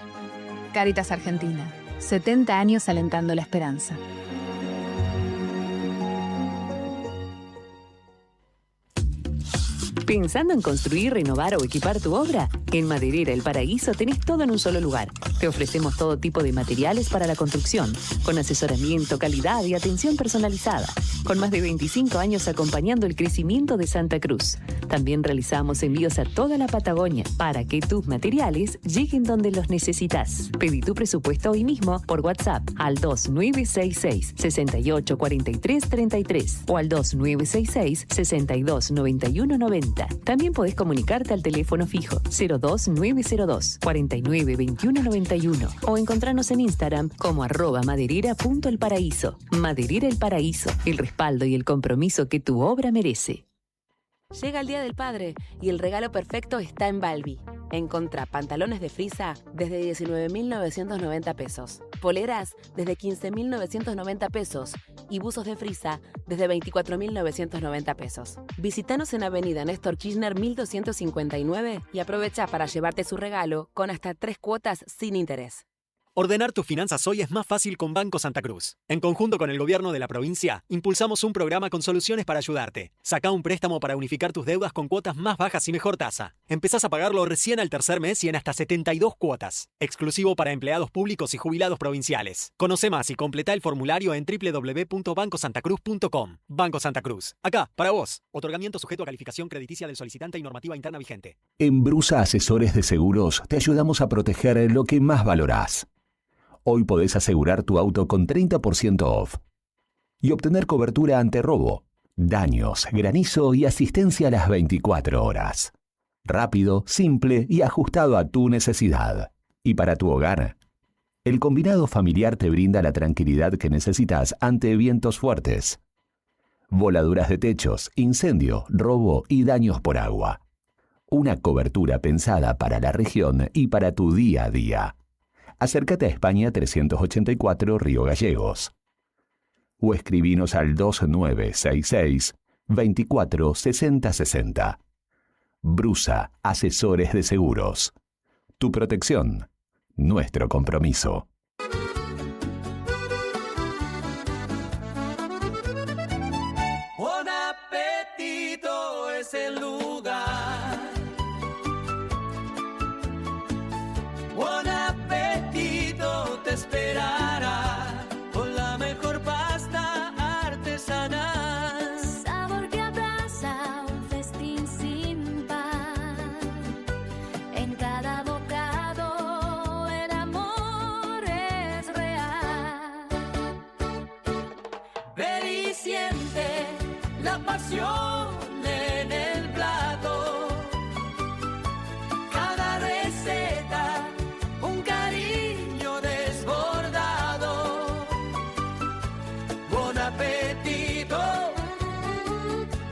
Cáritas Argentina. 70 años alentando la esperanza. ¿Pensando en construir, renovar o equipar tu obra? En Maderera El Paraíso tenés todo en un solo lugar. Te ofrecemos todo tipo de materiales para la construcción, con asesoramiento, calidad y atención personalizada, con más de 25 años acompañando el crecimiento de Santa Cruz. También realizamos envíos a toda la Patagonia para que tus materiales lleguen donde los necesitas. Pedí tu presupuesto hoy mismo por WhatsApp al 2966 684333 o al 2966 629190. También podés comunicarte al teléfono fijo 02902 492191 o encontrarnos en Instagram como @maderera.elparaíso. Maderera El Paraíso, el respaldo y el compromiso que tu obra merece. Llega el Día del Padre y el regalo perfecto está en Balbi. Encontrá pantalones de frisa desde 19.990 pesos, poleras desde 15.990 pesos y buzos de frisa desde 24.990 pesos. Visítanos en Avenida Néstor Kirchner 1259 y aprovecha para llevarte su regalo con hasta 3 cuotas sin interés. Ordenar tus finanzas hoy es más fácil con Banco Santa Cruz. En conjunto con el gobierno de la provincia, impulsamos un programa con soluciones para ayudarte. Sacá un préstamo para unificar tus deudas con cuotas más bajas y mejor tasa. Empezás a pagarlo recién al tercer mes y en hasta 72 cuotas. Exclusivo para empleados públicos y jubilados provinciales. Conoce más y completa el formulario en www.bancosantacruz.com. Banco Santa Cruz. Acá, para vos. Otorgamiento sujeto a calificación crediticia del solicitante y normativa interna vigente. En Brusa Asesores de Seguros te ayudamos a proteger lo que más valorás. Hoy podés asegurar tu auto con 30% off y obtener cobertura ante robo, daños, granizo y asistencia a las 24 horas. Rápido, simple y ajustado a tu necesidad. Y para tu hogar, el combinado familiar te brinda la tranquilidad que necesitas ante vientos fuertes, voladuras de techos, incendio, robo y daños por agua. Una cobertura pensada para la región y para tu día a día. Acércate a España 384 Río Gallegos. O escribinos al 2966 24 60 60. Brusa, asesores de seguros. Tu protección, nuestro compromiso. Buon appetito es el lugar. Buon appetito te esperará con la mejor pasta artesanal. Sabor que abraza un festín sin par. En cada bocado el amor es real. Ven y siente la pasión en el plato. Cada receta, un cariño desbordado. Buen apetito,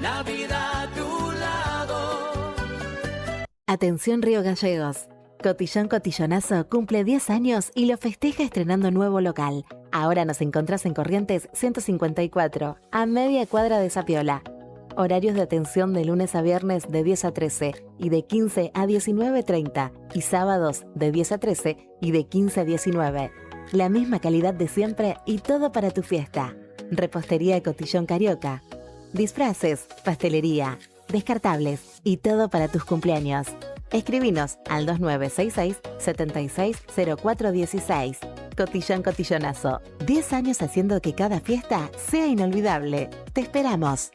la vida a tu lado. Atención Río Gallegos. Cotillón Cotillonazo cumple 10 años y lo festeja estrenando nuevo local. Ahora nos encontrás en Corrientes 154, a media cuadra de Sapiola. Horarios de atención de lunes a viernes de 10 a 13 y de 15 a 19:30 y sábados de 10 a 13 y de 15 a 19. La misma calidad de siempre y todo para tu fiesta. Repostería Cotillón Carioca. Disfraces, pastelería, descartables y todo para tus cumpleaños. Escribinos al 2966 760416. Cotillón Cotillonazo. 10 años haciendo que cada fiesta sea inolvidable. Te esperamos.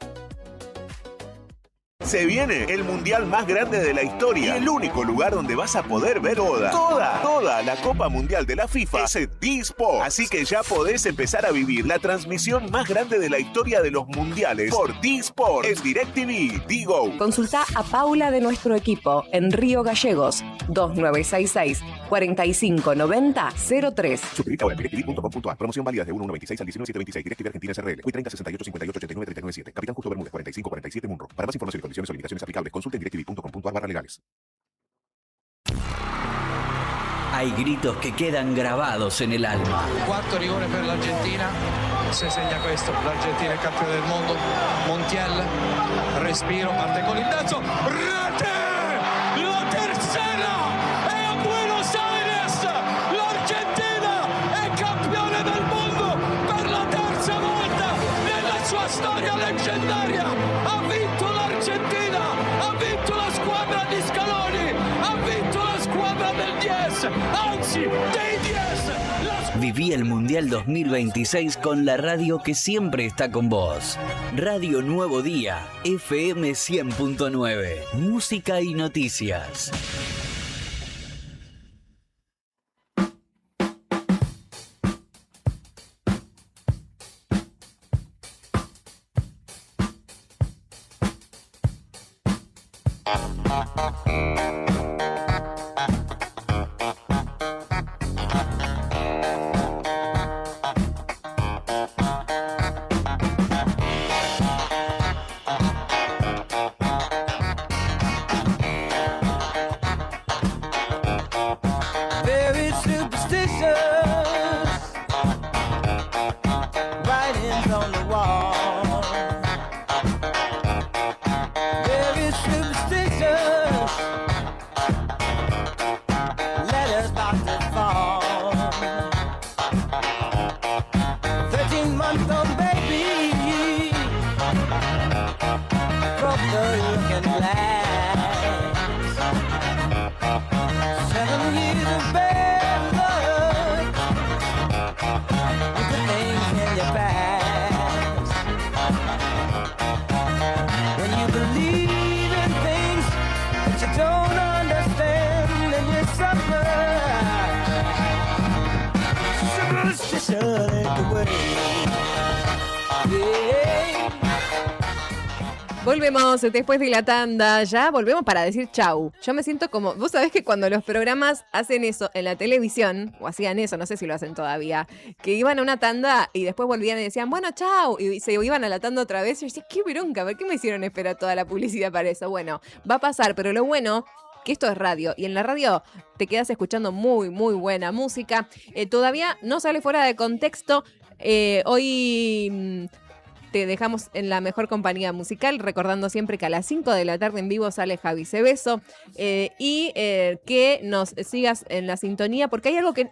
Se viene el mundial más grande de la historia y el único lugar donde vas a poder ver toda la Copa Mundial de la FIFA es D-Sport. Así que ya podés empezar a vivir la transmisión más grande de la historia de los mundiales por D-Sport en DirecTV, Digo. Consulta a Paula de nuestro equipo en Río Gallegos 2966 4590 03. Suscríbete ahora en directv.com.ar. Promoción válida de 1/1/26 al 19/7/26. DirecTV Argentina SRL. Q 30 68 58 89 397. Capitán Justo Bermúdez 45 47 Munro. Para más información y condiciones o limitaciones aplicables, consulte en directv.com.ar/legales. Hay gritos que quedan grabados en el alma. Quarto rigore per l'Argentina, se segna questo, l'Argentina è campione del mondo, Montiel, respiro, parte con il terzo, rete! La tercera! E a Buenos Aires l'Argentina è campione del mondo per la terza volta nella sua storia leggendaria! Ha vinto l'Argentina, ha vinto la squadra di Scaloni, ha vinto la squadra del 10, anzi dei 10! Viví el Mundial 2026 con la radio que siempre está con vos. Radio Nuevo Día, FM 100.9. Música y noticias. Very superstitious, writings on the wall. Very superstitious, letters about to fall. 13-month-old baby broke the looking glass. 7 years of bad luck, good things in your past. When you believe in things that you don't understand, then you suffer. Superstition ain't the way. Yeah. Volvemos después de la tanda, ya volvemos para decir chau. Yo me siento como, vos sabés que cuando los programas hacen eso en la televisión, o hacían eso, no sé si lo hacen todavía, que iban a una tanda y después volvían y decían, bueno, chau, y se iban a la tanda otra vez, y yo decía, qué bronca, ¿por qué me hicieron esperar toda la publicidad para eso? Bueno, va a pasar, pero lo bueno que esto es radio. Y en la radio te quedas escuchando muy, muy buena música. Todavía no sale fuera de contexto. Hoy te dejamos en la mejor compañía musical, recordando siempre que a las 5 de la tarde en vivo sale Javi Cebeso. Que nos sigas en la sintonía, porque hay algo que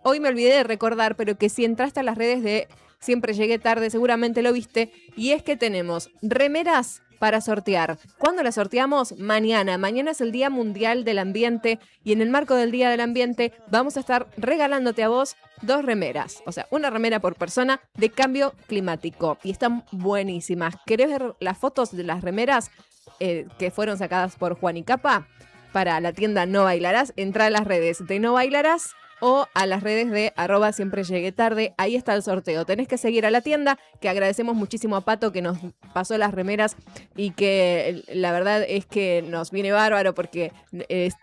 hoy me olvidé de recordar, pero que si entraste a las redes de Siempre Llegué Tarde, seguramente lo viste, y es que tenemos remeras para sortear. ¿Cuándo las sorteamos? Mañana. Mañana es el Día Mundial del Ambiente y en el marco del Día del Ambiente vamos a estar regalándote a vos 2 remeras. O sea, una remera por persona de cambio climático. Y están buenísimas. ¿Querés ver las fotos de las remeras que fueron sacadas por Juan y Capa? Para la tienda No Bailarás, entra a las redes de No Bailarás o a las redes de @Siempre Llegué Tarde. Ahí está el sorteo. Tenés que seguir a la tienda, que agradecemos muchísimo a Pato que nos pasó las remeras y que la verdad es que nos viene bárbaro porque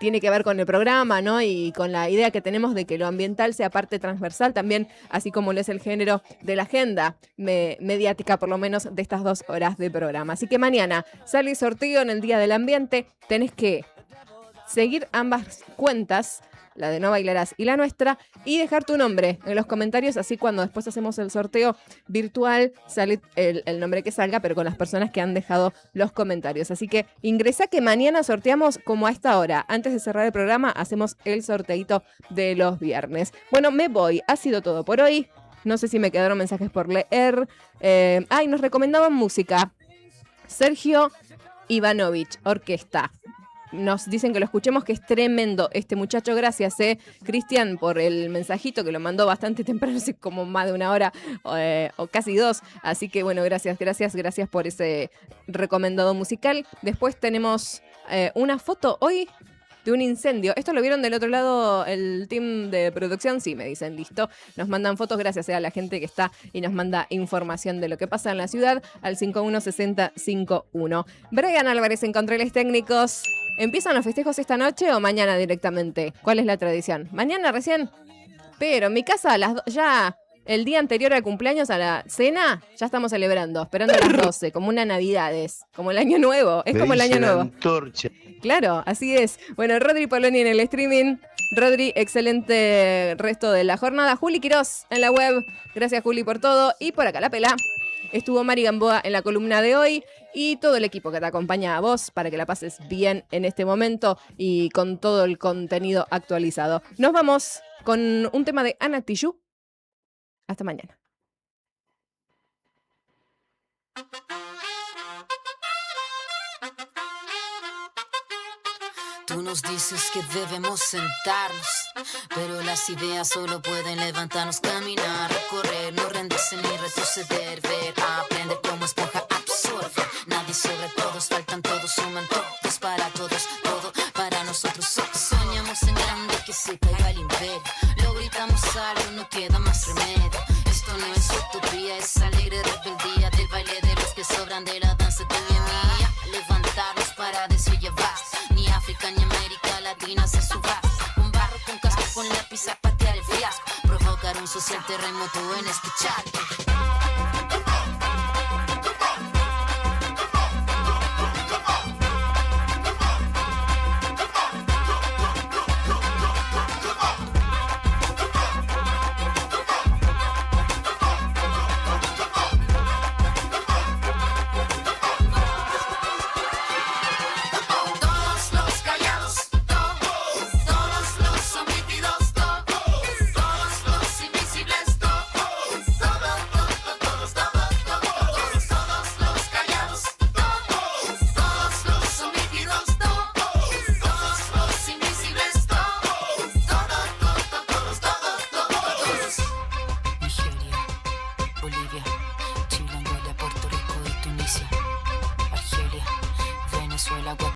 tiene que ver con el programa, ¿no? Y con la idea que tenemos de que lo ambiental sea parte transversal también, así como lo es el género de la agenda mediática, por lo menos de estas 2 horas de programa. Así que mañana sale el sorteo en el Día del Ambiente. Tenés que seguir ambas cuentas, la de No Bailarás y la nuestra, y dejar tu nombre en los comentarios, así cuando después hacemos el sorteo virtual sale el nombre que salga, pero con las personas que han dejado los comentarios. Así que ingresa que mañana sorteamos como a esta hora. Antes de cerrar el programa hacemos el sorteito de los viernes. Bueno, me voy. Ha sido todo por hoy. No sé si me quedaron mensajes por leer. Nos recomendaban música. Sergio Ivanovich, orquesta. Nos dicen que lo escuchemos, que es tremendo este muchacho. Gracias, Cristian, por el mensajito que lo mandó bastante temprano, hace como más de 1 hora o casi 2. Así que bueno, gracias por ese recomendado musical. Después tenemos una foto hoy de un incendio. ¿Esto lo vieron del otro lado el team de producción? Sí, me dicen, listo. Nos mandan fotos, gracias a la gente que está y nos manda información de lo que pasa en la ciudad al 516051. Brian Álvarez en controles técnicos. ¿Empiezan los festejos esta noche o mañana directamente? ¿Cuál es la tradición? ¿Mañana recién? Pero en mi casa ya el día anterior al cumpleaños, a la cena, ya estamos celebrando, esperando a las 12, como una Navidades, como el Año Nuevo. Es como el Año Nuevo. Antorcha. Claro, así es. Bueno, Rodri Poloni en el streaming. Rodri, excelente resto de la jornada. Juli Quirós en la web. Gracias, Juli, por todo. Y por acá la pela. Estuvo Mari Gamboa en la columna de hoy y todo el equipo que te acompaña a vos para que la pases bien en este momento y con todo el contenido actualizado. Nos vamos con un tema de Ana Tijoux. Hasta mañana. Tú nos dices que debemos sentarnos, pero las ideas solo pueden levantarnos, caminar, recorrer, no rendirse ni retroceder, ver, aprender como esponja, absorber. Nadie sobre todos, faltan todos, suman todos para todos, todo para nosotros. Soñamos en grande que se caiga el imperio, lo gritamos algo, no queda más remedio. Esto no es utopía, es alegre rebeldía del baile de los que sobran, de la danza de mi mía. Levantarnos para decir ya basta. Ni África ni América Latina se suba. Con barro, con casco, con lápiz a patear el fiasco. Provocar un social terremoto en este charco.